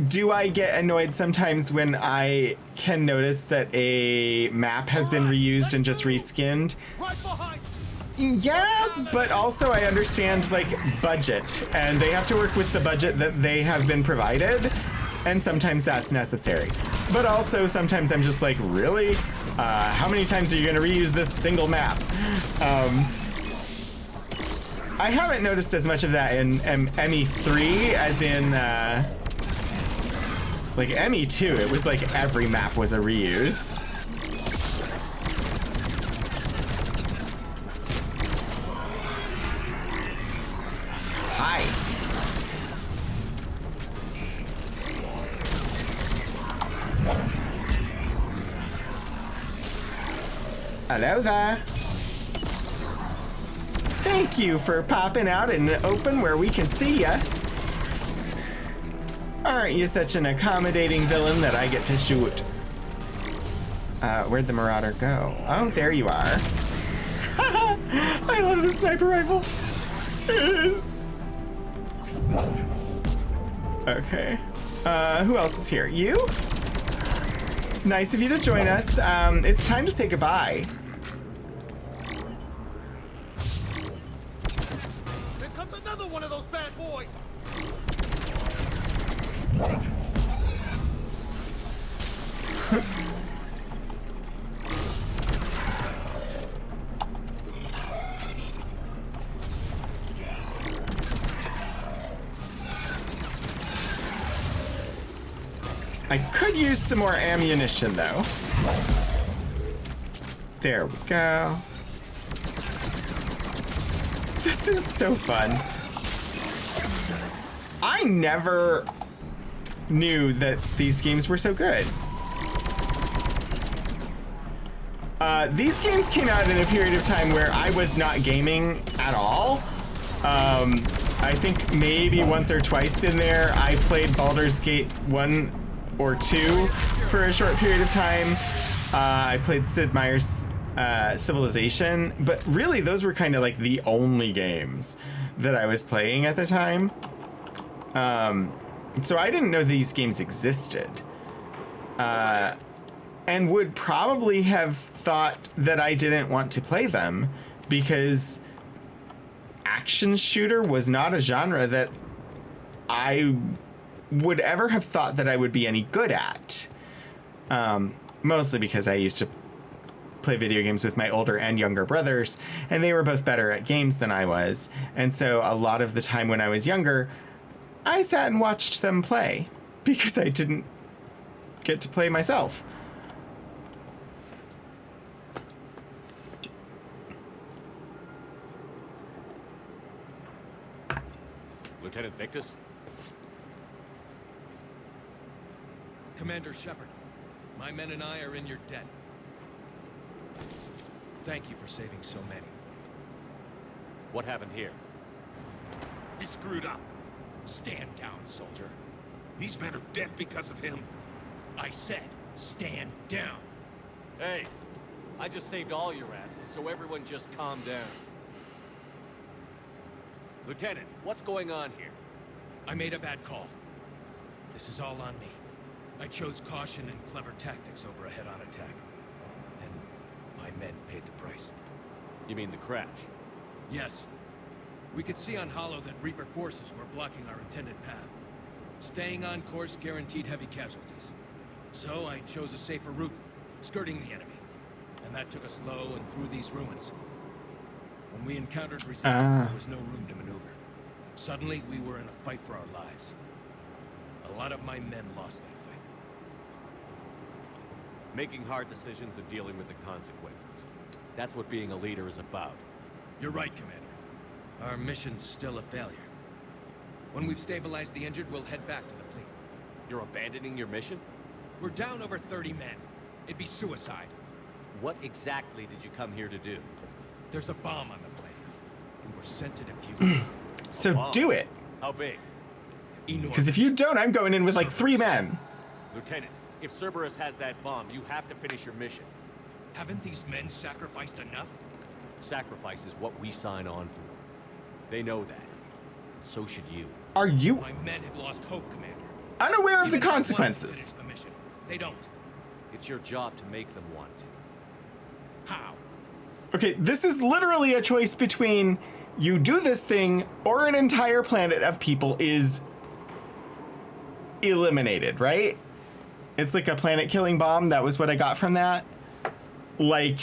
do I get annoyed sometimes when I can notice that a map has been reused and just reskinned? Yeah, but also I understand, like, budget, and they have to work with the budget that they have been provided, and sometimes that's necessary. But also sometimes I'm just like, really? How many times are you gonna reuse this single map? I haven't noticed as much of that in ME3 as in, like ME2, it was like every map was a reuse. Hi. Hello there. Thank you for popping out in the open where we can see ya. Aren't you such an accommodating villain that I get to shoot? Where'd the Marauder go? Oh, there you are. I love the sniper rifle. Okay. Who else is here? You? Nice of you to join us. It's time to say goodbye. Here comes another one of those bad boys! I could use some more ammunition, though. There we go. This is so fun. I never knew that these games were so good. These games came out in a period of time where I was not gaming at all. I think maybe once or twice in there, I played Baldur's Gate 1 or 2 for a short period of time. I played Sid Meier's Civilization, but really those were kind of like the only games that I was playing at the time. So I didn't know these games existed. And would probably have thought that I didn't want to play them because action shooter was not a genre that I would ever have thought that I would be any good at. Mostly because I used to play video games with my older and younger brothers, and they were both better at games than I was. And so a lot of the time when I was younger, I sat and watched them play because I didn't get to play myself. Lieutenant Victus? Commander Shepard, my men and I are in your debt. Thank you for saving so many. What happened here? He screwed up. Stand down, soldier. These men are dead because of him. I said, stand down. Hey, I just saved all your asses, so everyone just calm down. Lieutenant, what's going on here? I made a bad call. This is all on me. I chose caution and clever tactics over a head-on attack. And my men paid the price. You mean the crash? Yes. We could see on Hollow that Reaper forces were blocking our intended path. Staying on course guaranteed heavy casualties. So I chose a safer route, skirting the enemy. And that took us low and through these ruins. When we encountered resistance, there was no room to maneuver. Suddenly, we were in a fight for our lives. A lot of my men lost that fight. Making hard decisions and dealing with the consequences. That's what being a leader is about. You're right, Commander. Our mission's still a failure. When we've stabilized the injured, we'll head back to the fleet. You're abandoning your mission? We're down over 30 men. It'd be suicide. What exactly did you come here to do? There's a bomb on the plane. We were sent to defuse it. So do it. How big? Because if you don't, I'm going in with like 3 men. Lieutenant, if Cerberus has that bomb, you have to finish your mission. Haven't these men sacrificed enough? Sacrifice is what we sign on for. They know that. And so should you. Are you My men have lost hope, Commander. unaware of the Even if they want to consequences? finish the mission, they don't. It's your job to make them want to. How? Okay, this is literally a choice between you do this thing or an entire planet of people is eliminated, right? It's like a planet killing bomb. That was what I got from that. Like,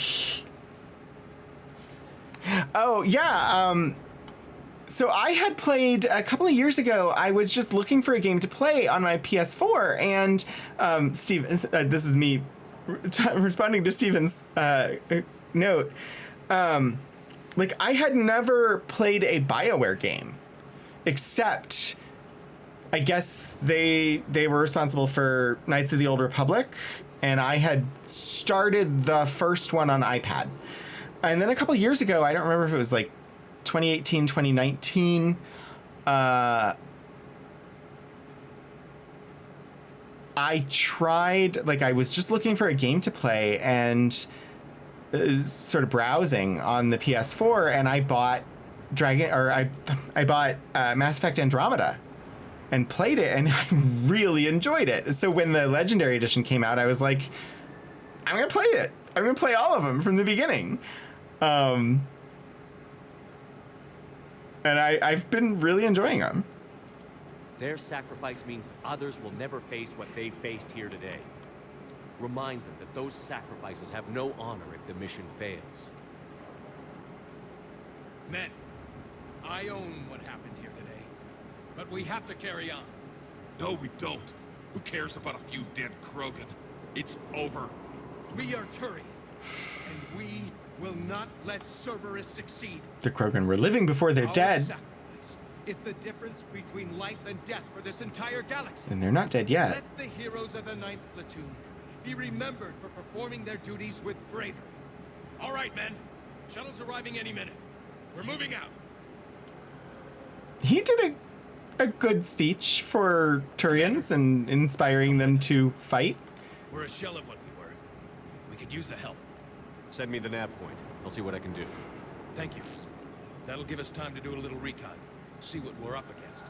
oh yeah, so I had played a couple of years ago. I was just looking for a game to play on my PS4, and Steve, this is me responding to Steven's note. Like, I had never played a BioWare game, except I guess they were responsible for Knights of the Old Republic, and I had started the first one on iPad. And then a couple of years ago, I don't remember if it was like 2018, 2019, I tried, like, I was just looking for a game to play and sort of browsing on the PS4, and I bought I bought Mass Effect Andromeda and played it, and I really enjoyed it. So when the Legendary Edition came out, I was like, I'm gonna play it. I'm gonna play all of them from the beginning. And I've been really enjoying them. Their sacrifice means others will never face what they faced here today. Remind them that those sacrifices have no honor if the mission fails. Men, I own what happened here today, but we have to carry on. No, we don't. Who cares about a few dead Krogan? It's over. We are Turian, and we will not let Cerberus succeed. The Krogan were living before they're Our dead. sacrifice is the difference between life and death for this entire galaxy. And they're not dead yet. Let the heroes of the 9th Platoon be remembered for performing their duties with bravery. All right, men. Shuttle's arriving any minute. We're moving out. He did a good speech for Turians and inspiring them to fight. We're a shell of what we were. We could use the help. Send me the nav point. I'll see what I can do. Thank you. That'll give us time to do a little recon. See what we're up against.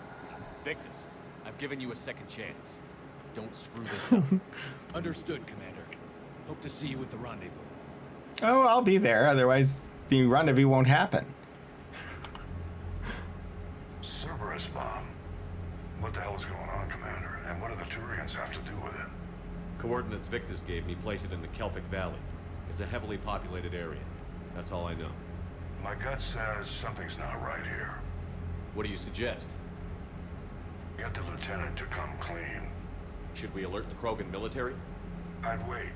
Victus, I've given you a second chance. Don't screw this up. Understood, Commander. Hope to see you at the rendezvous. Oh, I'll be there. Otherwise, the rendezvous won't happen. Cerberus bomb. What the hell is going on, Commander? And what do the Turians have to do with it? Coordinates Victus gave me place it in the Kelphic Valley. It's a heavily populated area. That's all I know. My gut says something's not right here. What do you suggest? Get the lieutenant to come clean. Should we alert the Krogan military? I'd wait.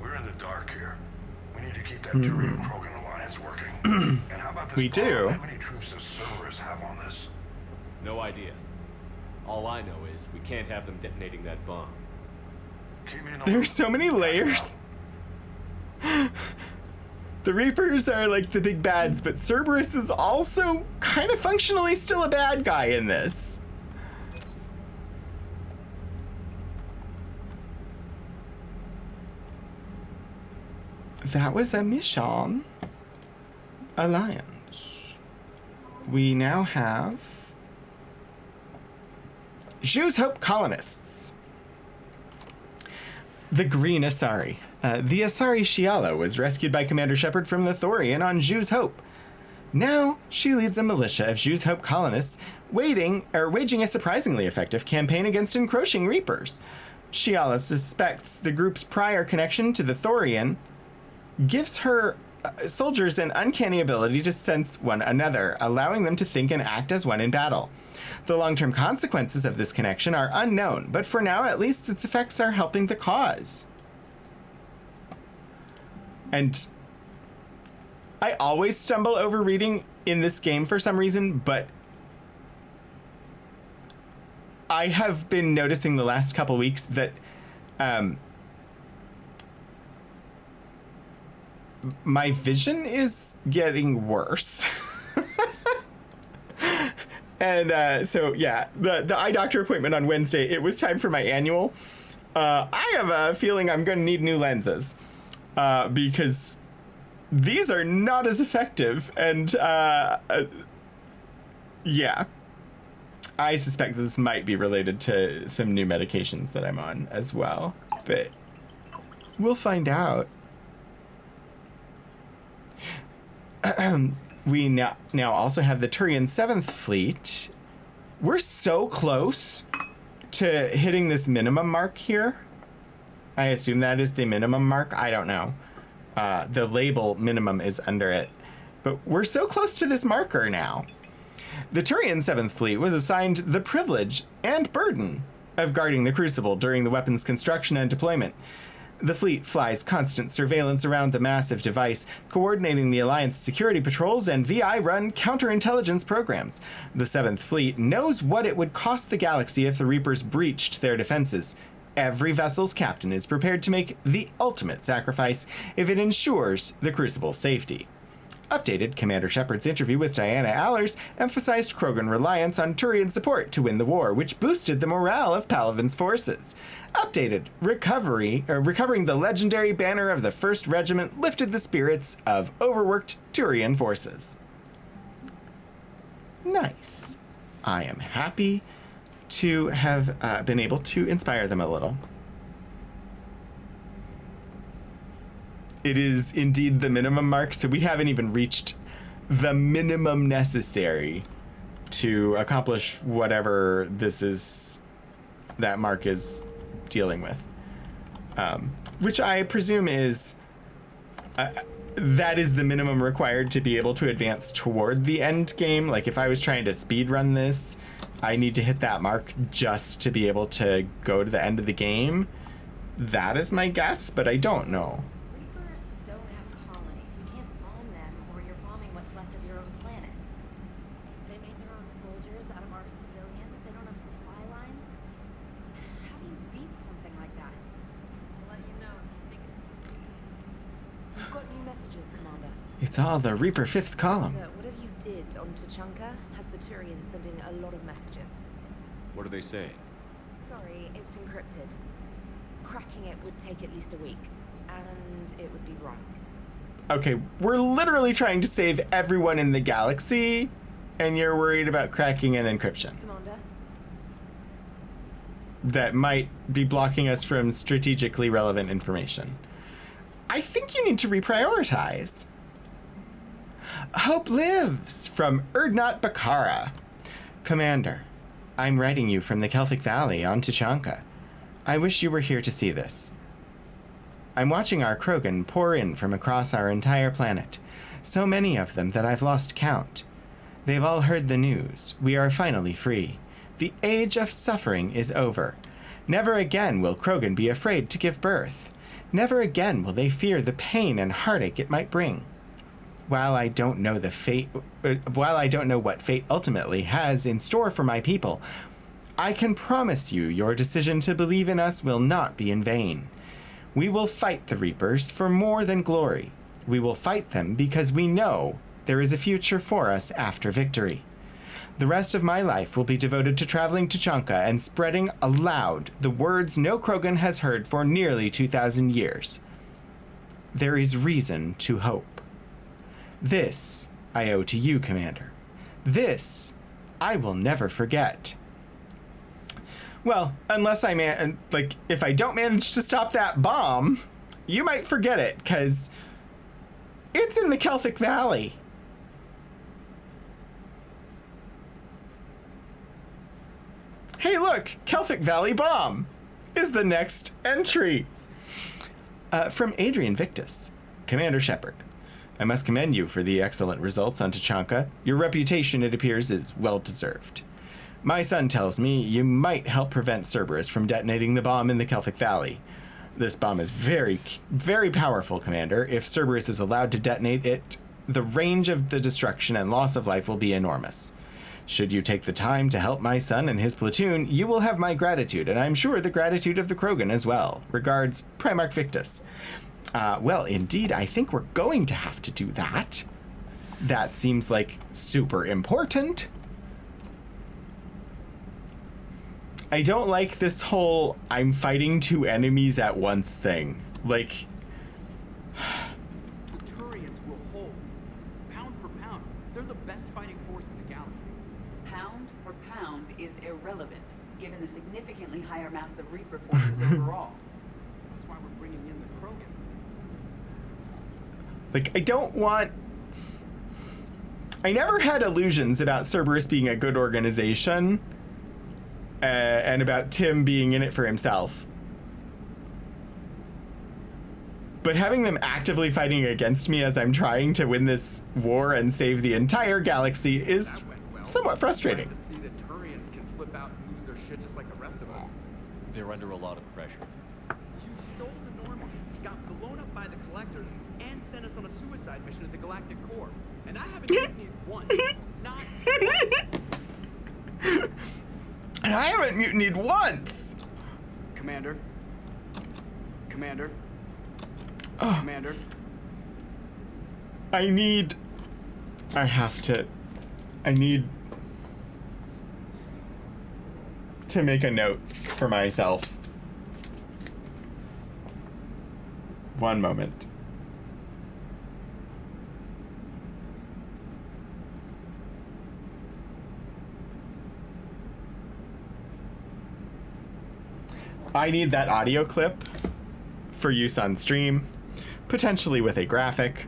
We're in the dark here. We need to keep that Turian-Krogan alliance working. And how about this We bomb? do. How many troops does Cerberus have on this? No idea. All I know is we can't have them detonating that bomb. Keep me in There's so many layers. The Reapers are like the big bads, but Cerberus is also kind of functionally still a bad guy in this. That was a mission. Alliance. We now have Zhu's Hope colonists. The Green Asari. The Asari Shiala was rescued by Commander Shepard from the Thorian on Zhu's Hope. Now, she leads a militia of Zhu's Hope colonists waging a surprisingly effective campaign against encroaching Reapers. Shiala suspects the group's prior connection to the Thorian gives her soldiers an uncanny ability to sense one another, allowing them to think and act as one in battle. The long-term consequences of this connection are unknown, but for now, at least, its effects are helping the cause. And I always stumble over reading in this game for some reason, but I have been noticing the last couple weeks that my vision is getting worse. And so, yeah, the eye doctor appointment on Wednesday, it was time for my annual. I have a feeling I'm going to need new lenses because these are not as effective. And yeah, I suspect this might be related to some new medications that I'm on as well, but we'll find out. We now also have the Turian 7th Fleet. We're so close to hitting this minimum mark here. I assume that is the minimum mark. I don't know. The label minimum is under it. But we're so close to this marker now. The Turian 7th Fleet was assigned the privilege and burden of guarding the Crucible during the weapon's construction and deployment. The fleet flies constant surveillance around the massive device, coordinating the Alliance security patrols and VI-run counterintelligence programs. The 7th Fleet knows what it would cost the galaxy if the Reapers breached their defenses. Every vessel's captain is prepared to make the ultimate sacrifice if it ensures the Crucible's safety. Updated, Commander Shepard's interview with Diana Allers emphasized Krogan reliance on Turian support to win the war, which boosted the morale of Palaven's forces. Updated, recovering the legendary banner of the 1st Regiment lifted the spirits of overworked Turian forces. Nice. I am happy to have been able to inspire them a little. It is indeed the minimum mark, so we haven't even reached the minimum necessary to accomplish whatever that mark is dealing with. Which I presume is that is the minimum required to be able to advance toward the end game. Like if I was trying to speed run this, I need to hit that mark just to be able to go to the end of the game. That is my guess, but I don't know. Reapers don't have colonies. You can't bomb them, or you're bombing what's left of your own planet. They make their own soldiers out of our civilians. They don't have supply lines. How do you beat something like that? I'll let you know if you think it's... You've got new messages, Commander. It's all the Reaper 5th column. Whatever you did on Tuchanka has the Turians sending a lot of messages. What are they saying? Sorry, it's encrypted. Cracking it would take at least a week, and it would be wrong. Okay, we're literally trying to save everyone in the galaxy, and you're worried about cracking an encryption. Commander? That might be blocking us from strategically relevant information. I think you need to reprioritize. Hope lives from Erdnot Bakara. Commander, I'm writing you from the Kelphic Valley on Tuchanka. I wish you were here to see this. I'm watching our Krogan pour in from across our entire planet. So many of them that I've lost count. They've all heard the news. We are finally free. The age of suffering is over. Never again will Krogan be afraid to give birth. Never again will they fear the pain and heartache it might bring. While I don't know what fate ultimately has in store for my people, I can promise you your decision to believe in us will not be in vain. We will fight the Reapers for more than glory. We will fight them because we know there is a future for us after victory. The rest of my life will be devoted to traveling to Tuchanka and spreading aloud the words no Krogan has heard for nearly 2,000 years. There is reason to hope. This I owe to you, Commander. This I will never forget. Well, unless if I don't manage to stop that bomb, you might forget it, because it's in the Kelphic Valley. Hey, look, Kelphic Valley bomb is the next entry. From Adrian Victus. Commander Shepard, I must commend you for the excellent results on Tuchanka. Your reputation, it appears, is well-deserved. My son tells me you might help prevent Cerberus from detonating the bomb in the Kelphic Valley. This bomb is very, very powerful, Commander. If Cerberus is allowed to detonate it, the range of the destruction and loss of life will be enormous. Should you take the time to help my son and his platoon, you will have my gratitude, and I'm sure the gratitude of the Krogan as well. Regards, Primarch Victus. Well, indeed, I think we're going to have to do that. That seems like super important. I don't like this whole I'm fighting two enemies at once thing. Like... The Turians will hold. Pound for pound, they're the best fighting force in the galaxy. Pound for pound is irrelevant, given the significantly higher mass of Reaper forces overall. That's why we're bringing in the Krogan. Like, I don't want... I never had illusions about Cerberus being a good organization. And about Tim being in it for himself. But having them actively fighting against me as I'm trying to win this war and save the entire galaxy is somewhat frustrating. To see the Turians can flip out and lose their shit just like the rest of us. They're under a lot of pressure. You stole the Normandy, got blown up by the Collectors, and sent us on a suicide mission at the Galactic Core. And I haven't mutinied once. Not once. And I haven't mutinied once! Commander. Commander. Oh. Commander. I need to make a note for myself. One moment. I need that audio clip for use on stream, potentially with a graphic.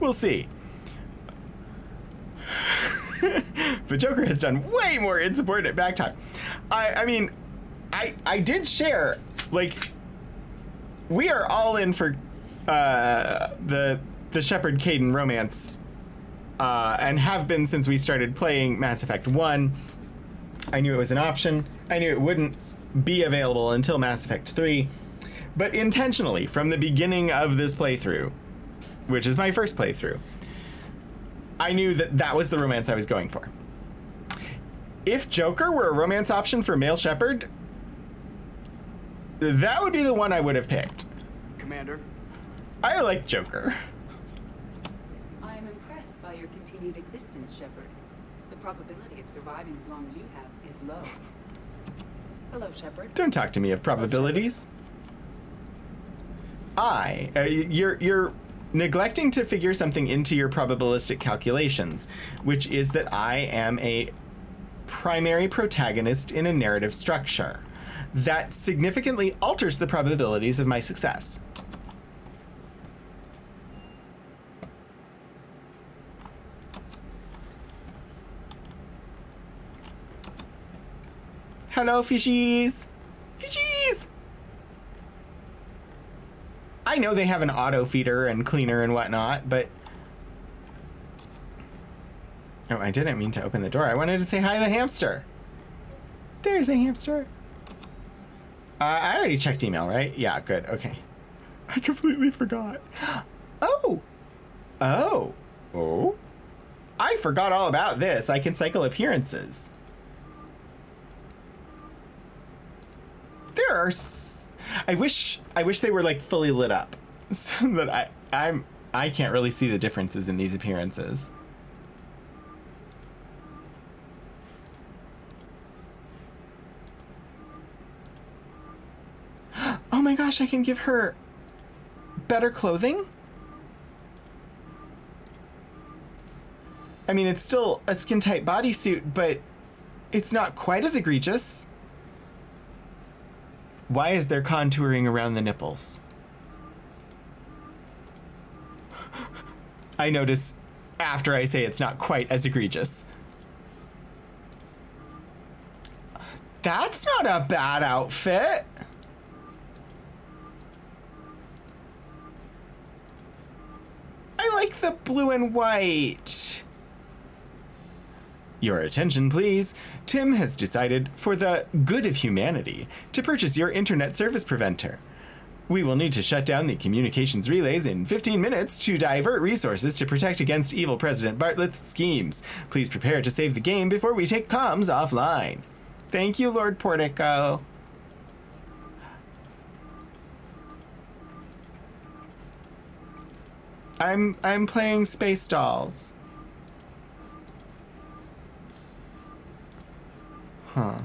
We'll see. But Joker has done way more insubordinate back time. I mean, I did share, like, we are all in for the Shepard Kaidan romance, and have been since we started playing Mass Effect 1. I knew it was an option. I knew it wouldn't be available until Mass Effect 3. But intentionally, from the beginning of this playthrough, which is my first playthrough, I knew that that was the romance I was going for. If Joker were a romance option for male Shepard, that would be the one I would have picked. Commander? I like Joker. I am impressed by your continued existence, Shepard. The probability of surviving as long as you have is low. Hello, Shepard. Don't talk to me of probabilities. You're neglecting to figure something into your probabilistic calculations, which is that I am a primary protagonist in a narrative structure. That significantly alters the probabilities of my success. Hello, fishies! Fishies! I know they have an auto feeder and cleaner and whatnot, but... Oh, I didn't mean to open the door. I wanted to say hi to the hamster. There's a hamster. I already checked email, right? Yeah, good. Okay. I completely forgot. Oh! Oh! Oh? I forgot all about this. I can cycle appearances. There are... I wish they were like fully lit up so that I can't really see the differences in these appearances. Oh my gosh, I can give her better clothing? I mean, it's still a skin-tight bodysuit, but it's not quite as egregious. Why is there contouring around the nipples? I notice after I say it's not quite as egregious. That's not a bad outfit. I like the blue and white. Your attention, please. Tim has decided, for the good of humanity, to purchase your internet service preventer. We will need to shut down the communications relays in 15 minutes to divert resources to protect against evil President Bartlett's schemes. Please prepare to save the game before we take comms offline. Thank you, Lord Portico. I'm playing Space Dolls. Huh.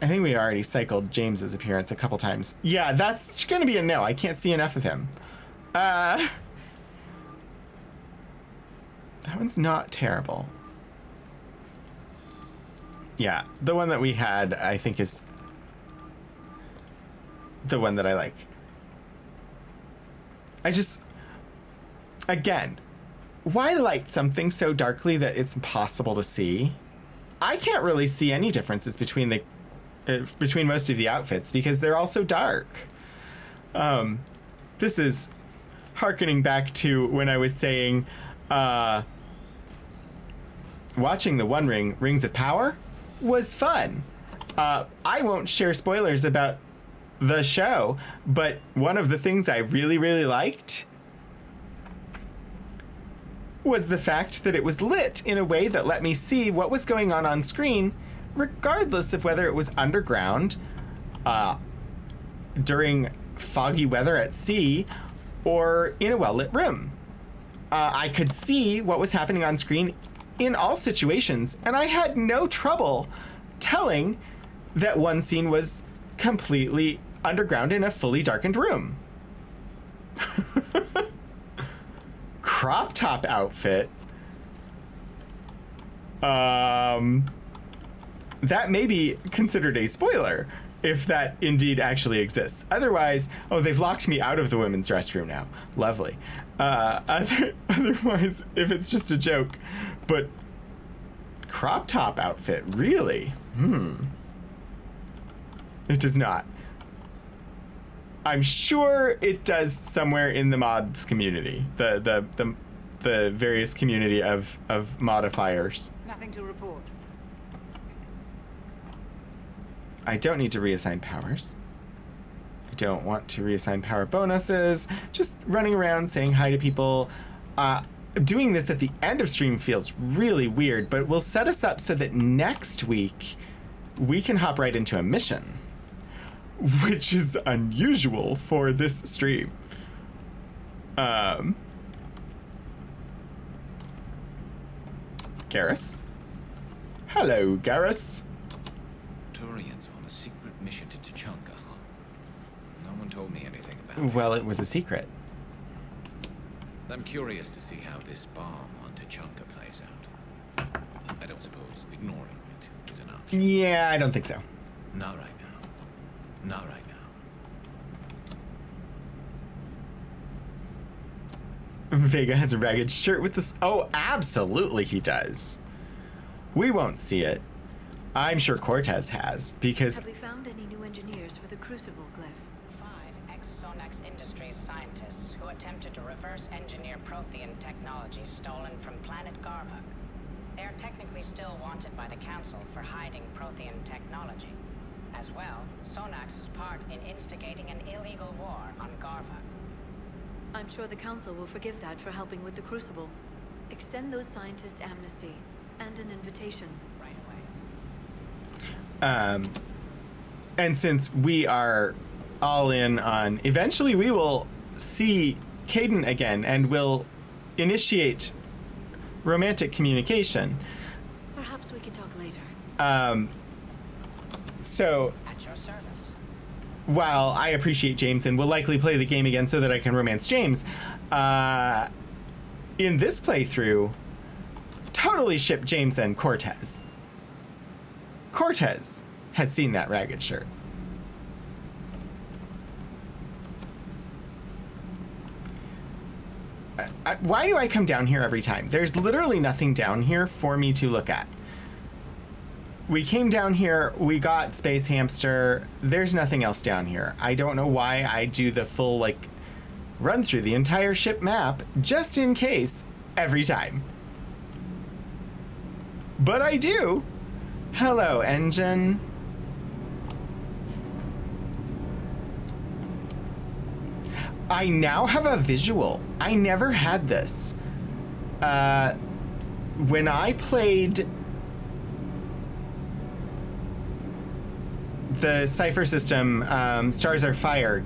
I think we already cycled James's appearance a couple times. Yeah, that's gonna be a no. I can't see enough of him. That one's not terrible. Yeah, the one that we had, I think, is the one that I like. Again, why light something so darkly that it's impossible to see? I can't really see any differences between most of the outfits because they're all so dark. This is hearkening back to when I was saying watching the One Ring, Rings of Power, was fun. I won't share spoilers about the show, but one of the things I really, really liked was the fact that it was lit in a way that let me see what was going on screen, regardless of whether it was underground, during foggy weather at sea, or in a well-lit room. I could see what was happening on screen in all situations, and I had no trouble telling that one scene was completely underground in a fully darkened room. Crop top outfit. That may be considered a spoiler if that indeed actually exists. Otherwise, oh, they've locked me out of the women's restroom now. Lovely. Otherwise, if it's just a joke, but crop top outfit, really? It does not. I'm sure it does somewhere in the mods community, the various community of modifiers. Nothing to report. I don't need to reassign powers. I don't want to reassign power bonuses. Just running around saying hi to people. Doing this at the end of stream feels really weird, but will set us up so that next week we can hop right into a mission, which is unusual for this stream. Garrus? Hello, Garrus. Turians on a secret mission to Tuchanka, huh? No one told me anything about it. Well, it was a secret. I'm curious to see how this bomb on Tuchanka plays out. I don't suppose ignoring it is an option. Yeah, I don't think so. Not right now. Not right now. Vega has a ragged shirt with this. Oh, absolutely he does. We won't see it. I'm sure Cortez has, because... Have we found any new engineers for the Crucible glyph? 5 ex-Sonax Industries scientists who attempted to reverse engineer Prothean technology stolen from planet Garvuk. They are technically still wanted by the Council for hiding Prothean technology. As well, Sonax's part in instigating an illegal war on Garvuk. I'm sure the Council will forgive that for helping with the Crucible. Extend those scientists amnesty and an invitation. Right away. And since we are all in on... Eventually we will see Kaidan again and will initiate romantic communication. Perhaps we can talk later. So... At your service. While I appreciate James and will likely play the game again so that I can romance James, in this playthrough, totally ship James and Cortez. Cortez has seen that ragged shirt. Why do I come down here every time? There's literally nothing down here for me to look at. We came down here, we got Space Hamster. There's nothing else down here. I don't know why I do the full, like, run through the entire ship map, just in case, every time. But I do. Hello, engine. I now have a visual. I never had this. When I played the Cypher System Stars Are Fire,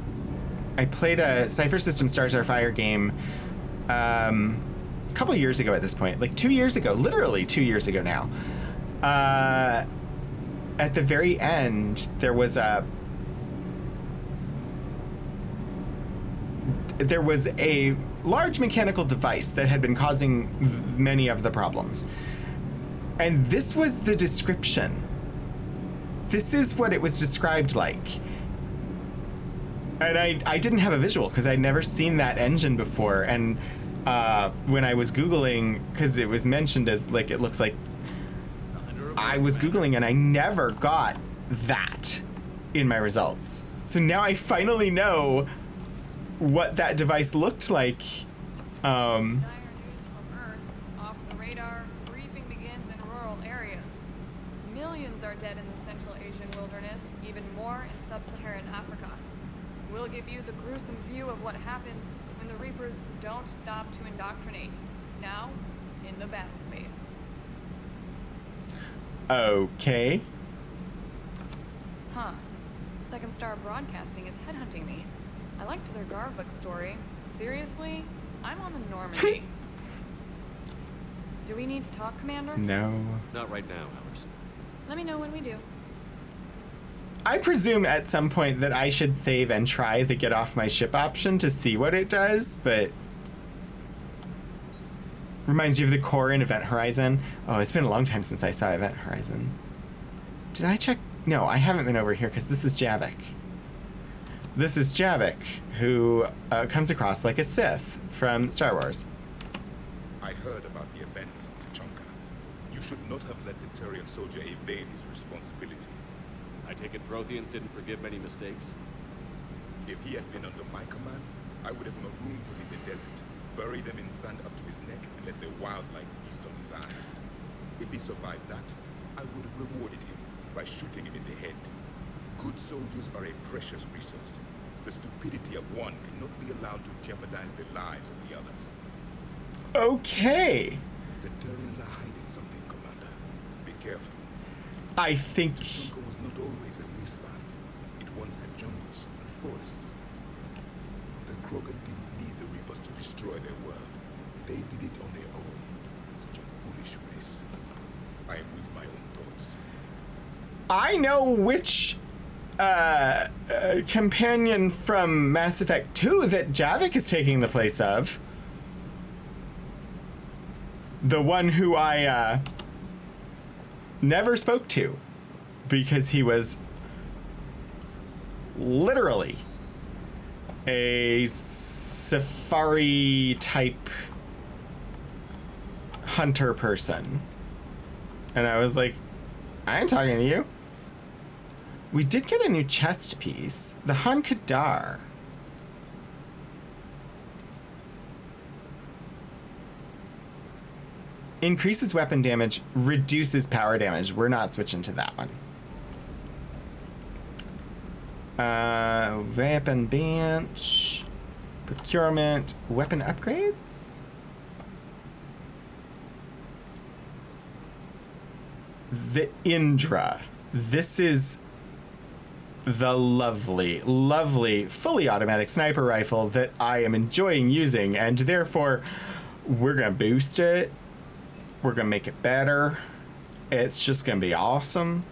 I played a Cypher System Stars Are Fire game a couple years ago at this point, like 2 years ago, literally 2 years ago now. At the very end, there was a large mechanical device that had been causing many of the problems. And this was the description. This is what it was described like. And I didn't have a visual because I'd never seen that engine before. And when I was Googling, because it was mentioned as, like, it looks like, I was Googling and I never got that in my results. So now I finally know what that device looked like. Dire news from Earth. Off the radar, briefing begins in rural areas. Millions are dead in the Central Asian wilderness, even more in sub-Saharan Africa. We'll give you the gruesome view of what happens when the Reapers don't stop to indoctrinate. Now, in the battle space. Okay. Huh. Second Star Broadcasting is headhunting me. I liked their Garvuk story. Seriously? I'm on the Normandy. Do we need to talk, Commander? No. Not right now, Emerson. Let me know when we do. I presume at some point that I should save and try the get off my ship option to see what it does, but... Reminds you of the core in Event Horizon. Oh, it's been a long time since I saw Event Horizon. Did I check? No, I haven't been over here because this is Javik. This is Javik, who comes across like a Sith from Star Wars. I heard about the events on Tuchanka. You should not have let the Turian soldier evade his responsibility. I take it Protheans didn't forgive many mistakes? If he had been under my command, I would have marooned him in the desert, buried him in sand up to his neck, and let the wildlife feast on his eyes. If he survived that, I would have rewarded him by shooting him in the head. soldiers are a precious resource. The stupidity of one cannot be allowed to jeopardize the lives of the others. Okay. The Turians are hiding something, Commander. Be careful. I think... Tuchanka was not always a wasteland. It once had jungles and forests. The Krogan didn't need the Reapers to destroy their world. They did it on their own. Such a foolish race. I am with my own thoughts. I know which companion from Mass Effect 2 that Javik is taking the place of. The one who I never spoke to because he was literally a safari type hunter person. And I was like, I ain't talking to you. We did get a new chest piece. The Han Kadar. Increases weapon damage, reduces power damage. We're not switching to that one. Weapon bench. Procurement. Weapon upgrades? The Indra. This is the lovely, lovely, fully automatic sniper rifle that I am enjoying using, and therefore we're gonna boost it. We're gonna make it better. It's just gonna be awesome.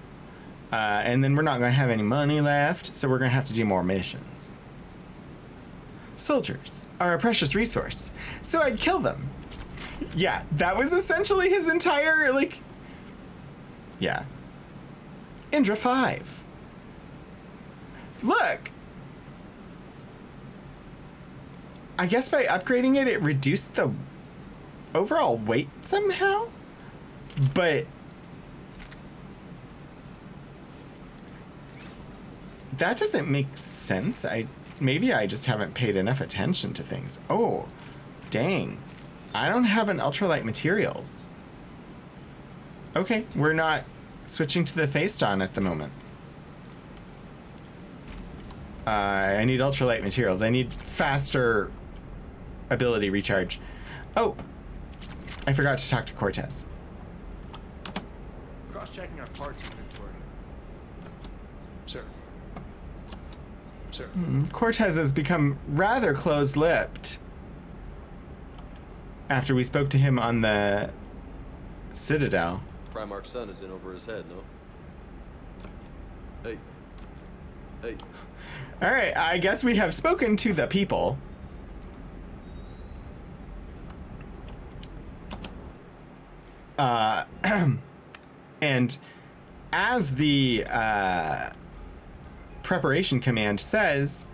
And then we're not gonna have any money left, so we're gonna have to do more missions. Soldiers are a precious resource, so I'd kill them. Yeah, that was essentially his entire, like... Yeah. Indra 5. Look! I guess by upgrading it, it reduced the overall weight somehow? But... that doesn't make sense. Maybe I just haven't paid enough attention to things. Oh, dang. I don't have an ultralight materials. Okay, we're not switching to the Phaeston at the moment. I need ultralight materials. I need faster ability recharge. Oh, I forgot to talk to Cortez. Cross-checking our parts inventory. Sir. Sir. Cortez has become rather close-lipped after we spoke to him on the Citadel. Primarch's son is in over his head, no? Hey. Hey. All right, I guess we have spoken to the people. And as the preparation command says,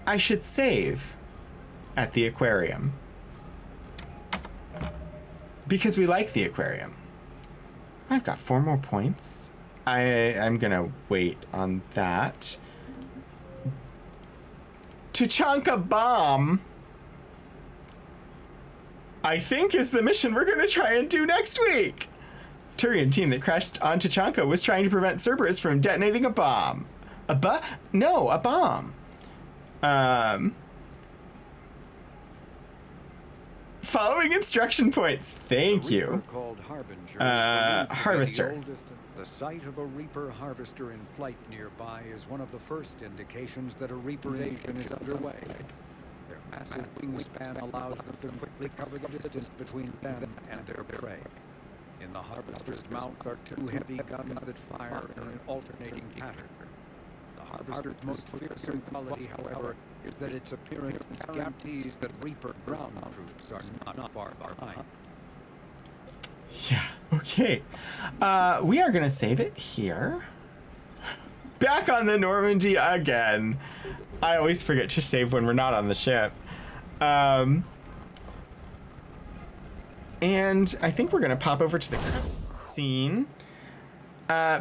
I should save at the aquarium. Because we like the aquarium. I've got 4 more points. I'm gonna wait on that. Tuchanka Bomb, I think, is the mission we're gonna try and do next week. Turian team that crashed on Tuchanka was trying to prevent Cerberus from detonating a bomb. A bomb. Following instruction points. Thank you. Harvester. The sight of a Reaper harvester in flight nearby is one of the first indications that a Reaper invasion is underway. Their massive wingspan allows them to quickly cover the distance between them and their prey. In the harvester's mouth are 2 heavy guns that fire in an alternating pattern. The harvester's most fearsome quality, however, is that its appearance guarantees that Reaper ground troops are not far behind. Yeah, okay. We are gonna save it here. Back on the Normandy again. I always forget to save when we're not on the ship. And I think we're gonna pop over to the cutscene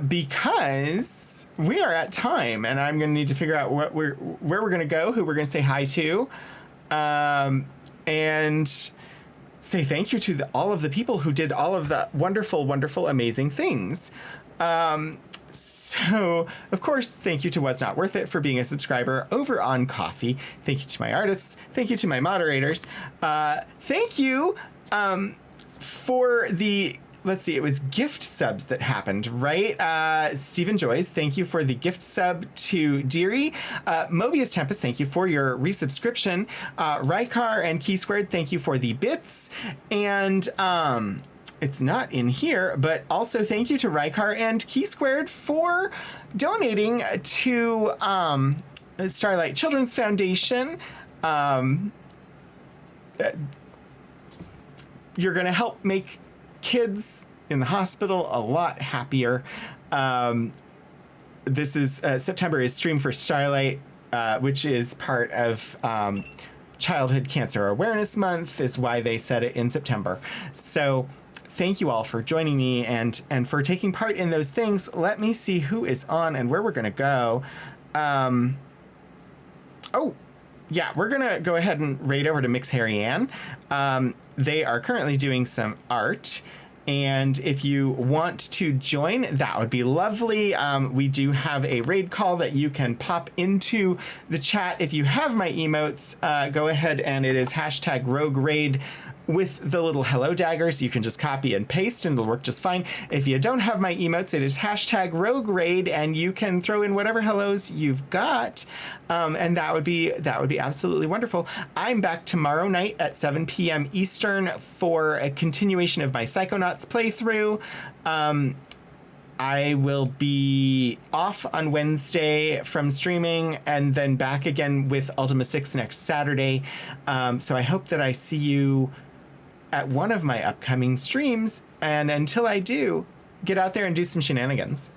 because we are at time, and I'm gonna need to figure out where we're gonna go, who we're gonna say hi to, and say thank you to all of the people who did all of the wonderful, wonderful, amazing things. So, of course, thank you to Was Not Worth It for being a subscriber over on Ko-fi. Thank you to my artists. Thank you to my moderators. Thank you for the, let's see, it was gift subs that happened, right? Stephen Joyce, thank you for the gift sub to Deary. Mobius Tempest, thank you for your resubscription. Rykar and Key Squared, thank you for the bits. And it's not in here, but also thank you to Rykar and Key Squared for donating to Starlight Children's Foundation. You're going to help make kids in the hospital a lot happier. This is September is Stream for Starlight, which is part of Childhood Cancer Awareness Month, is why they said it in September. So thank you all for joining me and for taking part in those things. Let me see who is on and where we're going to go. Oh, yeah, we're going to go ahead and raid over to Mix Harry Ann. They are currently doing some art. And if you want to join, that would be lovely. We do have a raid call that you can pop into the chat. If you have my emotes, go ahead and it is hashtag Rogue Raid with the little hello daggers. You can just copy and paste and it'll work just fine. If you don't have my emotes, it is hashtag Rogue Raid and you can throw in whatever hellos you've got. And that would be absolutely wonderful. I'm back tomorrow night at 7 p.m. Eastern for a continuation of my Psychonauts playthrough. I will be off on Wednesday from streaming and then back again with Ultima 6 next Saturday. So I hope that I see you at one of my upcoming streams. And until I do, get out there and do some shenanigans.